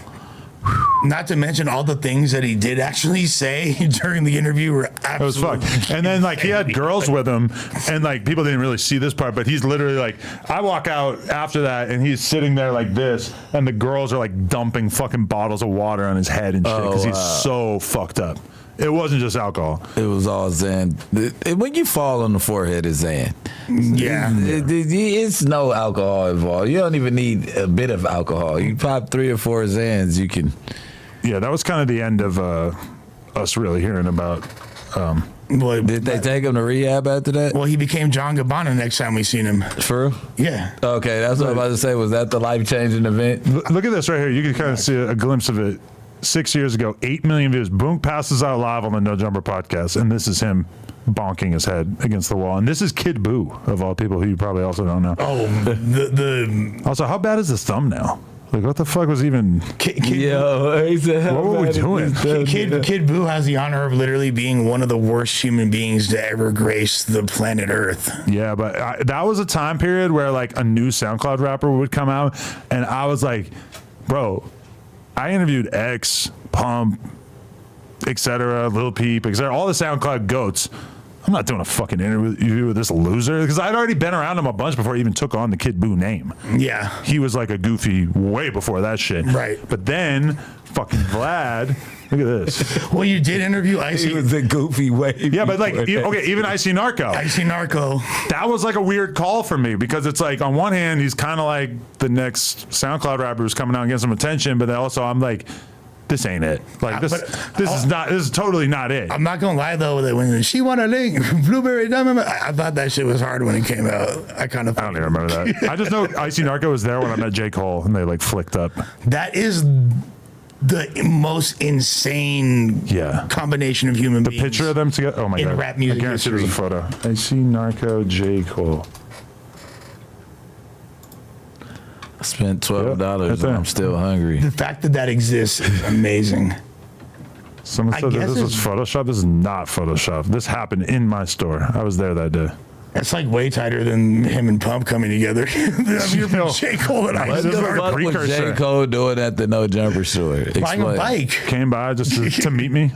Not to mention all the things that he did actually say during the interview were absolutely. It was fucked. And then like he had girls with him, and like people didn't really see this part, but he's literally like, I walk out after that, and he's sitting there like this, and the girls are like dumping fucking bottles of water on his head and shit because he's so fucked up. It wasn't just alcohol. It was all Xan. When you fall on the forehead, it's Xan. Yeah. It's no alcohol involved. You don't even need a bit of alcohol. You pop 3 or 4 Xans, you can. Yeah, that was kind of the end of us really hearing about. Well, Did they take him to rehab after that? well, he became John Gabbana next time we seen him. For real? Yeah. Okay, that's what I was about to say. Was that the life-changing event? Look at this right here. You can kind of see a glimpse of it. 6 years ago, 8 million views. Boonk passes out live on the No Jumper podcast, and this is him bonking his head against the wall. And this is Kid Boo, of all people, who you probably also don't know. Oh, Also, how bad is this thumbnail? Like, what the fuck was even... Yo, he said, What were we doing? Kid Boo has the honor of literally being one of the worst human beings to ever grace the planet Earth. Yeah, but that was a time period where, like, a new SoundCloud rapper would come out, and I was like, bro, I interviewed X, Pump, etc., Lil Peep, etc., all the SoundCloud goats. I'm not doing a fucking interview with this loser, because I'd already been around him a bunch before he even took on the Kid Boo name. Yeah. He was like a goofy way before that shit. Right. But then fucking Vlad, look at this. Well, you did interview Icy. He was a goofy way. Yeah, but like, okay, even Icy Narco. Icy Narco. That was like a weird call for me, because it's like, on one hand, he's kind of like the next SoundCloud rapper who's coming out and getting some attention, but then also I'm like, this ain't it. Like, this is totally not it. I'm not gonna lie though, that when she want a link, Blueberry Diamond, I thought that shit was hard when it came out. I don't even remember that. I just know Icy Narco was there when I met J. Cole, and they like flicked up. That is the most insane combination of human beings. The picture of them together. Oh my god! In rap music I guarantee history. there's a photo. Icy Narco, J. Cole. I spent $12 right and there. I'm still hungry. The fact that exists is amazing. Someone said that this was Photoshop. This is not Photoshop. This happened in my store. I was there that day. It's like way tighter than him and Pump coming together. I'm here for J. Cole and What Icy. the fuck was J. Cole doing at the No Jumper store? Buying a Explain. bike. Came by just to meet me.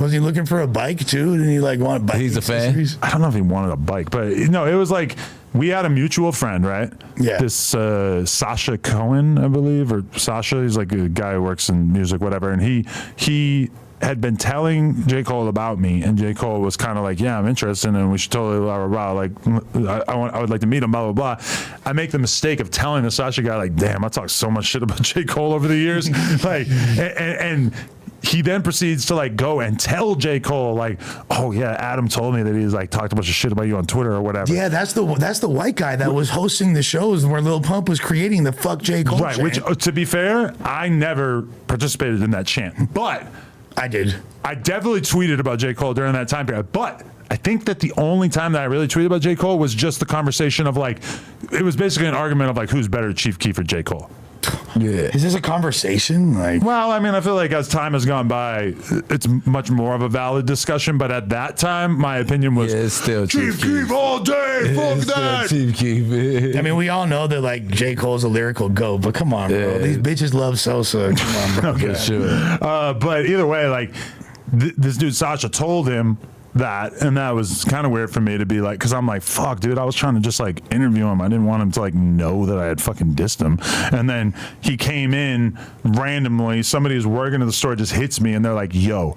Was he looking for a bike too? Didn't he like want a bike? He's a fan? accessories? I don't know if he wanted a bike, but no, it was like we had a mutual friend, right? Yeah. This Sasha Cohen, I believe, or Sasha. He's like a guy who works in music, whatever. And he had been telling J. Cole about me, and J. Cole was kind of like, yeah, I'm interested, and we should totally blah, blah, blah. Like, I would like to meet him, blah, blah, blah. I make the mistake of telling the Sasha guy, like, damn, I talked so much shit about J. Cole over the years. Like, and he then proceeds to like go and tell J. Cole, like, oh yeah, Adam told me that he's like talked a bunch of shit about you on Twitter or whatever. Yeah, that's the white guy that was hosting the shows where Lil Pump was creating the fuck J. Cole Right, chant. which, to be fair, I never participated in that chant, but I did. I definitely tweeted about J. Cole during that time period. But I think that the only time that I really tweeted about J. Cole was just the conversation of like, it was basically an argument of like, who's better, Chief Keef or J. Cole? Yeah. Is this a conversation? Like, Well, I mean, I feel like as time has gone by, it's much more of a valid discussion. But at that time, my opinion was, Yeah, it's still Chief Chief Keef. Keef all day, fuck It's still that. Chief Keef. I mean, we all know that like J. Cole's a lyrical goat, but come on, bro. Yeah. These bitches love Sosa. Come on, bro. For sure. But either way, like this dude Sasha told him that, and that was kind of weird for me to be like, because I'm like, fuck, dude, I was trying to just like interview him. I didn't want him to like know that I had fucking dissed him. And then he came in randomly. Somebody who's working at the store just hits me, and they're like, yo,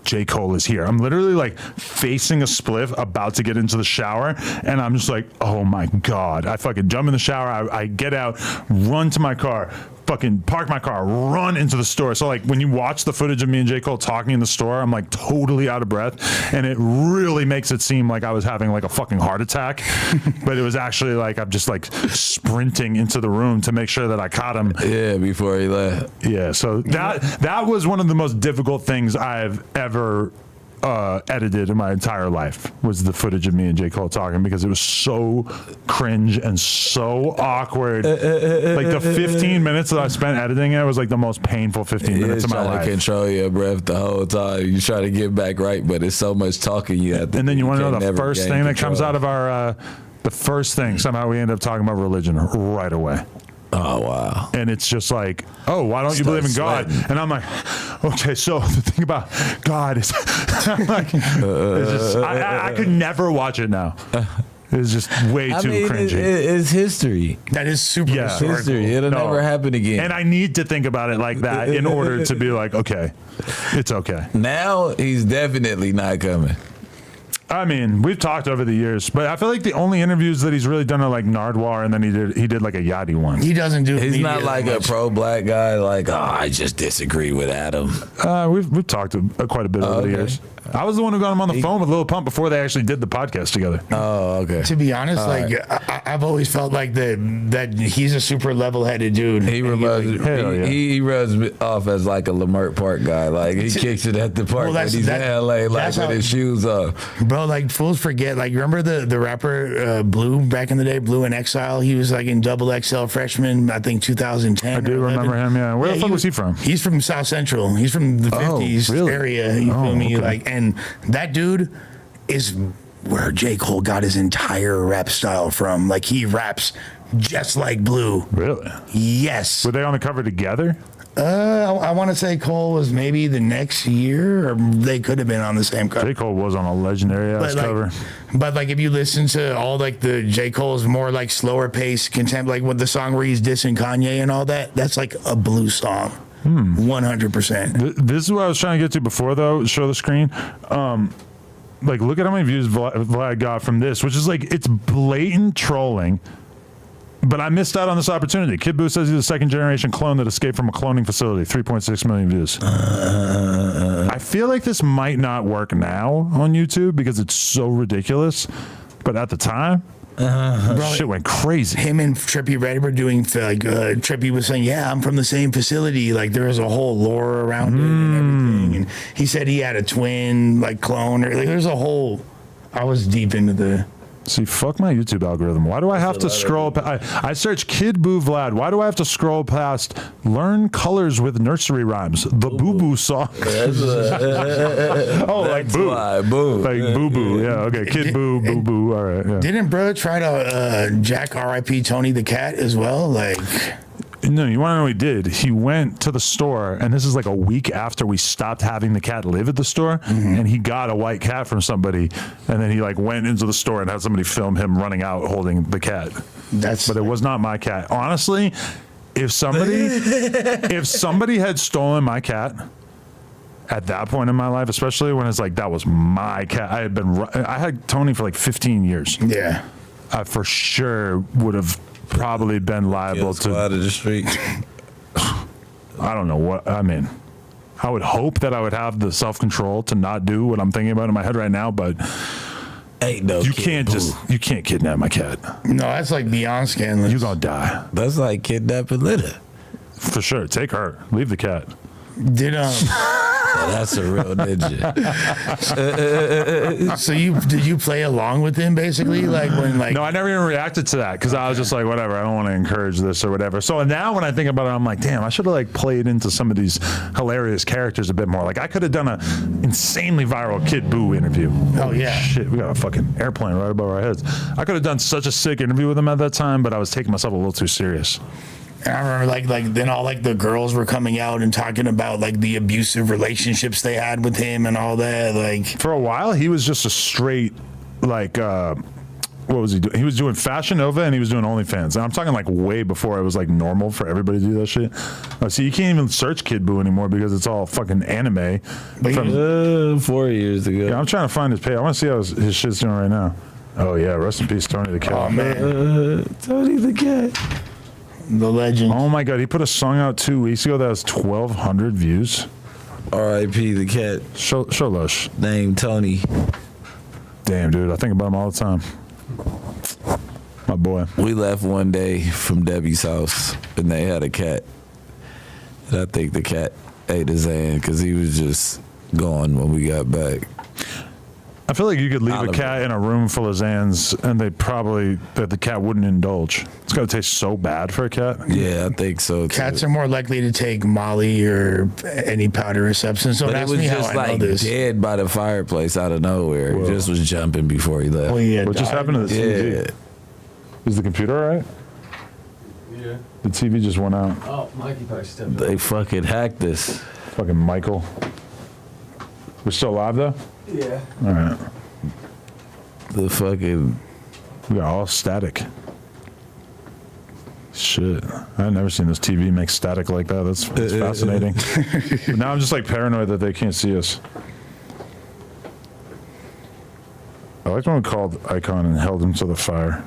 J. Cole is here. I'm literally like facing a spliff, about to get into the shower, and I'm just like, oh my God. I fucking jump in the shower, I get out, run to my car, fucking park my car, run into the store. So like when you watch the footage of me and J. Cole talking in the store, I'm like totally out of breath, and it really makes it seem like I was having like a fucking heart attack. But it was actually like I'm just like sprinting into the room to make sure that I caught him. Yeah, before he left. Yeah, so that was one of the most difficult things I've ever edited in my entire life, was the footage of me and J. Cole talking, because it was so cringe and so awkward. Like the 15 minutes that I spent editing it was like the most painful 15 minutes of my trying life. to control your breath the whole time. You try to get back right, but it's so much talking you have to. And then you want to can't know the never first gain thing that control. comes out of our the first thing, somehow we end up talking about religion right away. Oh wow! And it's just like, oh, why don't you believe in God? sweating. And I'm like, okay, so the thing about God is, I'm like, it's just, I could never watch it now. It's just way too cringy. It's history. That is super Yeah. historical. History. It'll No. never happen again. And I need to think about it like that in order to be like, okay, it's okay. Now he's definitely not coming. I mean, we've talked over the years, but I feel like the only interviews that he's really done are like Nardwar, and then he did like a Yachty one. He doesn't do. He's media not like that a much. pro-black guy. Like, oh, I just disagree with Adam. We've talked quite a bit over the Okay. years. I was the one who got him on the phone with Lil Pump before they actually did the podcast together. Oh, okay. To be honest, I've always felt like that he's a super level-headed dude. He reminds hell yeah. he runs me off as like a Lamert Park guy. Like he kicks it at the park when he's in LA, like with his shoes off. Bro, like fools forget. Like remember the rapper Blue back in the day, Blue in Exile. He was like in Double XL Freshman, I think 2010. I do remember him. Yeah, where the fuck was he from? He's from South Central. He's from the 50s really? area. You feel me? Okay. Like, and that dude is where J. Cole got his entire rap style from. Like he raps just like Blue. Really? Yes. Were they on the cover together? I want to say Cole was maybe the next year, or they could have been on the same cover. J. Cole was on a legendary ass cover. But like if you listen to all like the J. Cole's more like slower paced contempt, like with the song where he's dissing Kanye and all that, that's like a Blue song. 100%. This is what I was trying to get to before, though. Show the screen. Like, look at how many views Vlad got from this, which is like, it's blatant trolling. But I missed out on this opportunity. Kid Boo says he's a second generation clone that escaped from a cloning facility. 3.6 million views. I feel like this might not work now on YouTube because it's so ridiculous. But at the time, shit went crazy. Him and Trippie Redd were doing like Trippie was saying, "Yeah, I'm from the same facility." Like there was a whole lore around it and everything. And he said he had a twin, like clone, or like there's a whole. I was deep into the. See, fuck my YouTube algorithm. Why do I have to scroll? I search Kid Boo Vlad. Why do I have to scroll past Learn Colors with Nursery Rhymes? The Boo Boo song. Oh, like Boo. Boo. Like Boo Boo. Yeah, okay. Kid Boo, Boo Boo. All right. Yeah. Didn't bro try to jack R.I.P. Tony the cat as well? Like. No, you want to know what he did? He went to the store, and this is like a week after we stopped having the cat live at the store, and he got a white cat from somebody, and then he like went into the store and had somebody film him running out holding the cat. But it was not my cat. Honestly, if somebody had stolen my cat at that point in my life, especially when it's like that was my cat, I had Tony for like 15 years. Yeah, I for sure would have probably been liable to out of the street. I don't know what I mean. I would hope that I would have the self-control to not do what I'm thinking about in my head right now, but Ain't no you Kid can't kidnap my cat. no, that's like beyond scandalous. You're gonna die That's like kidnapping Lita. for sure. Take her. Leave the cat. Did That's a real ninja. so did you play along with him basically, like when like No, I never even reacted to that because I was just like, whatever. I don't want to encourage this or whatever. So now when I think about it, I'm like, damn, I should have like played into some of these hilarious characters a bit more. Like I could have done a insanely viral Kid Boo interview. Oh, yeah. Shit, we got a fucking airplane right above our heads. I could have done such a sick interview with him at that time, but I was taking myself a little too serious. And I remember like then all like the girls were coming out and talking about like the abusive relationships they had with him and all that. Like For a while, he was just a straight like what was he doing? He was doing Fashion Nova and he was doing OnlyFans. And I'm talking like way before it was like normal for everybody to do that shit. See, you can't even search Kid Boo anymore because it's all fucking anime. But From, 4 years ago. yeah, I'm trying to find his page. I want to see how his shit's doing right now. Oh yeah, rest in peace, Tony the Cat. oh man, Tony the cat. the legend. Oh my god, he put a song out 2 weeks ago that has 1,200 views. R.I.P. the cat. Show Lush. Named Tony. Damn, dude, I think about him all the time. My boy. We left one day from Debbie's house and they had a cat. And I think the cat ate his hand because he was just gone when we got back. I feel like you could leave a Oliver. cat in a room full of Zans and that the cat wouldn't indulge. It's got to taste so bad for a cat. Yeah, I think so too. Cats are more likely to take Molly or any powder or substance. So But it that's was me how just I know like this. dead by the fireplace out of nowhere. He just was jumping before he left. Oh, yeah, What just happened to the TV? Yeah. Is the computer all right? Yeah. The TV just went out. Oh, Mikey probably stepped up. They fucking hacked us. Fucking Michael. We're still live though? Yeah. All right. The fucking We got all static. Shit. I've never seen this TV make static like that. That's fascinating. But now I'm just like paranoid that they can't see us. I liked when we called Icon and held him to the fire.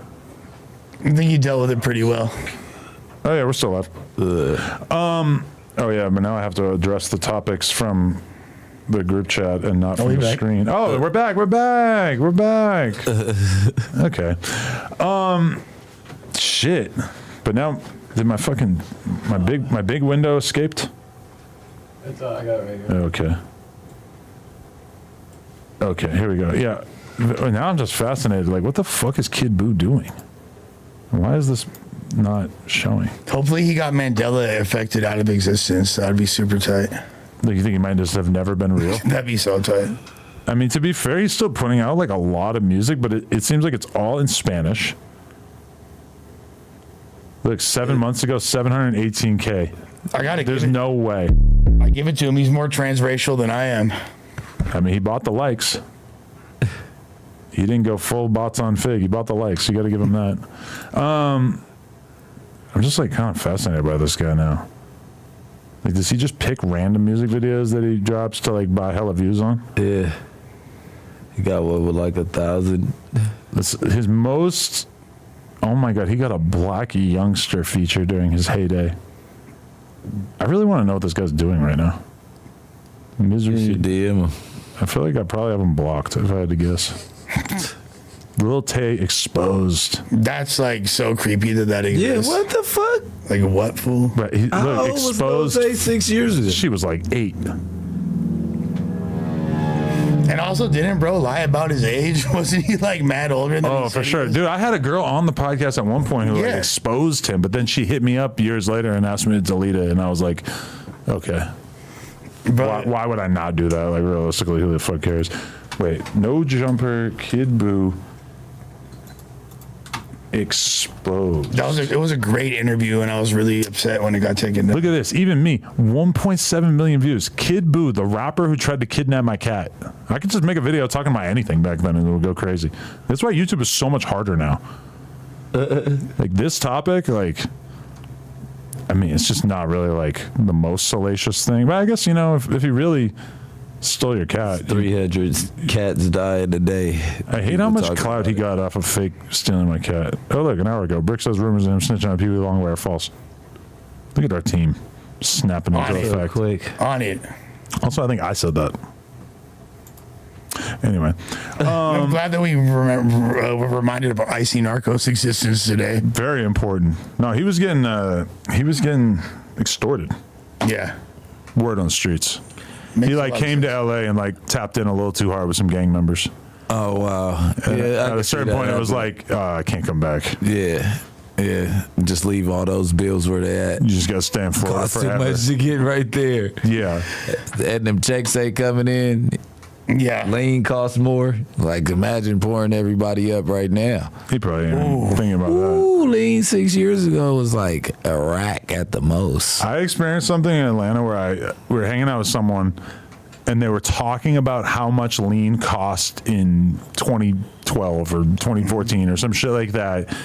I think you dealt with it pretty well. Oh yeah, we're still live. Oh yeah, but now I have to address the topics from the group chat and not from we the back? screen. Oh, we're back. Okay. Shit. But now, did my big window escaped? It's I got it right here. Okay. Okay, here we go. Yeah. Now I'm just fascinated. Like, what the fuck is Kid Buu doing? Why is this not showing? Hopefully he got Mandela affected out of existence. That'd be super tight. Like, you think he might just have never been real? That'd be so tight. I mean, to be fair, he's still putting out like a lot of music, but it seems like it's all in Spanish. Look, 7 months ago, 718K. I gotta There's give it. no way. I give it to him. He's more transracial than I am. I mean, he bought the likes. He didn't go full bots on Fig. He bought the likes. You got to give him that. I'm just like kind of fascinated by this guy now. Like, does he just pick random music videos that he drops to like buy hella views on? Yeah. He got one with like 1,000. His most. Oh my God, he got a black youngster feature during his heyday. I really want to know what this guy's doing right now. Misery. You DM him. I feel like I probably have him blocked if I had to guess. Lil Tay exposed. That's like so creepy that exists. Yeah, what the fuck? Like what fool? Right, How look, old was exposed. Lil Tay 6 years ago? She was like 8. And also, didn't bro lie about his age? Wasn't he like mad older than? Oh, he for said he sure, was? dude. I had a girl on the podcast at one point who like Yeah. exposed him, but then she hit me up years later and asked me to delete it, and I was like, okay. But Why would I not do that? Like, realistically, who the fuck cares? Wait, no jumper, Kid Buu exposed. it was a great interview, and I was really upset when it got taken down. Look at this. Even me, 1.7 million views. Kid Buu, the rapper who tried to kidnap my cat. I could just make a video talking about anything back then and it would go crazy. That's why YouTube is so much harder now. Like, this topic, like, I mean, it's just not really like the most salacious thing. But I guess, you know, if he really stole your cat. 300 cats die in a day. I hate how much clout he got off of fake stealing my cat. Oh, look, an hour ago. Bricc says rumors of him snitching on Pee Wee Longway are false. Look at our team snapping into On it. effect. Quick. On it. Also, I think I said that. Anyway, I'm glad that we were reminded about Icy Narcos' existence today. very important. No, he was getting extorted. Yeah. Word on the streets. Makes He a like lot of came to sense. LA and like tapped in a little too hard with some gang members. Oh, wow. And Yeah, I at can a see certain that point, it was happening. like, I can't come back. Yeah. Yeah. Just leave all those bills where they at. You just got to stay in Florida Cost too forever. much to get right there. Yeah. And them checks ain't coming in. Yeah. Lean costs more. Like, imagine pouring everybody up right now. He probably ain't even thinking about that. Ooh, lean 6 years ago was like a rack at the most. I experienced something in Atlanta where we were hanging out with someone and they were talking about how much lean cost in 2012 or 2014 or some shit like that.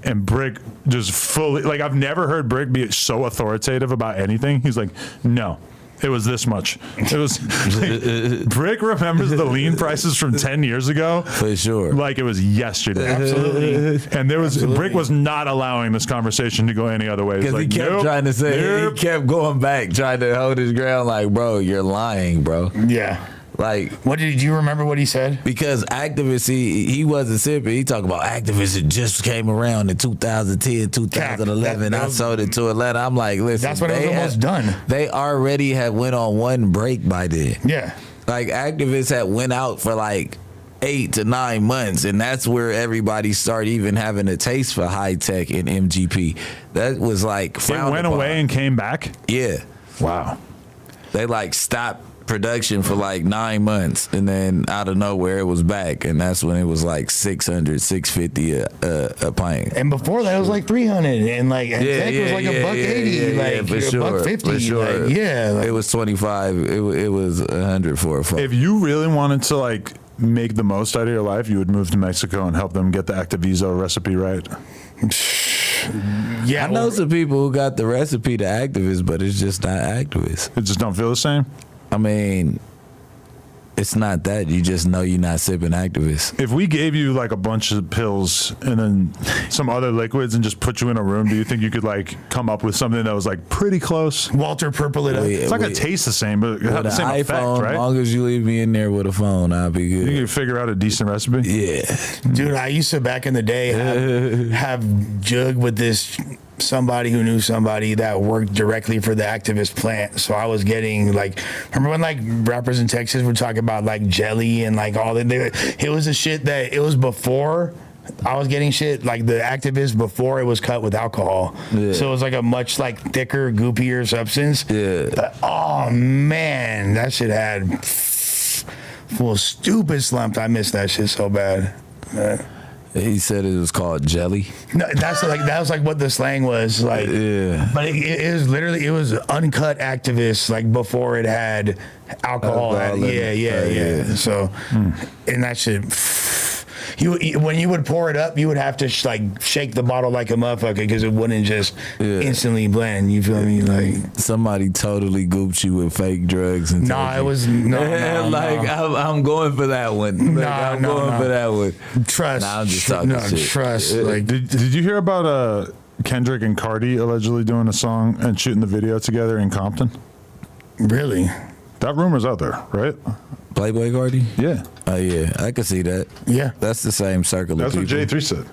And Bricc just fully, like, I've never heard Bricc be so authoritative about anything. He's like, no, it was this much. It was, like, Bricc remembers the lean prices from 10 years ago. For sure. Like it was yesterday. Absolutely. And there was, Bricc was not allowing this conversation to go any other way. Because Like, he kept nope, trying to say, nope. he kept going back, trying to hold his ground like, bro, you're lying, bro. Yeah. Like, What did you remember what he said? because activists, he wasn't simping. He talking about activists that just came around in 2010, 2011. That I was- sold it to Atlanta. I'm like, listen. That's when it was they almost done. They already had went on one break by then. Yeah. Like, activists had went out for like 8 to 9 months, and that's where everybody started even having a taste for high tech and MGP. That was like It frowned went upon. away and came back. Yeah. Wow. They like stopped production for like 9 months, and then out of nowhere it was back, and that's when it was like 600, 650 a pint. And before that, it was like 300, and like and tech was like a buck 80, like for a sure, buck 50. for sure. Like, yeah. Like, It was 25. It was 100 for a phone. If you really wanted to like make the most out of your life, you would move to Mexico and help them get the Activiso recipe right. yeah. I know some people who got the recipe to activists, but it's just not activists. It just don't feel the same. I mean, It's not that. You just know you're not sipping activists. If we gave you like a bunch of pills and then some other liquids and just put you in a room, do you think you could like come up with something that was like pretty close? Walter Purple it up. It's not gonna taste the same, but it have the same iPhone, effect, right? As long as you leave me in there with a phone, I'll be good. You can figure out a decent recipe. Yeah. Dude, I used to back in the day have jug with this somebody who knew somebody that worked directly for the activist plant. So I was getting like, remember when like rappers in Texas would talk about like jelly and like all that? It was a shit that it was before I was getting shit like the activist before it was cut with alcohol. Yeah. So it was like a much like thicker, goopier substance. Yeah. But, oh man, that shit had full stupid slumped. I missed that shit so bad. He said it was called jelly. No, that was like what the slang was like. Yeah. But it was literally uncut activists like before it had alcohol. Yeah. So, and that shit. When you would pour it up, you would have to like shake the bottle like a motherfucker because it wouldn't just instantly blend. You feel me? Like somebody totally gooped you with fake drugs and it was no. I'm going for that one. I'm going for that one. Trust. I'm just talking shit. Trust. Like, did you hear about Kendrick and Cardi allegedly doing a song and shooting the video together in Compton? Really? That rumor's out there, right? Playboy Cardi? Yeah. Oh yeah, I could see that. Yeah, that's the same circle. That's of what people. J3 said.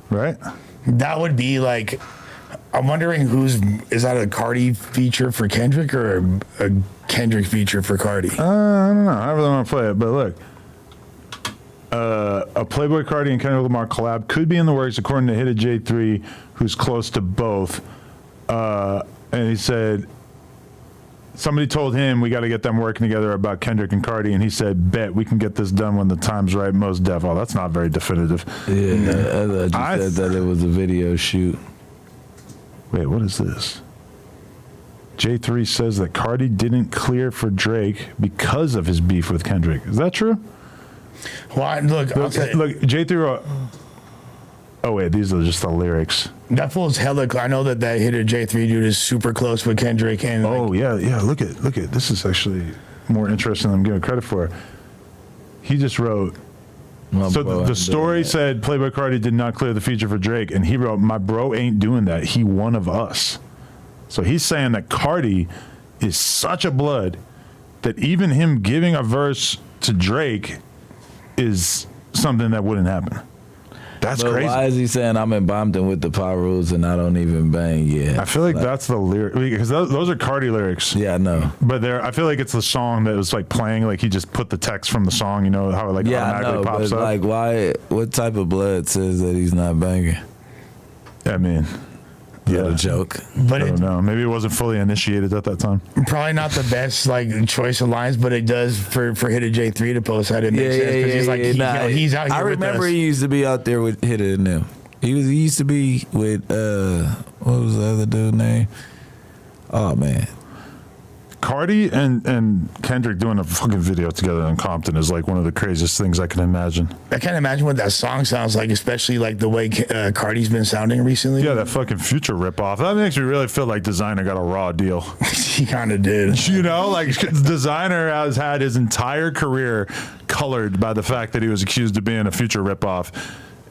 Right? That would be like, I'm wondering is that a Cardi feature for Kendrick or a Kendrick feature for Cardi? I don't know. I really want to play it, but look. A Playboy Cardi and Kendrick Lamar collab could be in the works, according to Hit It J3, who's close to both. And he said, somebody told him we got to get them working together about Kendrick and Cardi, and he said, bet we can get this done when the time's right. Most def. Oh, that's not very definitive. Yeah, I said that it was a video shoot. Wait, what is this? J3 says that Cardi didn't clear for Drake because of his beef with Kendrick. Is that true? Well, look, J3 wrote, oh wait, these are just the lyrics. That fool's hella. I know that Hit It J3 dude is super close with Kendrick and. Oh yeah. Look at this is actually more interesting than I'm giving credit for. He just wrote. The story said Playboy Cardi did not clear the feature for Drake, and he wrote, "My bro ain't doing that. He one of us." So he's saying that Cardi is such a blood that even him giving a verse to Drake is something that wouldn't happen. That's crazy. Why is he saying I'm in Bompton with the Pyrus and I don't even bang yet? I feel like that's the lyric, because those are Cardi lyrics. Yeah, I know. But I feel like it's the song that was like playing, like he just put the text from the song, you know, how it like automatically pops up. Like, why? What type of blood says that he's not banging? I mean, a joke. But I don't know. Maybe it wasn't fully initiated at that time. Probably not the best like choice of lines, but it does for Hit It J3 to post that. It makes sense because he's like he's out here. I remember he used to be out there with Hit It and them. He used to be with what was the other dude's name? Oh man. Cardi and Kendrick doing a fucking video together in Compton is like one of the craziest things I can imagine. I can't imagine what that song sounds like, especially like the way Cardi's been sounding recently. Yeah, that fucking Future ripoff. That makes me really feel like Designer got a raw deal. He kind of did. You know, like Designer has had his entire career colored by the fact that he was accused of being a Future ripoff.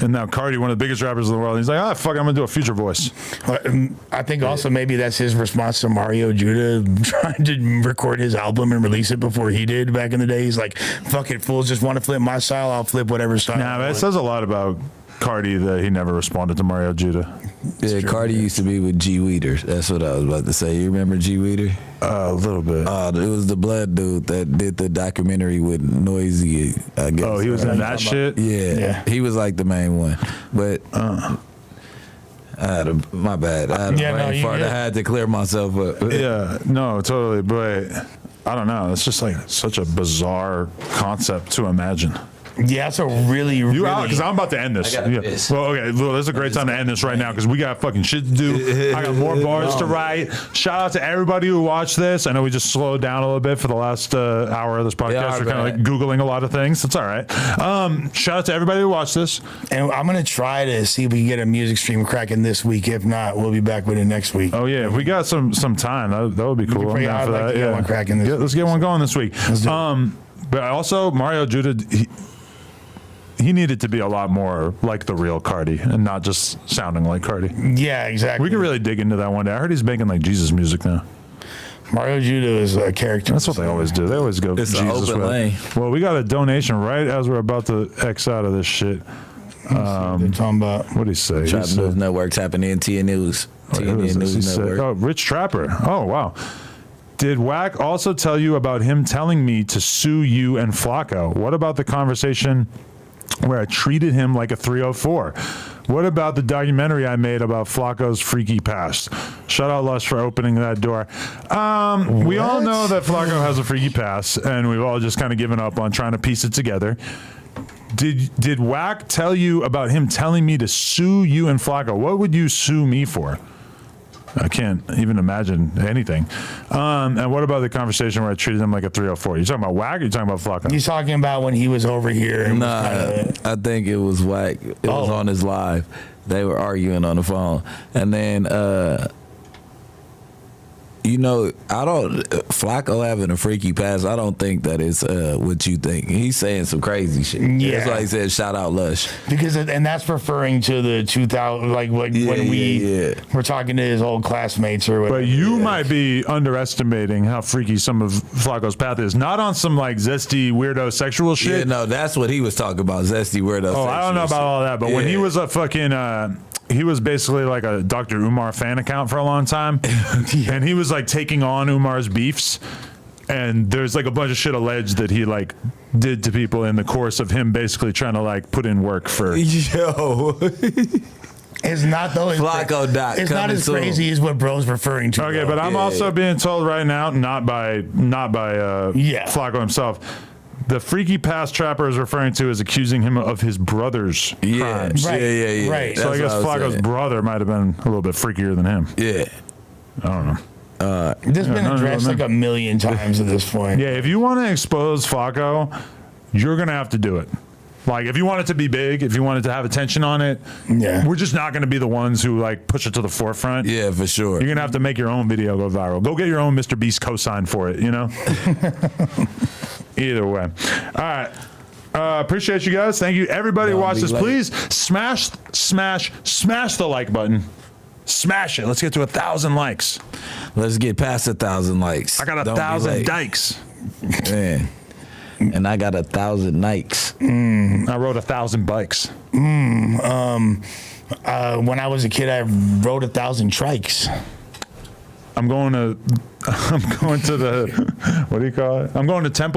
And now Cardi, one of the biggest rappers in the world, he's like, fuck it, I'm going to do a Future voice. I think also maybe that's his response to Mario Judah trying to record his album and release it before he did back in the day. He's like, fuck it, fools just want to flip my style, I'll flip whatever style. Nah, but it says a lot about Cardi that he never responded to Mario Judah. Yeah, Cardi used to be with G Weeder. That's what I was about to say. You remember G Weeder? A little bit. It was the blood dude that did the documentary with Noisy, I guess. Oh, he was in that shit? Yeah. He was like the main one. But my bad. I had a brain fart. I had to clear myself up. Yeah, no, totally. But I don't know. It's just like such a bizarre concept to imagine. Yeah, that's a really, You really. out? Because I'm about to end this. I gotta piss. Well, okay. Well, this is a great time to end this right now because we got fucking shit to do. I got more bars to write. Shout out to everybody who watched this. I know we just slowed down a little bit for the last hour of this podcast. Yeah, We're kind of like Googling a lot of things. It's all right. Shout out to everybody who watched this. And I'm gonna try to see if we can get a music stream cracking this week. If not, we'll be back with it next week. Oh yeah, if we got some time, that would be cool. I'm probably- down I'd for like that. to get one cracking this Let's get one going this week. But also Mario Judah, he needed to be a lot more like the real Cardi and not just sounding like Cardi. Yeah, exactly. We could really dig into that one day. I heard he's making like Jesus music now. Mario Judah is a character. That's what they always do. They always go It's an Jesus open with it. lane. Well, we got a donation right as we're about to X out of this shit. They're talking about. What did he say? He Trap said- News Network's happening in TN News. who TN is this? He News said- Network. oh, Rich Trapper. Oh, wow. Did Wack also tell you about him telling me to sue you and Flacco? What about the conversation where I treated him like a 304? What about the documentary I made about Flacco's freaky past? Shout out Lush for opening that door. We all know that Flacco has a freaky past, and we've all just kind of given up on trying to piece it together. Did Wack tell you about him telling me to sue you and Flacco? What would you sue me for? I can't even imagine anything. And what about the conversation where I treated him like a 304? You talking about Wack or you talking about Flacco? He's talking about when he was over here. And was Nah, kinda, I think it was Wack. It was on his live. They were arguing on the phone, and then I don't Flacco having a freaky past. I don't think that is what you think. He's saying some crazy shit. Yeah. That's why he said shout out Lush. because and that's referring to the 2000, like when we were talking to his old classmates or whatever. But you might be underestimating how freaky some of Flacco's path is. Not on some like zesty weirdo sexual shit. Yeah, no, that's what he was talking about. Zesty weirdo. Oh, I don't know about all that, but when he Yeah. was a fucking, he was basically like a Dr. Umar fan account for a long time, and he was like taking on Umar's beefs. And there's like a bunch of shit alleged that he like did to people in the course of him basically trying to like put in work for. Yo. It's not though. Flacco Doc It's not coming as soon. crazy as what bro's referring to. Okay, though. but I'm also being told right now, not by Yeah. Flacco himself. The freaky past Trapper is referring to is accusing him of his brother's crimes. Right, Yeah. right. So I That's guess what was Flacco's saying. brother might have been a little bit freakier than him. Yeah. I don't know. This has been no, addressed no. like a million times at this point. Yeah, if you want to expose Flacco, you're going to have to do it. Like, if you want it to be big, if you want it to have attention on it, Yeah. we're just not going to be the ones who, like, push it to the forefront. Yeah, for sure. You're going to have to make your own video go viral. Go get your own Mr. Beast cosign for it, you know? Either way. All right. Appreciate you guys. Thank you. Everybody who Don't watched be this. late. Please smash the like button. Smash it. Let's get to 1,000 likes. Let's get past 1,000 likes. I got Don't be 1,000 late. dikes. Man. And I got 1,000 Nikes. I rode 1,000 bikes. When I was a kid, I rode 1,000 trikes. I'm going to the, what do you call it? I'm going to Temple